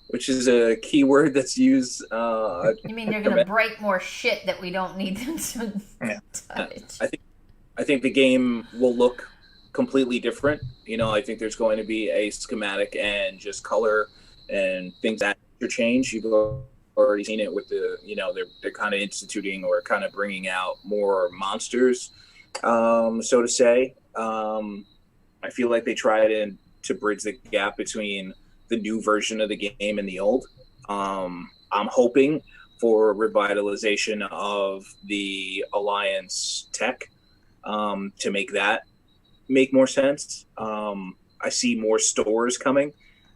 which is a key word that's used. You mean they're going to break more shit that we don't need them to touch? I think the game will look completely different. I think there's going to be a schematic and just color and things that change. You've already seen it with the, they're kind of instituting or kind of bringing out more monsters, so to say. I feel like they tried to bridge the gap between the new version of the game and the old. I'm hoping for revitalization of the Alliance tech to make more sense. I see more stores coming,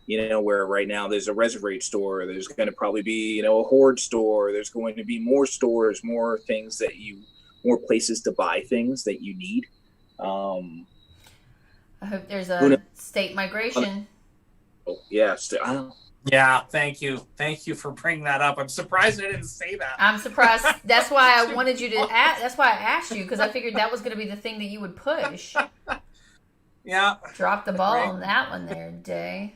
where right now there's a Reservoir store, there's going to probably be, a Horde store, there's going to be more stores, more things more places to buy things that you need. I hope there's a state migration. Yeah. Yeah, thank you. Thank you for bringing that up. I'm surprised I didn't say that. I'm surprised. That's why I wanted you to ask. That's why I asked you, because I figured that was going to be the thing that you would push. Yeah. Drop the ball on that one there, Day.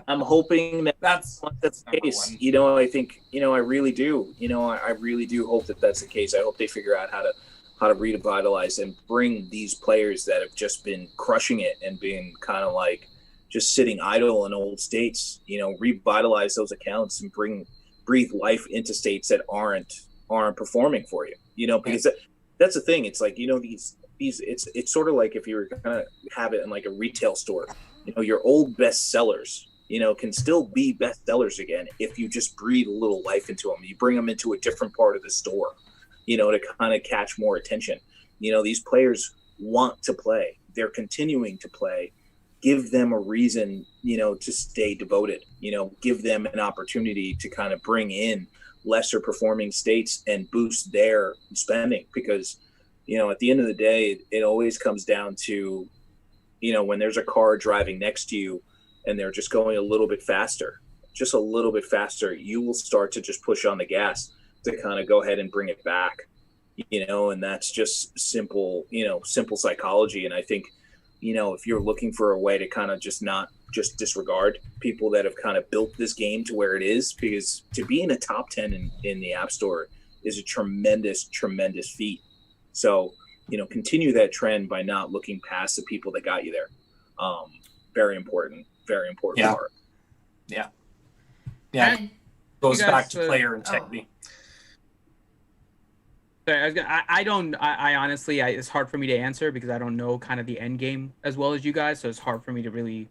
I'm hoping that's the case. One. I think, I really do. I really do hope that that's the case. I hope they figure out how to revitalize and bring these players that have just been crushing it and being kind of like just sitting idle in old states, revitalize those accounts and breathe life into states that aren't performing for you, because that's the thing. It's like, it's sort of like if you were going to have it in like a retail store, your old best sellers, can still be best sellers again if you just breathe a little life into them. You bring them into a different part of the store, to kind of catch more attention. These players want to play. They're continuing to play. Give them a reason, to stay devoted, give them an opportunity to kind of bring in lesser performing states and boost their spending, because, you know, at the end of the day, it always comes down to, you know, when there's a car driving next to you and they're just going a little bit faster, you will start to just push on the gas to kind of go ahead and bring it back, you know, and that's just simple psychology. And I think, you know, if you're looking for a way to kind of just not just disregard people that have kind of built this game to where it is, because to be in a top 10 in the App Store is a tremendous feat. So, you know, continue that trend by not looking past the people that got you there. Very important part. Yeah. It goes back to player integrity. Sorry, I honestly, it's hard for me to answer because I don't know kind of the end game as well as you guys. So it's hard for me to really.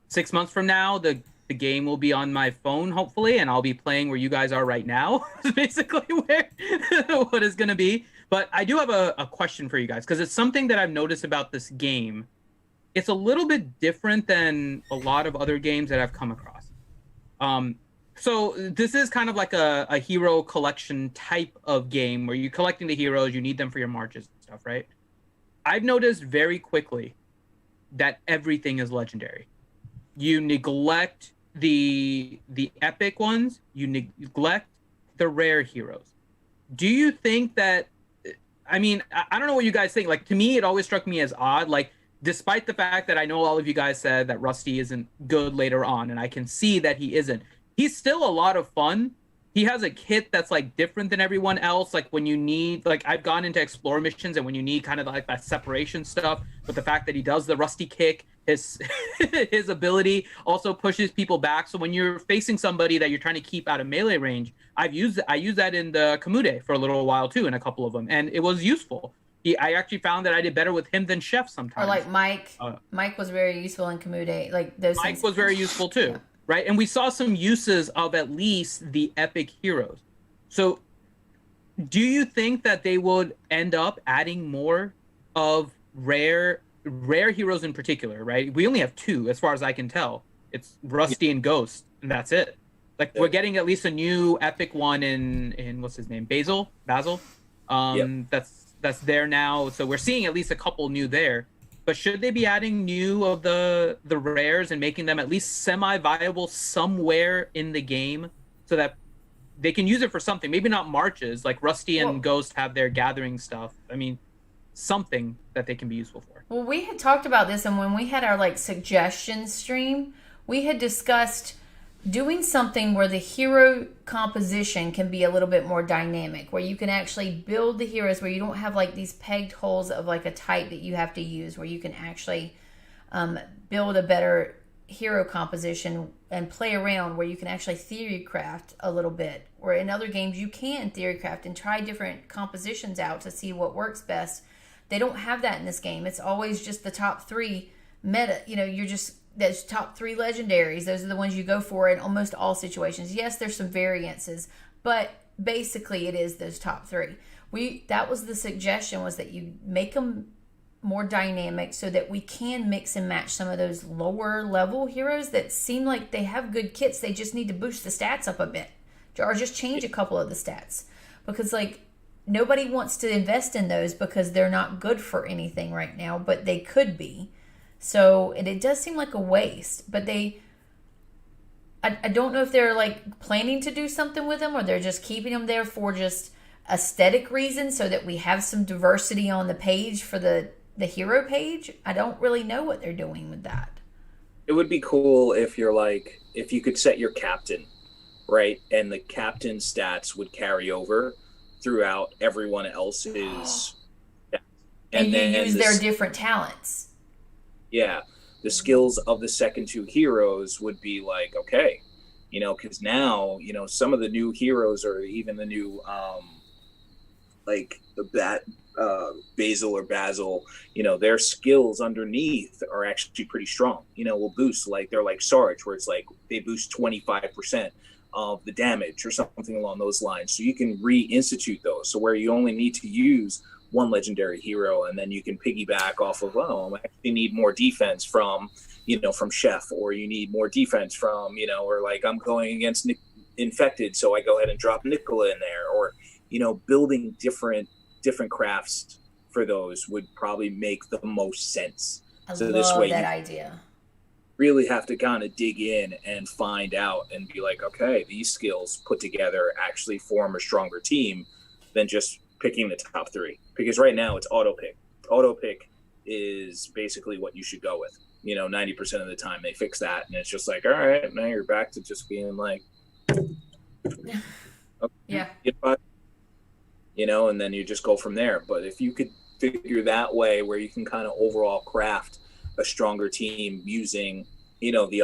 6 months from now, the game will be on my phone, hopefully, and I'll be playing where you guys are right now. Basically, where what is going to be. But I do have a question for you guys, because it's something that I've noticed about this game. It's a little bit different than a lot of other games that I've come across. So this is kind of like a hero collection type of game where you're collecting the heroes, you need them for your marches and stuff, right? I've noticed very quickly that everything is legendary. You neglect the epic ones, you neglect the rare heroes. Do you think that, I mean, I don't know what you guys think. Like, to me, it always struck me as odd. Like, despite the fact that I know all of you guys said that Rusty isn't good later on, and I can see that he isn't, he's still a lot of fun. He has a kit that's like different than everyone else. Like when you need, like I've gone into explore missions and when you need kind of like that separation stuff, but the fact that he does the Rusty kick, his ability also pushes people back. So when you're facing somebody that you're trying to keep out of melee range, I use that in the Kamude for a little while too, in a couple of them, and it was useful. I actually found that I did better with him than Chef sometimes. Or like Mike. Mike was very useful in Kamude. Like those. Mike was very useful too. Yeah. Right, and we saw some uses of at least the epic heroes. So do you think that they would end up adding more of rare heroes in particular, right? We only have 2 as far as I can tell. It's Rusty and Ghost, and that's it. Like we're getting at least a new epic one in what's his name? Basil? That's there now. So we're seeing at least a couple new there. But should they be adding new of the rares and making them at least semi-viable somewhere in the game so that they can use it for something? Maybe not marches, like Rusty and Ghost have their gathering stuff. I mean, something that they can be useful for. Well, we had talked about this, and when we had our like suggestions stream, we had discussed doing something where the hero composition can be a little bit more dynamic, where you can actually build the heroes, where you don't have like these pegged holes of like a type that you have to use, where you can actually build a better hero composition and play around, where you can actually theory craft a little bit, where in other games you can theory craft and try different compositions out to see what works best. They don't have that in this game. It's always just the top 3 meta. You know, you're just, those top 3 legendaries, those are the ones you go for in almost all situations. Yes, there's some variances, but basically it is those top 3. That was the suggestion, was that you make them more dynamic so that we can mix and match some of those lower level heroes that seem like they have good kits. They just need to boost the stats up a bit, or just change a couple of the stats, because like nobody wants to invest in those because they're not good for anything right now, but they could be. So it does seem like a waste, but I don't know if they're like planning to do something with them, or they're just keeping them there for just aesthetic reasons so that we have some diversity on the page for the hero page. I don't really know what they're doing with that. It would be cool if if you could set your captain, right? And the captain stats would carry over throughout everyone else's. And you use their different talents. Yeah, the skills of the second 2 heroes would be like, okay, you know, because now, you know, some of the new heroes, or even the new, like Basil or Basil, you know, their skills underneath are actually pretty strong. You know, will boost, like they're like Sarge, where it's like they boost 25% of the damage or something along those lines. So you can reinstitute those. So where you only need to use 1 legendary hero, and then you can piggyback off of, I actually need more defense from Chef, or you need more defense from, or like I'm going against infected, so I go ahead and drop Nicola in there, or building different crafts for those would probably make the most sense. I So love this way that you idea. really have to kind of dig in and find out and be like, okay, these skills put together actually form a stronger team than just picking the top 3. Because right now it's auto pick. Auto pick is basically what you should go with. 90% of the time they fix that, and it's just like, all right, now you're back to just being like, okay, Yeah. And then you just go from there. But if you could figure that way where you can kind of overall craft a stronger team using, the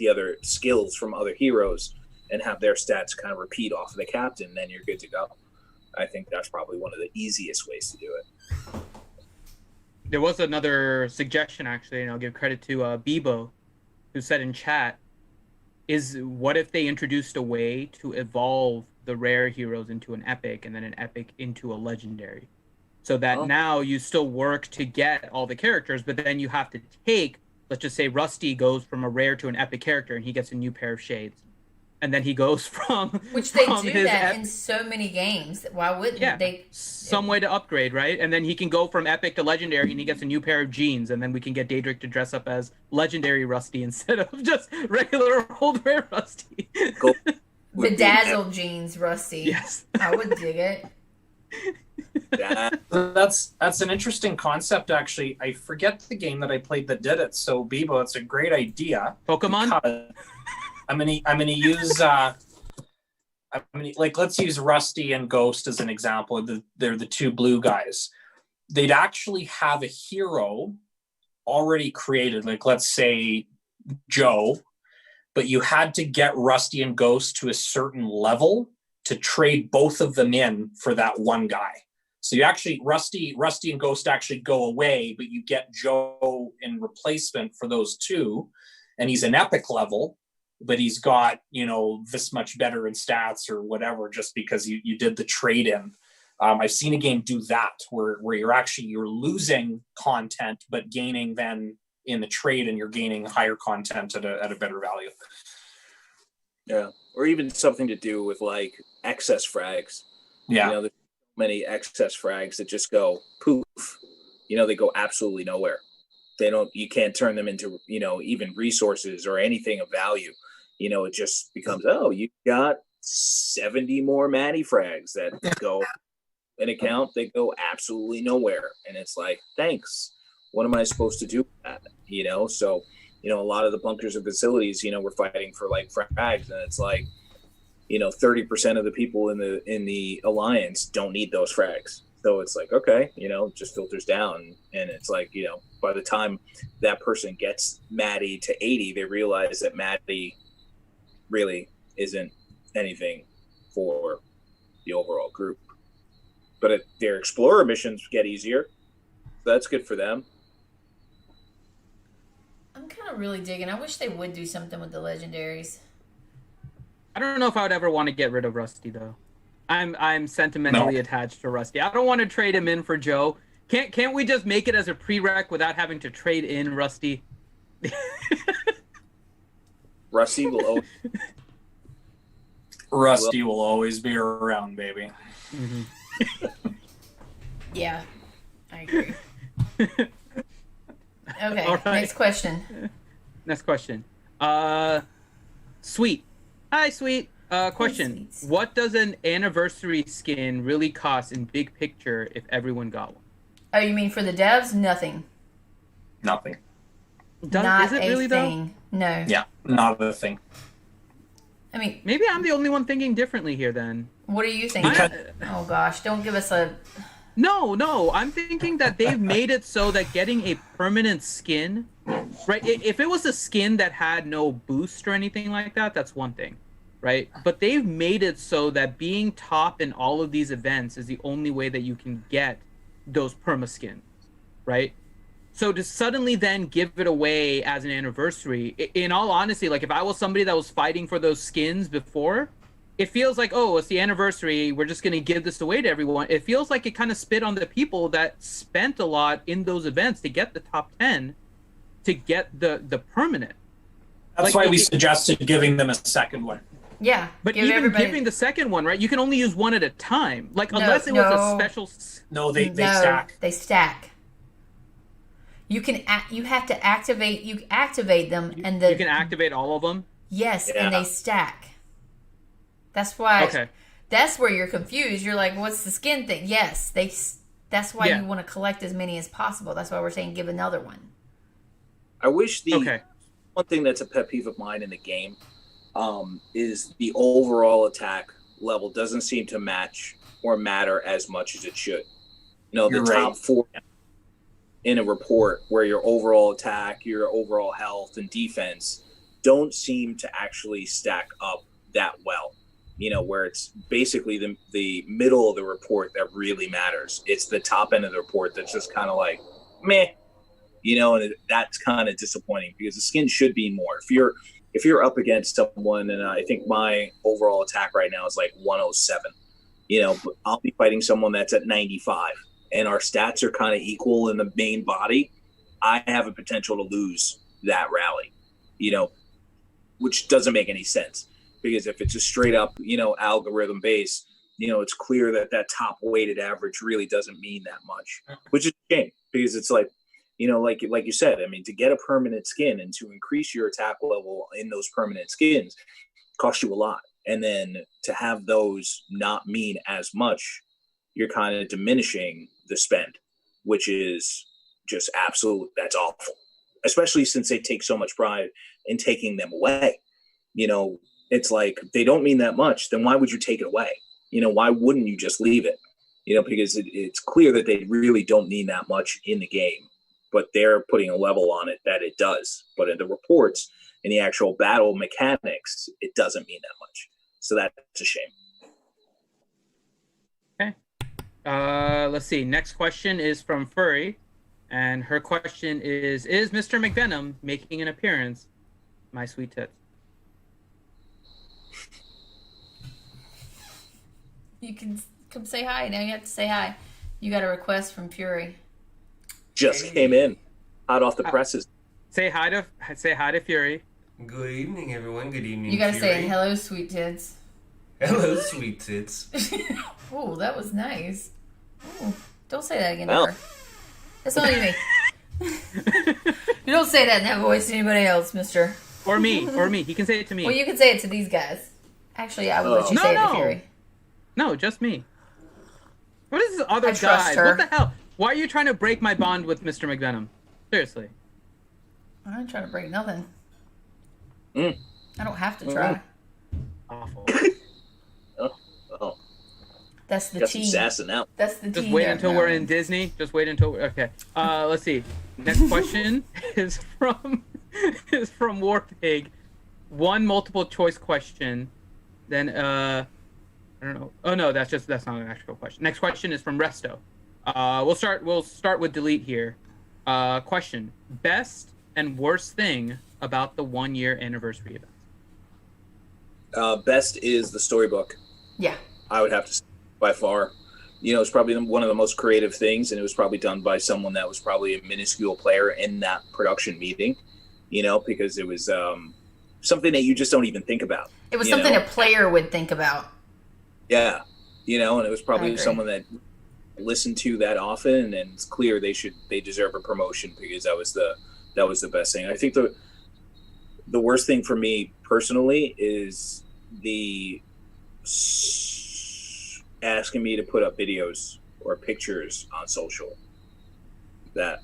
other skills from other heroes and have their stats kind of repeat off of the captain, then you're good to go. I think that's probably one of the easiest ways to do it. There was another suggestion, actually, and I'll give credit to Bebo, who said in chat, is what if they introduced a way to evolve the rare heroes into an epic and then an epic into a legendary? So that now you still work to get all the characters, but then you have to take, let's just say Rusty goes from a rare to an epic character and he gets a new pair of shades. And then he goes from... Which they do that in so many games. Why wouldn't they? Some way to upgrade, right? And then he can go from epic to legendary and he gets a new pair of jeans. And then we can get Daedric to dress up as legendary Rusty instead of just regular old rare Rusty. Bedazzled jeans Rusty. Yes. I would dig it. That's an interesting concept, actually. I forget the game that I played that did it. So Bebo, it's a great idea. Pokemon? I'm gonna use let's use Rusty and Ghost as an example. They're the 2 blue guys. They'd actually have a hero already created, like let's say Joe, but you had to get Rusty and Ghost to a certain level to trade both of them in for that one guy. So you actually Rusty and Ghost actually go away, but you get Joe in replacement for those 2, and he's an epic level. But he's got, this much better in stats or whatever, just because you did the trade in. I've seen a game do that where you're losing content, but gaining then in the trade, and you're gaining higher content at a better value. Yeah. Or even something to do with like excess frags. Yeah. There's many excess frags that just go poof. They go absolutely nowhere. You can't turn them into, even resources or anything of value. It just becomes, you got 70 more Maddie frags that go an account, they go absolutely nowhere. And it's like, thanks. What am I supposed to do with that? So, a lot of the bunkers and facilities, we're fighting for like frags, and it's like, 30% of the people in the alliance don't need those frags. So it's like, okay, it just filters down. And it's like, by the time that person gets Maddie to 80, they realize that Maddie really isn't anything for the overall group. But their explorer missions get easier. So that's good for them. I'm kind of really digging. I wish they would do something with the legendaries. I don't know if I would ever want to get rid of Rusty, though. I'm sentimentally attached to Rusty. I don't want to trade him in for Joe. Can't we just make it as a prereq without having to trade in Rusty? Rusty will always be around, baby. Mm-hmm. Yeah, I agree. Okay, right. Next question. Sweet. Hi, Sweet. Question. Hi, what does an anniversary skin really cost in big picture if everyone got one? Oh, you mean for the devs? Nothing. Nothing. Not is it a really, thing. though? No. Yeah, not a thing. I mean, maybe I'm the only one thinking differently here then. What are you thinking? Oh gosh, don't give us a... No, I'm thinking that they've made it so that getting a permanent skin, right? If it was a skin that had no boost or anything like that, that's one thing, right? But they've made it so that being top in all of these events is the only way that you can get those perma skins, right? So to suddenly then give it away as an anniversary, in all honesty, like if I was somebody that was fighting for those skins before, it feels like, oh, it's the anniversary, we're just going to give this away to everyone. It feels like it kind of spit on the people that spent a lot in those events to get the top 10, to get the permanent. That's why we suggested giving them a second one. Yeah. But even giving the second one, right? You can only use one at a time. Like, unless it was a special. No, they stack. They stack. You have to activate. You activate them, and you can activate all of them. Yes, and they stack. That's why. Okay. That's where you're confused. You're like, "What's the skin thing?" Yes, that's why you want to collect as many as possible. That's why we're saying give another one. I wish one thing that's a pet peeve of mine in the game is the overall attack level doesn't seem to match or matter as much as it should. You know, the top 4 in a report where your overall attack, your overall health and defense don't seem to actually stack up that well. You know, where it's basically the middle of the report that really matters. It's the top end of the report that's just kind of like, meh, you know, and that's kind of disappointing because the skin should be more. If you're up against someone, and I think my overall attack right now is like 107, you know, but I'll be fighting someone that's at 95 and our stats are kind of equal in the main body, I have a potential to lose that rally, you know, which doesn't make any sense. Because if it's a straight up, you know, algorithm base, you know, it's clear that top weighted average really doesn't mean that much, which is a shame because it's like, you know, like you said, I mean, to get a permanent skin and to increase your attack level in those permanent skins costs you a lot. And then to have those not mean as much, you're kind of diminishing the spend, which is just absolute. That's awful, especially since they take so much pride in taking them away. You know, it's like they don't mean that much. Then why would you take it away? You know, why wouldn't you just leave it? You know, because it's clear that they really don't mean that much in the game, but they're putting a level on it that it does. But in the reports, in the actual battle mechanics, it doesn't mean that much. So that's a shame. Okay. Let's see. Next question is from Furry. And her question is Mr. McVenom making an appearance? My sweet tits. You can come say hi. Now you have to say hi. You got a request from Fury. Just came in, hot off the presses. Say hi to Fury. Good evening, everyone. Good evening. You gotta Fury. say hello, sweet tits. Hello, sweet tits. Oh, that was nice. Ooh, don't say that again to her. That's only me. You don't say that in that voice to anybody else, mister. Or me. He can say it to me. Well, you can say it to these guys. Actually, I would let you say it to Fury. No, just me. What is this other guy? What the hell? Why are you trying to break my bond with Mr. McVenom? Seriously. I'm not trying to break nothing. I don't have to try. Awful. Oh. That's the tea. Sassing out. That's the tea. Just wait until we're in Disney. Just wait until okay. Let's see. Next question is from Warpig. One multiple choice question. Then I don't know. Oh no, that's not an actual question. Next question is from Resto. We'll start with delete here. Question: best and worst thing about the 1-year anniversary event? Best is the storybook. Yeah. I would have to say by far. You know, it's probably one of the most creative things, and it was probably done by someone that was probably a minuscule player in that production meeting, you know, because it was something that you just don't even think about. It was something a player would think about. Yeah. You know, and it was probably someone that listened to that often, and it's clear they deserve a promotion because that was the best thing. I think the worst thing for me personally is the asking me to put up videos or pictures on social. That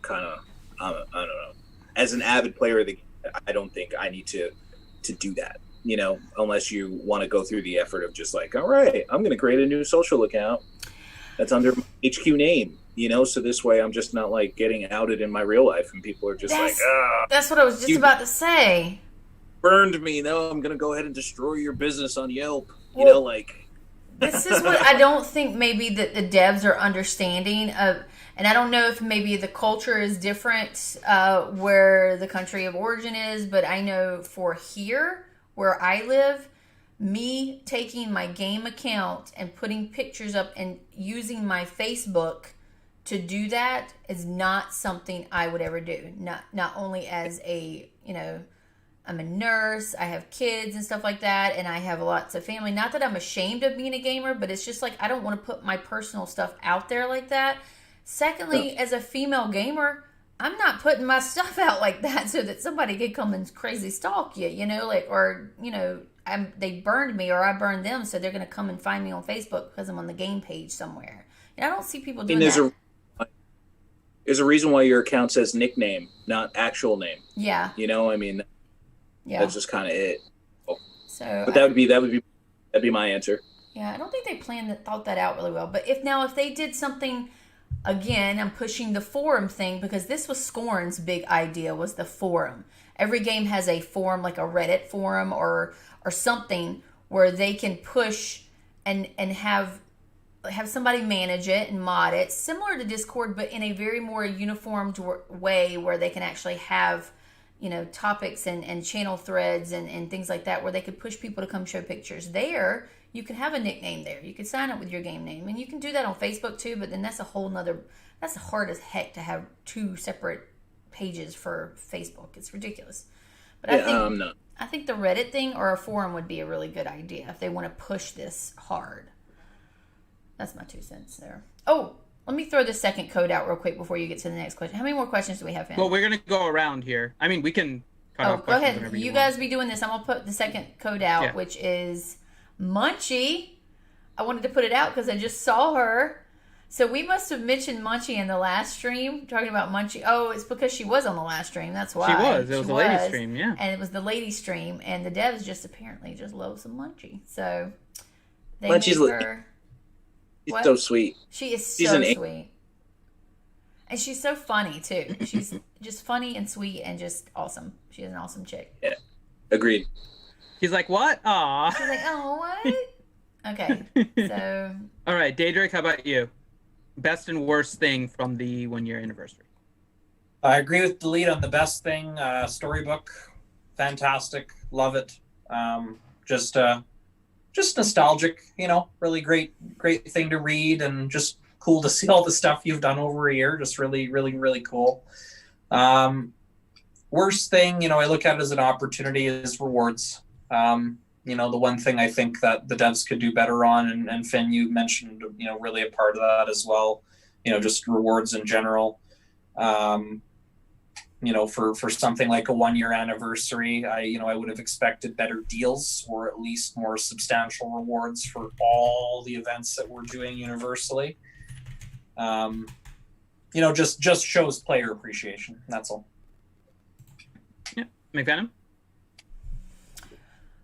kind of I don't know. As an avid player of the game, I don't think I need to do that. You know, unless you want to go through the effort of just like, all right, I'm going to create a new social account that's under my HQ name, you know, so this way I'm just not like getting outed in my real life and people are just that's what I was just about to say. Burned me. Now I'm going to go ahead and destroy your business on Yelp. You know, like. This is what I don't think maybe that the devs are understanding of, and I don't know if maybe the culture is different where the country of origin is, but I know for here, where I live, me taking my game account and putting pictures up and using my Facebook to do that is not something I would ever do. Not only as a, you know, I'm a nurse, I have kids and stuff like that, and I have lots of family. Not that I'm ashamed of being a gamer, but it's just like I don't want to put my personal stuff out there like that. Secondly, as a female gamer, I'm not putting my stuff out like that so that somebody could come and crazy stalk you, or they burned me or I burned them, so they're going to come and find me on Facebook because I'm on the game page somewhere. I don't see people doing that. There's a reason why your account says nickname, not actual name. Yeah. Yeah. That's just kind of it. So, but that'd be my answer. Yeah, I don't think they thought that out really well. But if they did something, again, I'm pushing the forum thing because this was Scorn's big idea, was the forum. Every game has a forum, like a Reddit forum or something where they can push and have somebody manage it and mod it, similar to Discord, but in a very more uniformed way where they can actually have topics and channel threads and things like that, where they could push people to come show pictures. There, you can have a nickname there. You can sign up with your game name, and you can do that on Facebook too, but then that's hard as heck to have two separate pages for Facebook. It's ridiculous. But I think the Reddit thing or a forum would be a really good idea if they want to push this hard. That's my 2 cents there. Oh, let me throw the second code out real quick before you get to the next question. How many more questions do we have, Finn? Well, we're going to go around here. I mean, we can cut off go ahead. whenever You want. guys be doing this. I'm going to put the second code out, which is Munchie. I wanted to put it out because I just saw her. So we must have mentioned Munchie in the last stream, talking about Munchie. Oh, it's because she was on the last stream. That's why. She was. It was the lady stream, yeah. And it was the lady stream, and the devs just apparently just love some Munchie. So they Munchie's made her... She's so sweet. She is so sweet. And she's so funny, too. She's just funny and sweet and just awesome. She is an awesome chick. Yeah. Agreed. He's like, what? Aw. She's like, oh, what? Okay. So. All right, Daedric, how about you? Best and worst thing from the 1-year anniversary. I agree with the lead on the best thing. Storybook, fantastic. Love it. Just nostalgic, really great thing to read, and just cool to see all the stuff you've done over a year. Just really, really, really cool. Worst thing, I look at it as an opportunity is rewards. The one thing I think that the devs could do better on, and Finn, you mentioned, really a part of that as well, just rewards in general. For something like a 1-year anniversary, I would have expected better deals, or at least more substantial rewards for all the events that we're doing universally. Just shows player appreciation. That's all. Yeah, McVenom?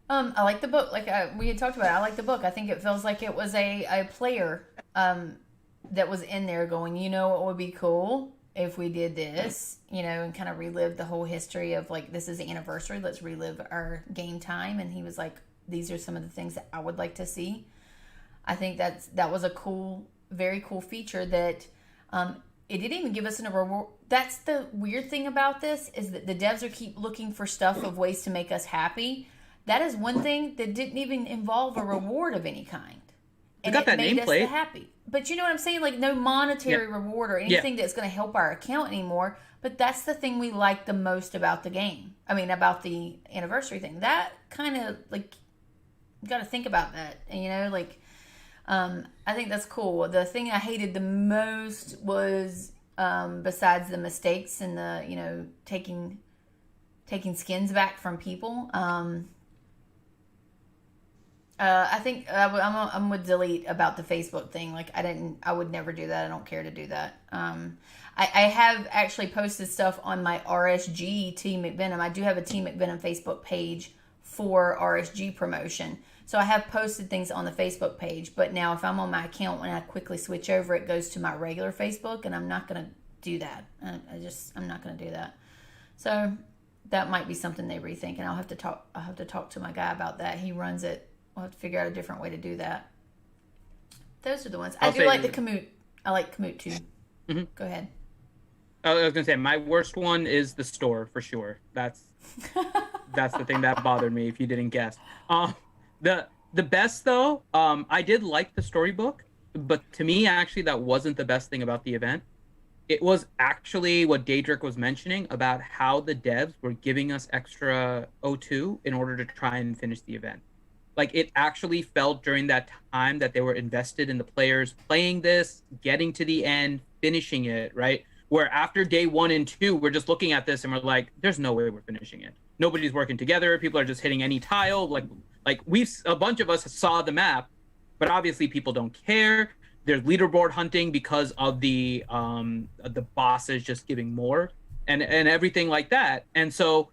I like the book. Like we had talked about, I like the book. I think it feels like it was a player that was in there going, what would be cool if we did this, and kind of relive the whole history of like, this is the anniversary, let's relive our game time. And he was like, these are some of the things that I would like to see. I think that was a cool, very cool feature that it didn't even give us a reward. That's the weird thing about this, is that the devs keep looking for stuff of ways to make us happy. That is one thing that didn't even involve a reward of any kind. And got that made nameplate. us happy. But you know what I'm saying? Like, no monetary reward or anything that's going to help our account anymore. But that's the thing we like the most about the game. I mean, about the anniversary thing. That kind of, like, you got to think about that. And, I think that's cool. The thing I hated the most was, besides the mistakes and the, taking skins back from people, I think I'm with Delete about the Facebook thing. Like, I would never do that. I don't care to do that. I have actually posted stuff on my RSG Team McVenom. I do have a Team McVenom Facebook page for RSG promotion. So I have posted things on the Facebook page, but now if I'm on my account, when I quickly switch over, it goes to my regular Facebook, and I'm not going to do that. I'm not going to do that. So that might be something they rethink, and I'll have to talk to my guy about that. He runs it. We'll have to figure out a different way to do that. Those are the ones. I do like the Commute. I like Commute too. Mm-hmm. Go ahead. I was gonna say my worst one is the store for sure. That's the thing that bothered me. If you didn't guess, the best though, I did like the storybook, but to me actually that wasn't the best thing about the event. it was actually what Daedric was mentioning about how the devs were giving us extra O2 in order to try and finish the event. Like it actually felt during that time that they were invested in the players playing this, getting to the end, finishing it, right? Where after day 1 and 2, we're just looking at this and we're like, there's no way we're finishing it. Nobody's working together. People are just hitting any tile. Like a bunch of us saw the map, but obviously people don't care. There's leaderboard hunting because of the bosses just giving more and everything like that. And so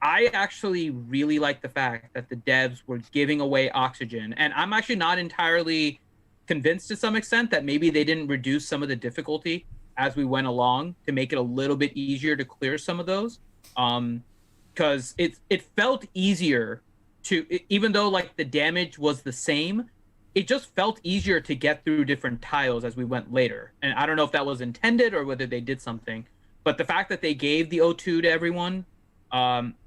I actually really like the fact that the devs were giving away oxygen. And I'm actually not entirely convinced to some extent that maybe they didn't reduce some of the difficulty as we went along to make it a little bit easier to clear some of those. Because it felt easier to, even though like the damage was the same, it just felt easier to get through different tiles as we went later. And I don't know if that was intended or whether they did something, but the fact that they gave the O2 to everyone,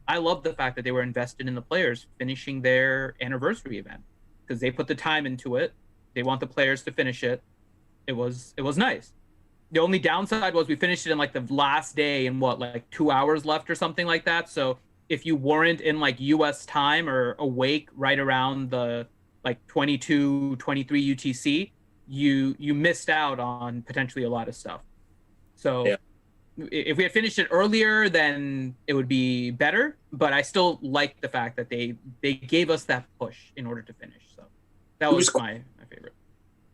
I love the fact that they were invested in the players finishing their anniversary event because they put the time into it. They want the players to finish it. It was nice. The only downside was we finished it in like the last day and like 2 hours left or something like that. So if you weren't in like US time or awake right around the like 22, 23 UTC, you missed out on potentially a lot of stuff. So yeah. If we had finished it earlier, then it would be better. But I still like the fact that they gave us that push in order to finish. So that was my favorite.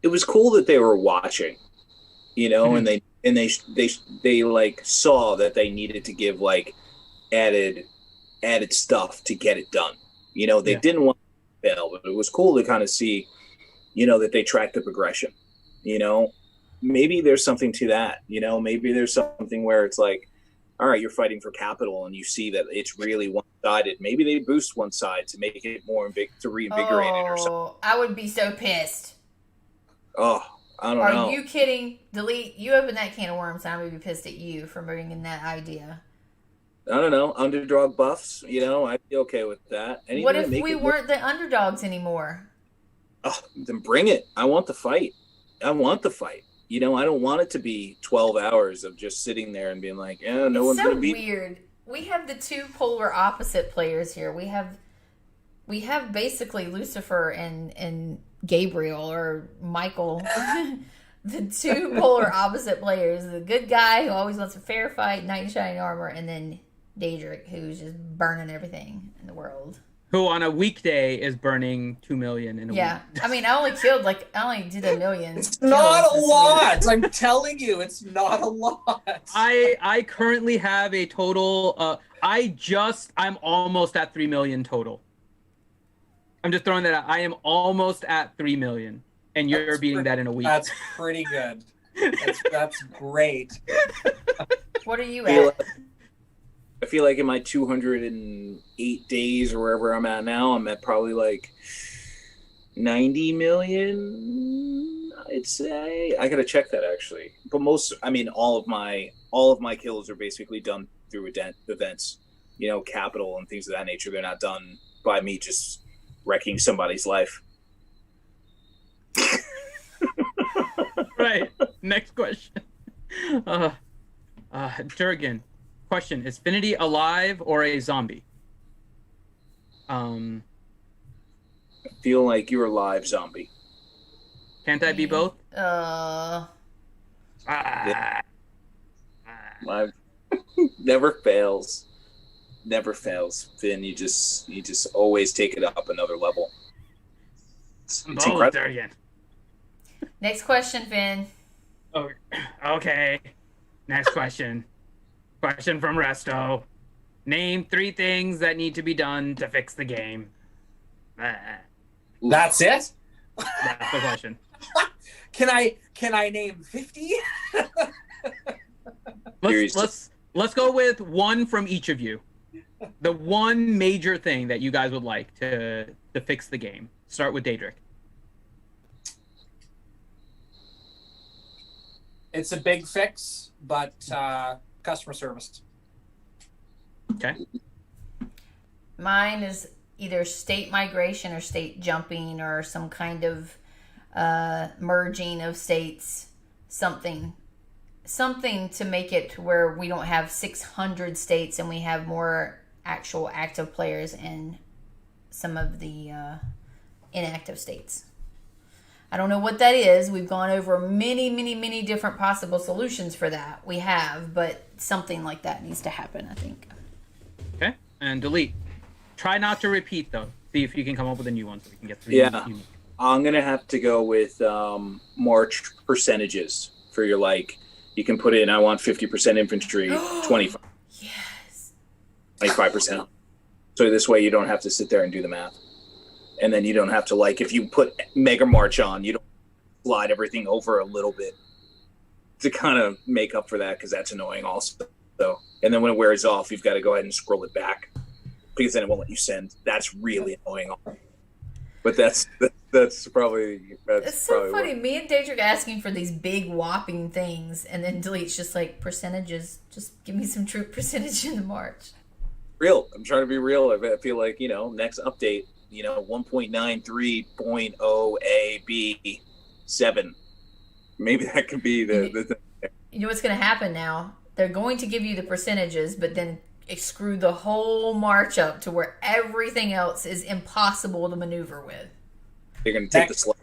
It was cool that they were watching, you know, mm-hmm. and they like saw that they needed to give like added stuff to get it done. You know, they didn't want to fail, but it was cool to kind of see, you know, that they tracked the progression, you know. Maybe there's something to that, you know, maybe there's something where it's like, all right, you're fighting for capital and you see that it's really one-sided. Maybe they boost one side to make it more to reinvigorate it or something. I would be so pissed. Oh, I don't know. Are you kidding? Delete. You open that can of worms and I would be pissed at you for bringing that idea. I don't know. Underdog buffs, you know, I'd be okay with that. Anything what if we weren't the underdogs anymore? Oh, then bring it. I want the fight. You know, I don't want it to be 12 hours of just sitting there and being like, yeah, no one's going to beat. It's so weird. We have the two polar opposite players here. We have basically Lucifer and Gabriel or Michael. The two polar opposite players. The good guy who always wants a fair fight, knight in shining armor, and then Daedric, who's just burning everything in the world. Who on a weekday is burning 2 million in a week. Yeah, I mean, I only did 1 million. It's not a lot. I'm telling you, it's not a lot. I currently have a total. I'm almost at 3 million total. I'm just throwing that out. I am almost at 3 million, and you're beating that in a week. That's pretty good. That's great. What are you at? I feel like in my 208 days or wherever I'm at now, I'm at probably like 90 million, I'd say. I gotta check that actually. But all of my kills are basically done through events, you know, capital and things of that nature. They're not done by me just wrecking somebody's life. Right. Next question. Durgan. Question: is Finity alive or a zombie? I feel like you're a live zombie. Can't I be both? Live never fails. Finn, you just always take it up another level. It's incredible. Again. Next question, Finn. Okay. Next question. Question from Resto. Name 3 things that need to be done to fix the game. That's it? That's the question. Can I name 50? Let's go with one from each of you. The one major thing that you guys would like to fix the game. Start with Daedric. It's a big fix, but customer service. Okay. Mine is either state migration or state jumping or some kind of merging of states, something. something to make it to where we don't have 600 states and we have more actual active players in some of the inactive states. I don't know what that is. We've gone over many different possible solutions for that. We have, but something like that needs to happen, I think. Okay, and delete. Try not to repeat, though. See if you can come up with a new one so we can get through. Yeah, I'm going to have to go with March percentages for your, like, you can put in, I want 50% infantry, 25. Yes. 25%. So this way you don't have to sit there and do the math. And then you don't have to, like, if you put Mega March on, you don't slide everything over a little bit to kind of make up for that, because that's annoying also. So, and then when it wears off, you've got to go ahead and scroll it back, because then it won't let you send. That's really annoying. But that's probably It's so funny. Me and Daedric asking for these big whopping things, and then Delete's just like, percentages. Just give me some troop percentage in the March. Real. I'm trying to be real. I feel like, next update, 1.93.0 AB 7. Maybe that could be the thing. You know what's going to happen now? They're going to give you the percentages, but then screw the whole March up to where everything else is impossible to maneuver with. They're going to take the slide.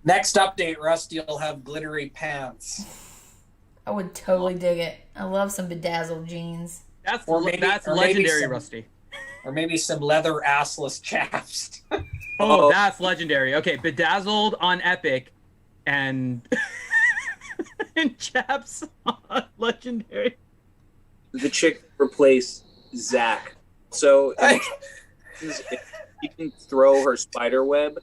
Next update, Rusty will have glittery pants. I would totally dig it. I love some bedazzled jeans. That's legendary, Rusty. Or maybe some leather assless chaps. Oh, that's legendary. Okay, bedazzled on Epic and and chaps on legendary. The chick replaced Zach. So you can throw her spider web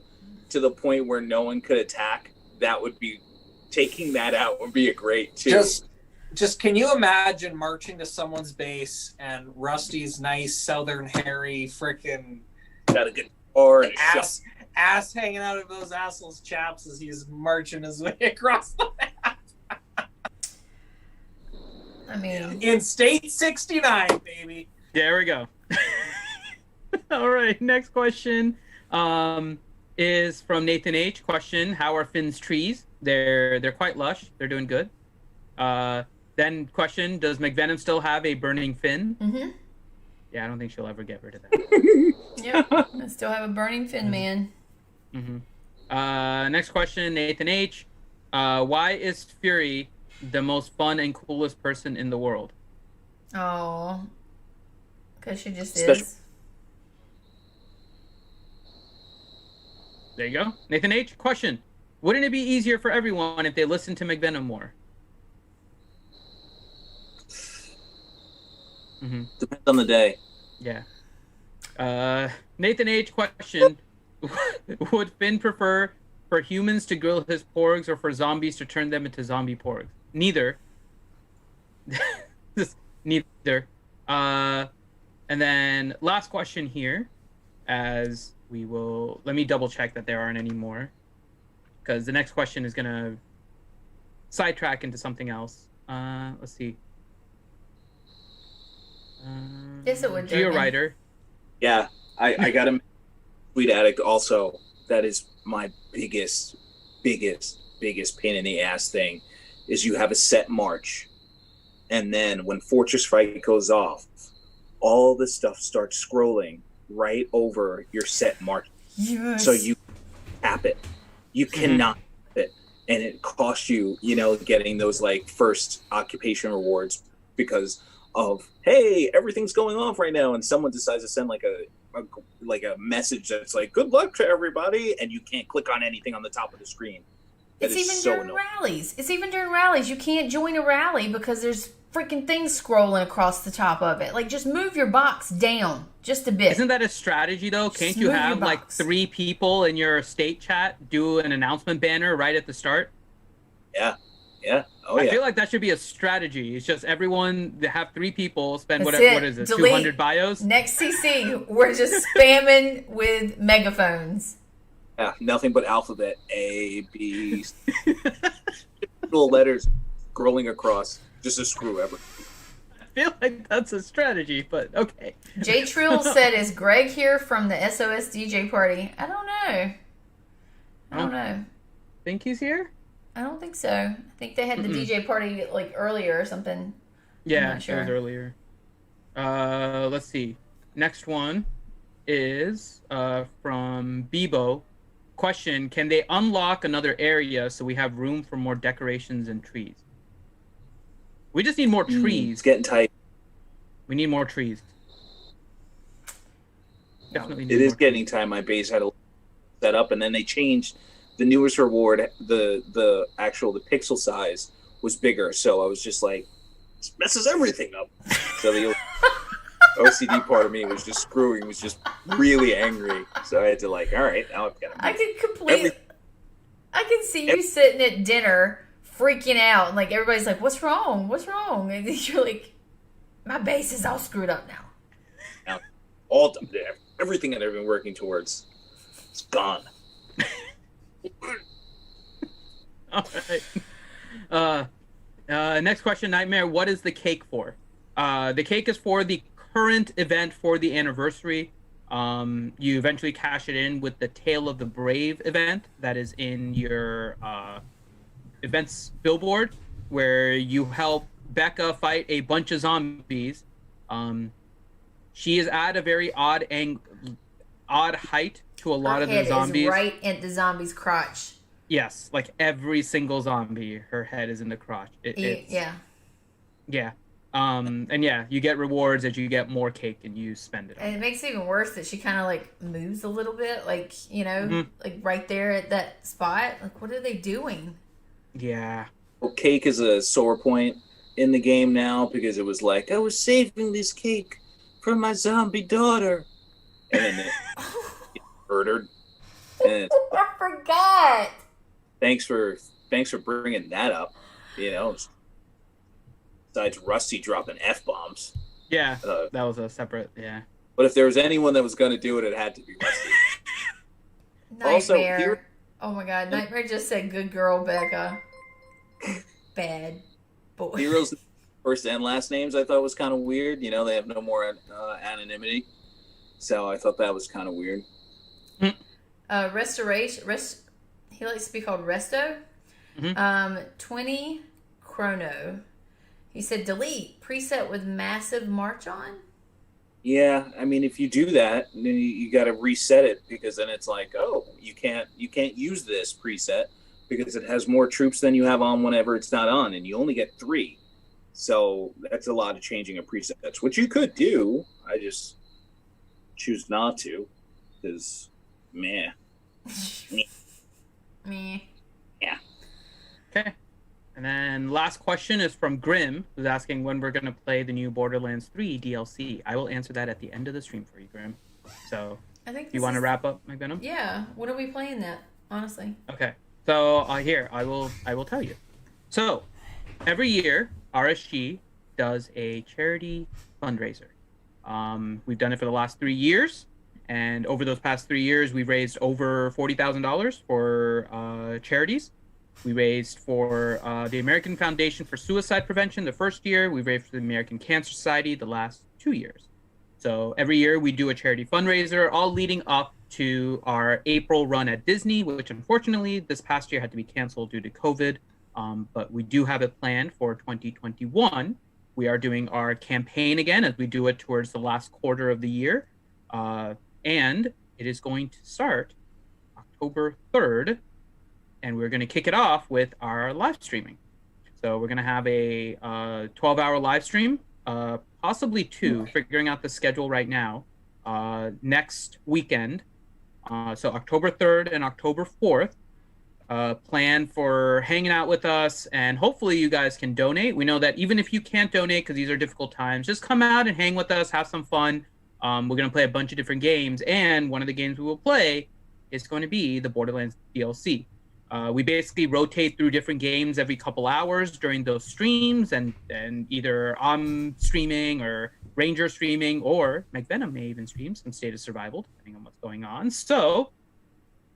to the point where no one could attack. That would be, taking that out would be a great too. Just can you imagine marching to someone's base and Rusty's nice Southern hairy frickin' got a good or and ass hanging out of those assholes chaps as he's marching his way across the map. I mean, in state 69, baby. There we go. All right, next question is from Nathan H. Question: how are Finn's trees? They're quite lush. They're doing good. Then question: does McVenom still have a burning fin? Mm-hmm. Yeah, I don't think she'll ever get rid of that. Yep, I still have a burning fin, man. Mm-hmm. Next question, Nathan H. Why is Fury the most fun and coolest person in the world? Oh, because she just Special. is. There you go. Nathan H. Question: wouldn't it be easier for everyone if they listened to McVenom more? Mm-hmm. Depends on the day. Yeah. Nathan H. Question: would Finn prefer for humans to grill his porgs or for zombies to turn them into zombie porgs? Neither. Neither. And then last question here, as we will, let me double check that there aren't any more, because the next question is gonna sidetrack into something else. Let's see. Yes, it would. GeoWriter. Yeah, I got a Tweet Addict also. That is my biggest pain in the ass thing, is you have a set march, and then when Fortress Fight goes off, all the stuff starts scrolling right over your set march. Yes. So you tap it. You cannot tap it. And it costs you, getting those like first occupation rewards because of, hey, everything's going off right now, and someone decides to send like a message that's like, good luck to everybody, and you can't click on anything on the top of the screen. It's even during rallies. It's even during rallies. You can't join a rally because there's freaking things scrolling across the top of it. Like, just move your box down just a bit. Isn't that a strategy, though? Can't you have like 3 people in your state chat do an announcement banner right at the start? Yeah. I feel like that should be a strategy. It's just everyone have 3 people spend what is it? Delete. 200 bios. Next CC, we're just spamming with megaphones. Yeah, nothing but alphabet A, B, little letters scrolling across just to screw everything. I feel like that's a strategy, but okay. J Trill said, "Is Greg here from the SOS DJ party?" I don't know. Think he's here? I don't think so. I think they had the DJ party like earlier or something. Yeah, I'm not sure. It was earlier. Let's see. Next one is from Bebo. Question: can they unlock another area so we have room for more decorations and trees? We just need more trees. It's getting tight. We need more trees. Definitely. It is getting time. My base had a set up, and then they changed the newest reward. The pixel size was bigger, so I was just like, this messes everything up. So the OCD part of me was just screwing, was just really angry. So I had to all right, now I've got to. I can see you sitting at dinner freaking out, and like everybody's like, "What's wrong? What's wrong?" And you're like, "My base is all screwed up now." Now, everything that I've been working towards, it's gone. All right. Next question, Nightmare. What is the cake for? The cake is for the current event for the anniversary. You eventually cash it in with the Tale of the Brave event that is in your events billboard, where you help Becca fight a bunch of zombies. She is at a very odd height to a lot of the zombies. Is right at the zombie's crotch. Yes, like every single zombie, her head is in the crotch. Yeah. And yeah, you get rewards as you get more cake and you spend it. And it makes it even worse that she kind of like moves a little bit, like, like right there at that spot. Like, what are they doing? Yeah. Well, cake is a sore point in the game now because it was like, I was saving this cake for my zombie daughter. And then it murdered. And I forgot. Thanks for bringing that up. Besides Rusty dropping F-bombs. Yeah, that was a separate, yeah. But if there was anyone that was going to do it, it had to be Rusty. Nightmare. Oh my God, Nightmare just said, "Good girl, Becca." Bad boy. Heroes' first and last names I thought was kind of weird. They have no more anonymity. So I thought that was kind of weird. Restoration. He likes to be called Resto. 20 Chrono. He said delete preset with massive march on. Yeah, I mean, if you do that, then you got to reset it because then it's like, oh, you can't use this preset because it has more troops than you have on whenever it's not on, and you only get 3. So that's a lot of changing of presets, which you could do. I just choose not to because, meh. Meh. Yeah. Okay. And then last question is from Grim, who's asking when we're going to play the new Borderlands 3 DLC. I will answer that at the end of the stream for you, Grim. So, I think you want to wrap up, McVenom? Yeah. When are we playing that, honestly? Okay. So, here, I will tell you. So, every year, RSG does a charity fundraiser. We've done it for the last 3 years. And over those past 3 years, we've raised over $40,000 for charities. We raised for the American Foundation for Suicide Prevention the first year. We raised for the American Cancer Society the last 2 years. So every year we do a charity fundraiser, all leading up to our April run at Disney, which unfortunately this past year had to be canceled due to COVID. But we do have it planned for 2021. We are doing our campaign again as we do it towards the last quarter of the year. And it is going to start October 3rd. And we're going to kick it off with our live streaming. So we're going to have a 12-hour live stream, possibly 2, figuring out the schedule right now, next weekend. So October 3rd and October 4th. Plan for hanging out with us, and hopefully you guys can donate. We know that even if you can't donate because these are difficult times, just come out and hang with us, have some fun. We're going to play a bunch of different games, and one of the games we will play is going to be the Borderlands DLC. We basically rotate through different games every couple hours during those streams, and either I'm streaming or Ranger streaming, or McVenom may even stream some State of Survival, depending on what's going on. So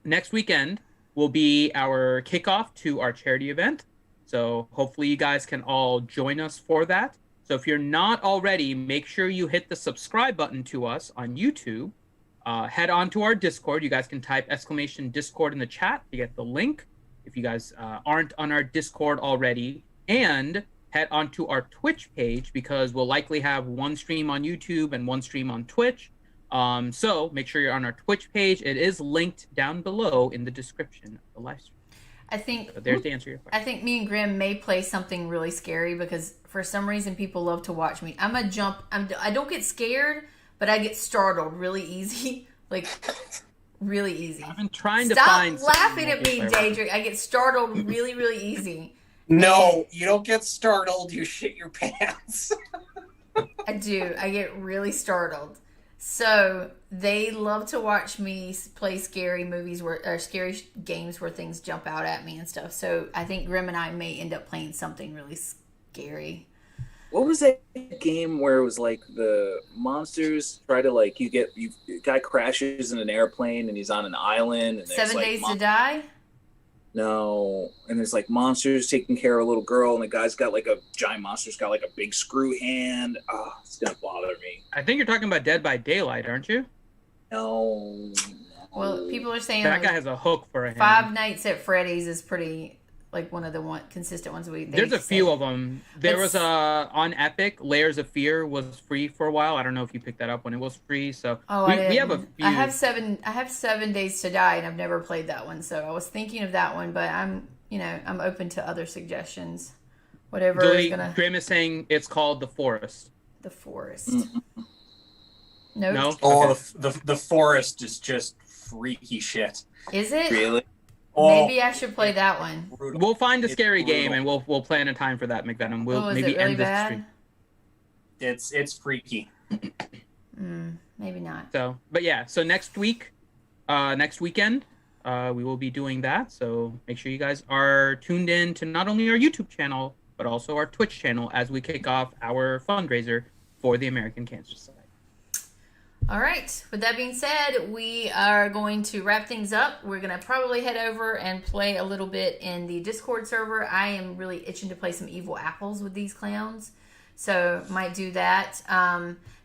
next weekend will be our kickoff to our charity event. So hopefully you guys can all join us for that. So if you're not already, make sure you hit the subscribe button to us on YouTube. Head on to our Discord. You guys can type !Discord in the chat to get the link. if you guys aren't on our Discord already, and head onto our Twitch page, because we'll likely have one stream on YouTube and one stream on Twitch. So make sure you're on our Twitch page. It is linked down below in the description of the live stream. I think So there's the answer to your question. I think me and Grim may play something really scary because for some reason people love to watch me. I'm a jump. I don't get scared, but I get startled really easy, like really easy. I've been trying to Stop find. laughing at me, Daedric. I get startled really, really easy. No, you don't get startled. You shit your pants. I do. I get really startled. So they love to watch me play scary movies or scary games where things jump out at me and stuff. So I think Grim and I may end up playing something really scary. What was that game where it was like the monsters try to like guy crashes in an airplane and he's on an island and there's 7 like Days to Die? No, and there's like monsters taking care of a little girl, and the guy's got like a giant monster's got like a big screw hand. Oh, it's gonna bother me. I think you're talking about Dead by Daylight, aren't you? No. Well, people are saying That like guy has a hook for a hand. Five Nights at Freddy's is pretty like one of the consistent ones There's a few of them. There was on Epic, Layers of Fear was free for a while. I don't know if you picked that up when it was free. So we have a few. I have 7 Days to Die, and I've never played that one. So I was thinking of that one, but I'm open to other suggestions. Whatever is gonna. Grim is saying it's called The Forest. The Forest. No. No. Oh, the Forest is just freaky shit. Is it? Really? Oh, Maybe I should play that one. brutal. We'll find a It's scary brutal. game and we'll plan a time for that, McVenom. We'll Is maybe it really end this bad? stream. It's freaky. Maybe not. So, but yeah, so next weekend, we will be doing that. So make sure you guys are tuned in to not only our YouTube channel, but also our Twitch channel as we kick off our fundraiser for the American Cancer Society. All right. With that being said, we are going to wrap things up. We're going to probably head over and play a little bit in the Discord server. I am really itching to play some Evil Apples with these clowns, so might do that.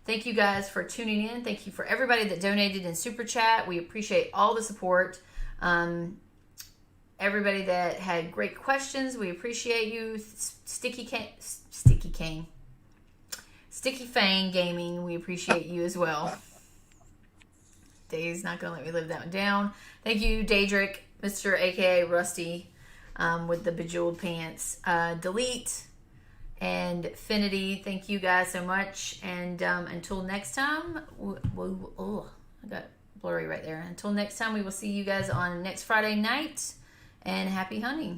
Thank you guys for tuning in. Thank you for everybody that donated in Super Chat. We appreciate all the support. Everybody that had great questions, we appreciate you. Sticky Fang Gaming, we appreciate you as well. Dave's not going to let me live that one down. Thank you, Daedric, Mr. AKA Rusty, with the bejeweled pants. Delete and Finity, thank you guys so much. And until next time, I got blurry right there. Until next time, we will see you guys on next Friday night. And happy hunting.